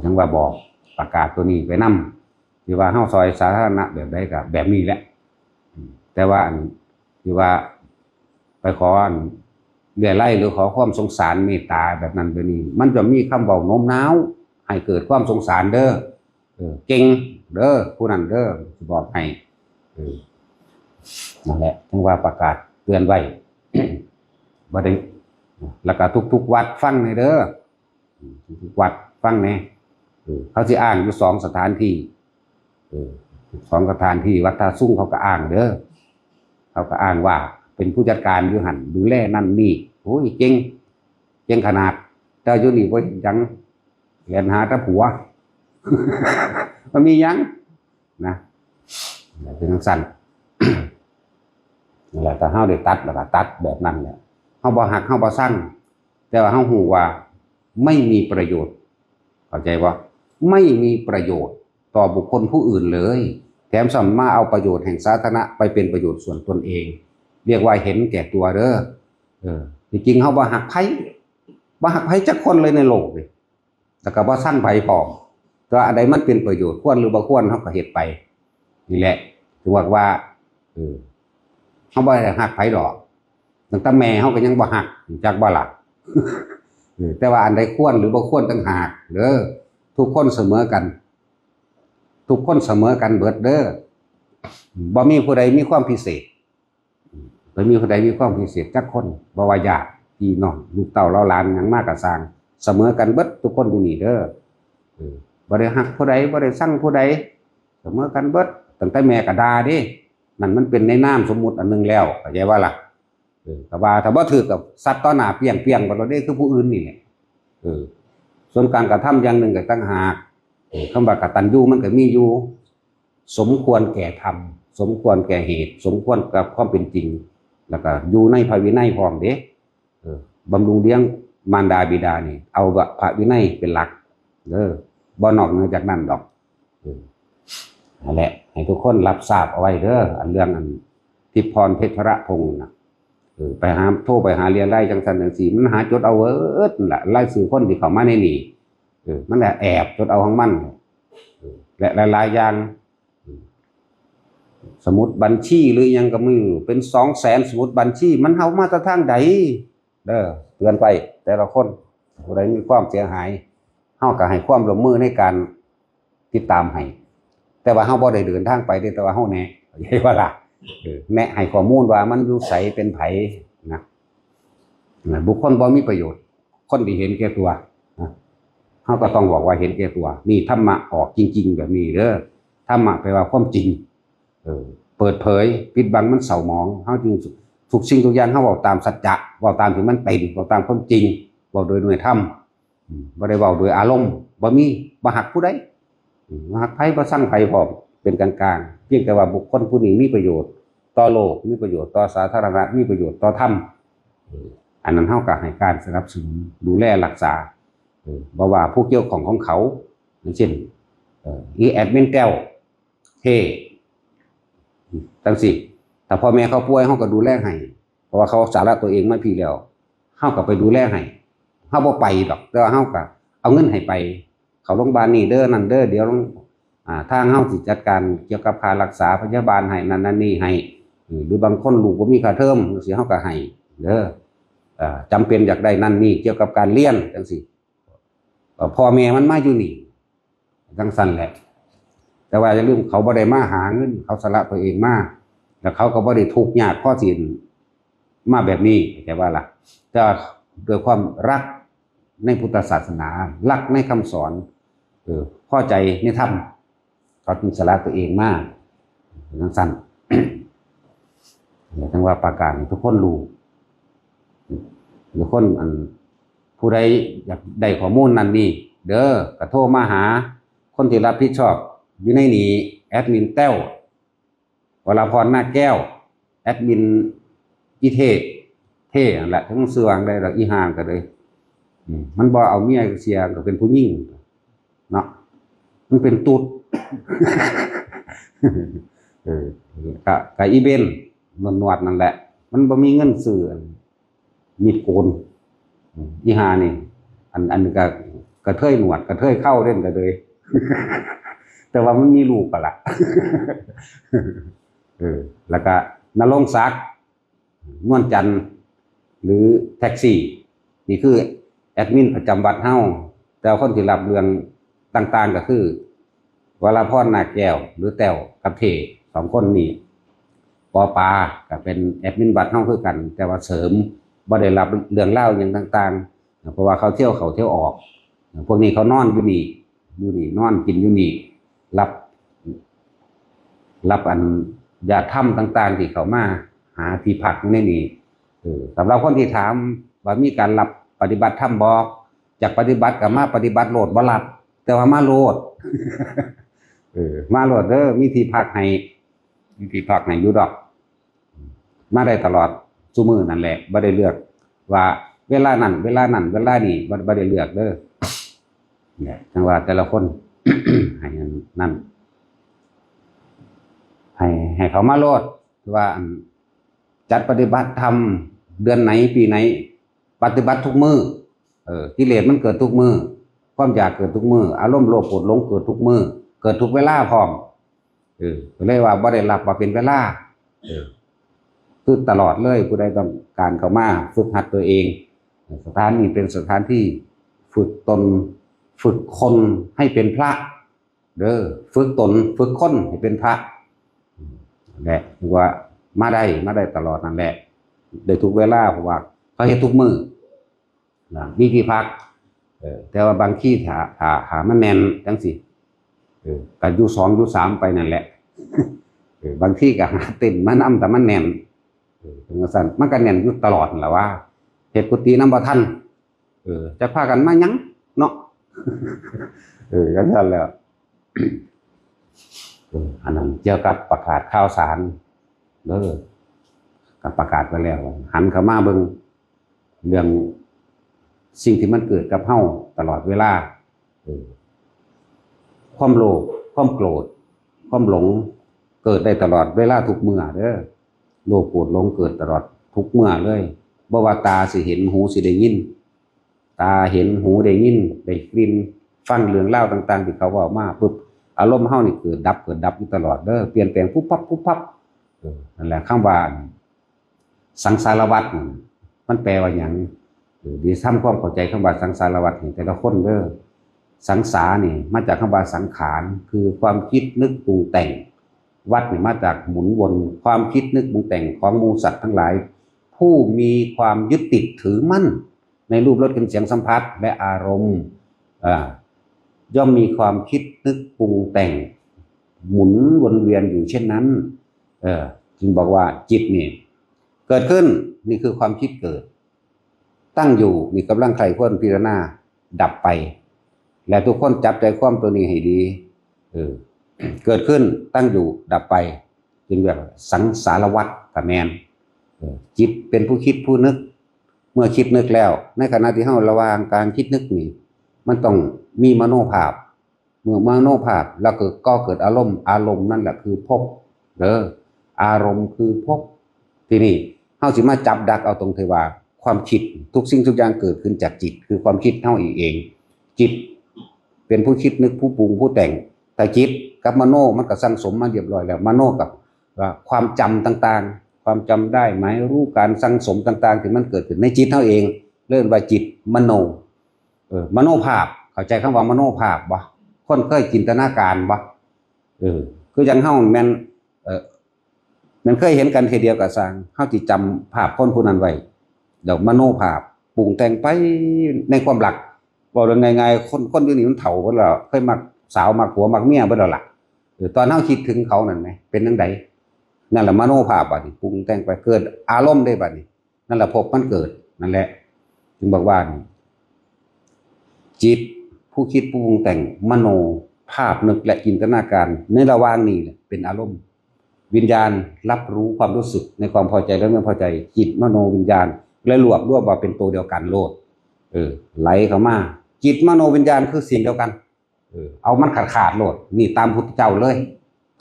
Speaker 1: จังว่าบอกประกาศตัวนี้ไปนำที่ว่าเฮาซอยสาธารณะแบบใดก็แบบนี้แหละแต่ว่าที่ว่าไปขอเรียไล่หรือขอความสงสารเมตตาแบบนั้นแบบนี้มันจะมีคำเว้าโน้มน้าวให้เกิดความสงสารเด้อเก่งเด้อผู้นั้นเด้อสิบอกให้นั่นแหละจังว่าประกาศเตือนไว้ บ่ได้แล้วก็ทุกๆวัดฟังให้เด้อทุกวัดฟังแน่เขาสิอ้างอยู่2สถานที่2สถานที่วัดท่าซุ่งเขาก็อ้างเด้อเขาก็อ้างว่าเป็นผู้จัดการอยู่หั่นดูแลนั่นนี่โอ้ยเก่งขนาดเจ้าอยู่นี่บ่ยังเรียนหาแต่ผัว มันมียังนะเป็นจังซั่น นั่นแหละแต่เฮาได้ตัดแล้วก็ตัดแบบนั้นแหละเฮาบ่ฮักเฮาบ่ซังแต่ว่าเฮาฮู้ว่าไม่มีประโยชน์เข้าใจบ่ไม่มีประโยชน์ต่อบุคคลผู้อื่นเลยแถมสามารถเอาประโยชน์แห่งสาธารณะไปเป็นประโยชน์ส่วนตนเองเรียกว่าเห็นแก่ตัวเด้อจริงๆเฮาบ่ฮักไผจักคนเลยในโลกนี่แต่ก็บ่ซังไผพร้อมแต่ว่าอันใดมันเป็นประโยชน์ควรหรือบ่ควรเฮาก็เฮ็ดไปนี่แหละถึงว่าเฮาบ่ได้ฮักไผดอกตั้งแต่แม่เฮาก็ยังบ่ฮักจักบ่ล่ะ แต่ว่าอันใดควรหรือบ่ควรต่างหากเด้อทุกคนเสมอกันทุกคนเสมอกันเบิดเด้อบ่มีผู้ใดมีความพิเศษบ่มีผู้ใดมีความพิเศษจักคนบ่ว่าญาติพี่น้องลูกเต้าเหลาหลานหยังมาก็สร้างเสมอกันเบิดทุกคนอยู่นี่เด้อบ่ได้ฮักผู้ใดบ่ได้ชังผู้ใดเสมอกันเบิดตั้งแต่แม่ก็ด่าเด้นั่นมันเป็นในนามสมมุติอันนึงแล้วเข้าใจว่าล่ะก็ว่าถ้าบ่ถือกับสัตว์ต่อหน้าเปี้ยงๆบ่ได้คือผู้อื่นนี่แหละส่วนการกระทำอย่างหนึ่งก็ต่างหากคำว่ากตัญญูมันก็มีอยู่สมควรแก่ธรรมสมควรแก่เหตุสมควรกับความเป็นจริงแล้วก็อยู่ในพระวินัยพร้อมเด้บำรุงเลี้ยงมารดาบิดานี่เอาพระวินัยเป็นหลักเด้อบ่นอกเหนือจากนั้นดอกนั่นแหละให้ทุกคนรับทราบเอาไว้เด้ออันเรื่องอันทิพย์พรเพชรพงษ์น่ะไปหาโทรไปหาเรียนไล่จังซั่นจังซี่มันหาจดเอาเอิดล่ะไล่สื่อคนที่เข้ามาในนี่มันแหละแอบจดเอาของมันและหลายๆอย่างสมุดบัญชีหรือยังก็มีเป็น200,000สมุดบัญชีมันเฮามาแต่ทางใดเด้อเตือนไปแต่ละคนผู้ใดมีความเสียหายเฮาก็ให้ความร่วมมือในการติดตามให้แต่ว่าเฮาบ่ได้เดินทางไปเด้แต่ว่าเฮาแนะใช่ว่าล่ะแนะให้ข้อมูลว่ามันอยู่ไสเป็นไผนะบุคคลบ่มีประโยชน์คนที่เห็นแก่ตัวนะเฮาก็ต้องบอกว่าเห็นแก่ตัวนี่ธรรมะออกจริงๆแบบนี้เด้อธรรมะแปลว่าความจริงเปิดเผยปิดบังมันเศร้าหมองเฮาจึงทุกสิ่งทุกอย่างเฮาเว้าตามสัจจะเว้าตามที่มันเป็นเว้าตามความจริงเว้าโดยหน่วยธรรมบ่ได้เว้าโดยอารมณ์บ่มีบ่ฮักผู้ใดบ่ฮักไผบ่ชังไผพร้อมเป็นกลางๆเพียงแต่ว่าบุคคลผู้นี้มีประโยชน์ต่อโลกมีประโยชน์ต่อสาธารณะมีประโยชน์ต่อธรรมอันนั้นเฮาก็ให้การสนับสนุนดูแลรักษาบ่ว่าผู้เกี่ยวข้องของเขาอย่างเช่นแอดมินแต้วเท่จังซี่ถ้าพ่อแม่เขาป่วยเฮาก็ดูแลให้เพราะว่าเขาสาระตัวเองมาพี่แล้วเฮาก็ไปดูแลให้เฮาบ่ไปดอกแต่ว่าเฮาก็เอาเงินให้ไปเข้าโรงพยาบาลนี่เด้อนั่นเด้อเดี๋ยวทางเฮาสิจัดการเกี่ยวกับค่ารักษาพยาบาลให้นั่นนี่ให้หรือบางคนลูกบ่มีค่าเทอมจังซี่เฮาก็ให้เด้อจำเป็นอยากได้นั่นนี่เกี่ยวกับการเรียนจังซี่พ่อแม่มันมาอยู่นี่จังซั่นแหละแต่ว่าอย่าลืมเขาบ่ได้มาหาเงินเขาสละตัวเองมาแล้วเขาก็บ่ได้ทุกข์ยากพอสิมาแบบนี้แต่ว่าล่ะแต่ด้วยความรักในพุทธศาสนารักในคำสอน พอใจในธรรมเขาจึงสละตัวเองมากทั้งสั้น ทั้งว่าประกาศทุกคนรู้ทุกคนผู้ใดอยากได้ข้อมูลนั้นนี่เด้อกระโทรมาหาคนที่รับผิดชอบอยู่ในนี้แอดมินแต้ววราพรนาคแก้วแอดมินอีเท่นั่นแหละทั้งเสื่องได้หรออีห่างกันเลยมันบ่เอาเมียเสียก็เป็นผู้หญิงเนาะมันเป็นตุ๊ด กะอีเบนนวดนั่นแหละมันบ่มีเงินซื้อมีดโกนอีหานี่อันก็กระเทยหนวดกระเทยเข้าเล่นกันเลย แต่ว่ามันมีลูกปะล่ะ แล้วก็นรงค์ศักดิ์นวลจันทร์หรือแท็กซี่นี่คือแอดมินประจำวัดเฮาแต่คนที่รับเรื่องต่างๆก็คือวราพรนาคแก้วหรือแต้วกับเทสองคนนี้ปอปาก็เป็นแอดมินวัดเฮาคือกันแต่ว่าเสริมบ่ได้รับเรื่องเล่าอย่างต่างๆเพราะว่าเขาเที่ยวออกพวกนี้เขานอนอยู่นี่นอนกินอยู่นี่รับอันยาถ้ำต่างๆที่เขามาหาที่พักในนี่สำหรับคนที่ถามว่ามีการรับปฏิบัติธรรมบ่จากปฏิบัติกับมาปฏิบัติโลดบ่รับแต่ว่ามาโลด มาโลดเด้อมีที่พักให้อยู่ดอกมาได้ตลอดซุมื้อนั่นแหละบ่ได้เลือกว่าเวลานั้นเวลานี้บ่ได้เลือกเด้อเนี่ยจังว่าแต่ละคน ให้นั่นให้เขามาโลดว่าจัดปฏิบัติธรรมเดือนไหนปีไหนปฏิบัติทุกมื้อกิเลสมันเกิดทุกมื้อความอยากเกิดทุกมื้ออารมณ์โลภโกรธหลงเกิดทุกมื้อเกิดทุกเวลาพร้อมเลยว่าบ่ได้รับว่าเป็นเวลาคือตลอดเลยผู้ใดต้องการเข้ามาฝึกหัดตัวเองสถานนี้เป็นสถานที่ฝึกตนฝึกคนให้เป็นพระเด้อฝึกตนฝึกคนให้เป็นพระแหละว่ามาได้ตลอดนั่นแหละได้ทุกเวลาเพราะว่าเขาเฮ็ดทุกมื้อมีที่พักแต่ว่าบางที่หามันแน่นจังสิก็อยู่2อยู่3ไปนั่นแหละบางที่ก็หาเต็มมานำแต่มันแน่นถึงสั่นมันก็แน่นอยู่ตลอดนั่นแหละว่าเฮ็ดกุฏินำบ่ทันจะพากันมาหยังเนาะกันซั่นแล้ว อันนั้นเกี่ยวกับประกาศข่าวสารกับประกาศไปแล้วหันเข้ามาเบิ่งเรื่องสิ่งที่มันเกิดกับเฮาตลอดเวลาความโลภความโกรธความหลงเกิดได้ตลอดเวลาทุกเมื่อเด้อโลภโกรธหลงเกิดตลอดทุกเมื่อเลยบ่ว่าตาสิเห็นหูสิได้ยินตาเห็นหูได้ยินได้กลิ่นฟังเรื่องเล่าต่างๆที่เขาเว้ามาปุ๊บอารมณ์เฮานี่เกิดดับอยู่ตลอดเด้อเปลี่ยนแปลงปุ๊บปั๊บนั่นแหละคำว่าสังสารวัฏมันแปลว่าหยังดีทำความเข้าใจคำว่าสังสารวัฏให้แต่ละคนเด้อสังสารนี่มาจากคำว่าสังขารคือความคิดนึกปรุงแต่งวัฏนี่มาจากหมุนวนความคิดนึกปรุงแต่งของหมู่สัตว์ทั้งหลายผู้มีความยึดติดถือมั่นในรูปรสกลิ่นเสียงสัมผัสและอารมณ์ย่อมมีความคิดนึกปรุงแต่งหมุนวนเวียนอยู่เช่นนั้นจึงบอกว่าจิตนี่เกิดขึ้นนี่คือความคิดเกิดตั้งอยู่นี่กำลังใครควรพิจารณาดับไปและทุกคนจับใจความตัวนี้ให้ดีเกิดขึ้นตั้งอยู่ดับไปจึงเรียกสังสารวัฏแมนจิตเป็นผู้คิดผู้นึกเมื่อคิดนึกแล้วในขณะที่เฮาระหว่างการคิดนึกนี่มันต้องมีมโนภาพเมื่อมโนภาพแล้วก็เกิดอารมณ์นั่นแหละคือภพอารมณ์คือภพทีนี้เฮาสิมาจับดักเอาตรงที่ว่าความคิดทุกสิ่งทุกอย่างเกิดขึ้นจากจิตคือความคิดเฮาเองจิตเป็นผู้คิดนึกผู้ปรุงผู้แต่งแต่จิตกับมโนมันก็สั่งสมมาเรียบร้อยแล้วมโนกับความจำต่างๆความจำได้หมายรู้การสั่งสมต่างๆที่มันเกิดขึ้นในจิตเฮาเองเรียกว่าจิตมโนมโนภาพเข้าใจคำว่ามโนภาพบ่คนเคยจินตนาการบ่คือจังเฮาแม่นมันเคยเห็นกันทีเดียวกับสร้างเฮาสิจำภาพคนผู้นั้นไว้เดี๋ยวมโนภาพปรุงแต่งไปในความหลัก บอกยังไงคนอยู่นี่มันเฒ่าเพิ่นแล้วเคยมักสาวมักผัวมักเมียเพิ่นแล้วล่ะตอนเฮาคิดถึงเขานั่นไหมเป็นจังไดนั่นแหละมโนภาพบัดนี้ปรุงแต่งไปเกิดอารมณ์ได้บัดนี้นั่นแหละภพมันเกิดนั่นแหละจึงบอกว่าจิตผู้คิดผู้ปรุงแต่งมโนภาพนึกและจินตนาการในระหว่างนี้เป็นอารมณ์วิญญาณรับรู้ความรู้สึกในความพอใจและไม่พอใจจิตมโนวิญญาณและรวบว่าเป็นตัวเดียวกันโลดไหลเข้ามาจิตมโนวิญญาณคือสิ่งเดียวกันเอามันขาดโลดนี่ตามพุทธเจ้าเลย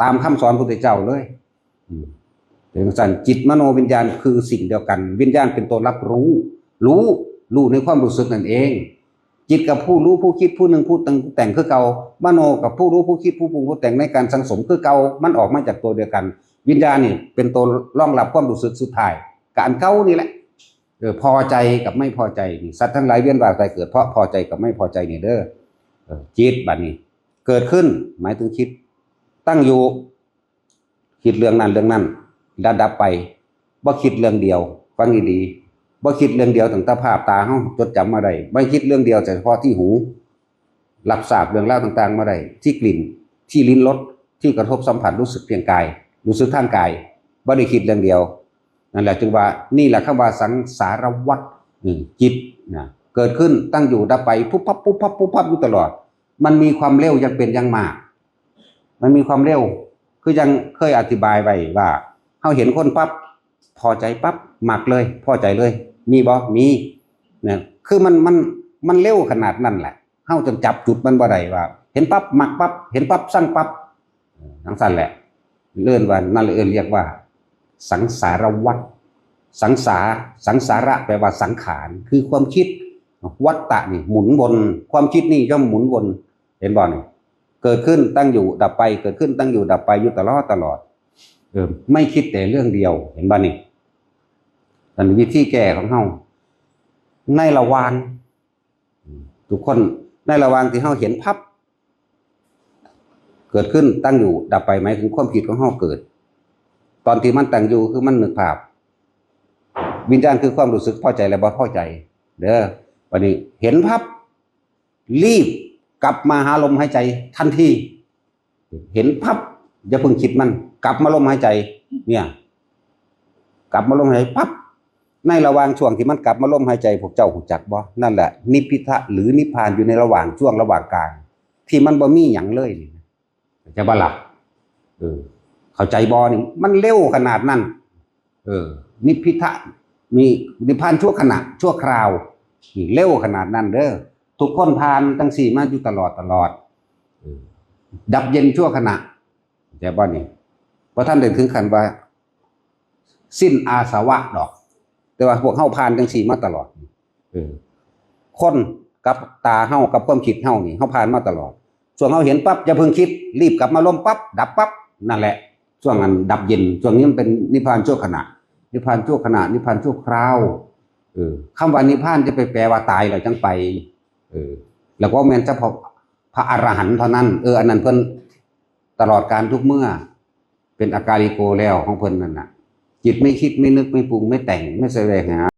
Speaker 1: ตามคำสอนพุทธเจ้าเลยเป็นสั่นจิตมโนวิญญาณคือสิ่งเดียวกันวิญญาณเป็นตัวรับรู้ในความรู้สึกนั่นเองจิตกับผู้รู้ผู้คิดผู้หนึ่งผู้แต่งคือเก่ามโนกับผู้รู้ผู้คิดผู้ปรุงผู้แต่งในการสังสมคือเก่ามันออกมาจากตัวเดียวกันวิญญาณนี่เป็นตัวรองรับความรู้สึกสุดท้ายการเก่านี่แหละพอใจกับไม่พอใจนี่สัตว์ทั้งหลายเวียนว่ายตายเกิดเพราะพอใจกับไม่พอใจนี่เด้อจิตบัดนี้เกิดขึ้นหมายถึงคิดตั้งอยู่คิดเรื่องนั้นแล้วดับไปบ่คิดเรื่องเดียวฟังดีๆบ่คิดเรื่องเดียวตั้งแต่ภาพตาเฮาจดจำมาได้ไม่คิดเรื่องเดียวแต่เฉพาะที่หูรับทราบเรื่องราวต่างๆมาได้ที่กลิ่นที่ลิ้นรสที่กระทบสัมผัสรู้สึกเพียงกายรู้สึกทางกายบ่ได้คิดเรื่องเดียวนั่นแหละจึงว่านี่แหละคำว่าสังสารวัฏจิตนะเกิดขึ้นตั้งอยู่ดับไปปุ๊บปั๊บปุ๊บปั๊บปุ๊บปั๊บอยู่ตลอดมันมีความเร็วยังเป็นยังมากมันมีความเร็วคือยังเคยอธิบายไว้ว่าเฮาเห็นคนปั๊บพอใจปั๊บมักเลยพอใจเลยมีบ่มีเนี่ยคือมันเร็วขนาดนั้นแหละเฮาจนจับจุดมันบ่ได้ว่าเห็นปั๊บมักปั๊บเห็นปั๊บสั่งปั๊บทั้งสั้นแหละเลื่อนว่านั่นเลยเรียกว่าสังสารวัฏสังสาระแปลว่าสังขารคือความคิดวัฏฏะนี่หมุนวนความคิดนี่ย่อมหมุนวนเห็นบ่นี่เกิดขึ้นตั้งอยู่ดับไปเกิดขึ้นตั้งอยู่ดับไปอยู่ตลอดไม่คิดแต่เรื่องเดียวเห็นบ่นี่นั่นวิธีแก้ของเฮาในระหว่างทุกคนในระหว่างที่เฮาเห็นพับเกิดขึ้นตั้งอยู่ดับไปหมายถึงความคิดของเฮาเกิดตอนที่มันตั้งอยู่คือมันนึกภาพวิญญาณคือความรู้สึกพอใจและบ่พอใจเด้อวันนี้เห็นพับรีบกลับมาหาลมหายใจทันทีเห็นพับอย่าเพิ่งคิดมันกลับมาลมหายใจเนี่ยกลับมาลมหายใจปั๊บในระหว่างช่วงที่มันกลับมาลมหายใจพวกเจ้ารู้จักบ่นั่นแหละนิพพิทะหรือนิพพานอยู่ในระหว่างช่วงระหว่างกลางที่มันบ่มีหยังเลยจะบ่หลับเข้าใจบ่นี่มันเร็วขนาดนั้นนิพพิทะมีนิพพานชั่วขณะชั่วคราวนี่เร็วขนาดนั้นเด้อทุกคนผ่านทั้ง4มาอยู่ตลอดดับเย็นชั่วขณะแต่บ่นี่เพราะท่านได้ถึงขั้นว่าสิ้นอาสวะดอกแต่ว่าพวกเฮาผ่านทั้ง4มาตลอดคนกับตาเฮากับความคิดเฮานี่เฮาผ่านมาตลอดส่วนเฮาเห็นปั๊บอย่าเพิ่งคิดรีบกลับมาลมปั๊บดับปั๊บนั่นแหละช่วงนั้นดับเย็นช่วงนี้มันเป็นนิพพานชั่วขณะนิพพานชั่วขณะนิพพานชั่วคราวคำว่านิพพานจะไปแปลว่าตายแล้วจังไปแล้วก็แม่นเฉพาะพระอรหันต์เท่านั้นอันนั้นเพิ่นตลอดการทุกเมื่อเป็นอากาลิโกแล้วของเพิ่นนั่นน่ะจิตไม่คิดไม่นึกไม่ปรุงไม่แต่งไม่แสวงหา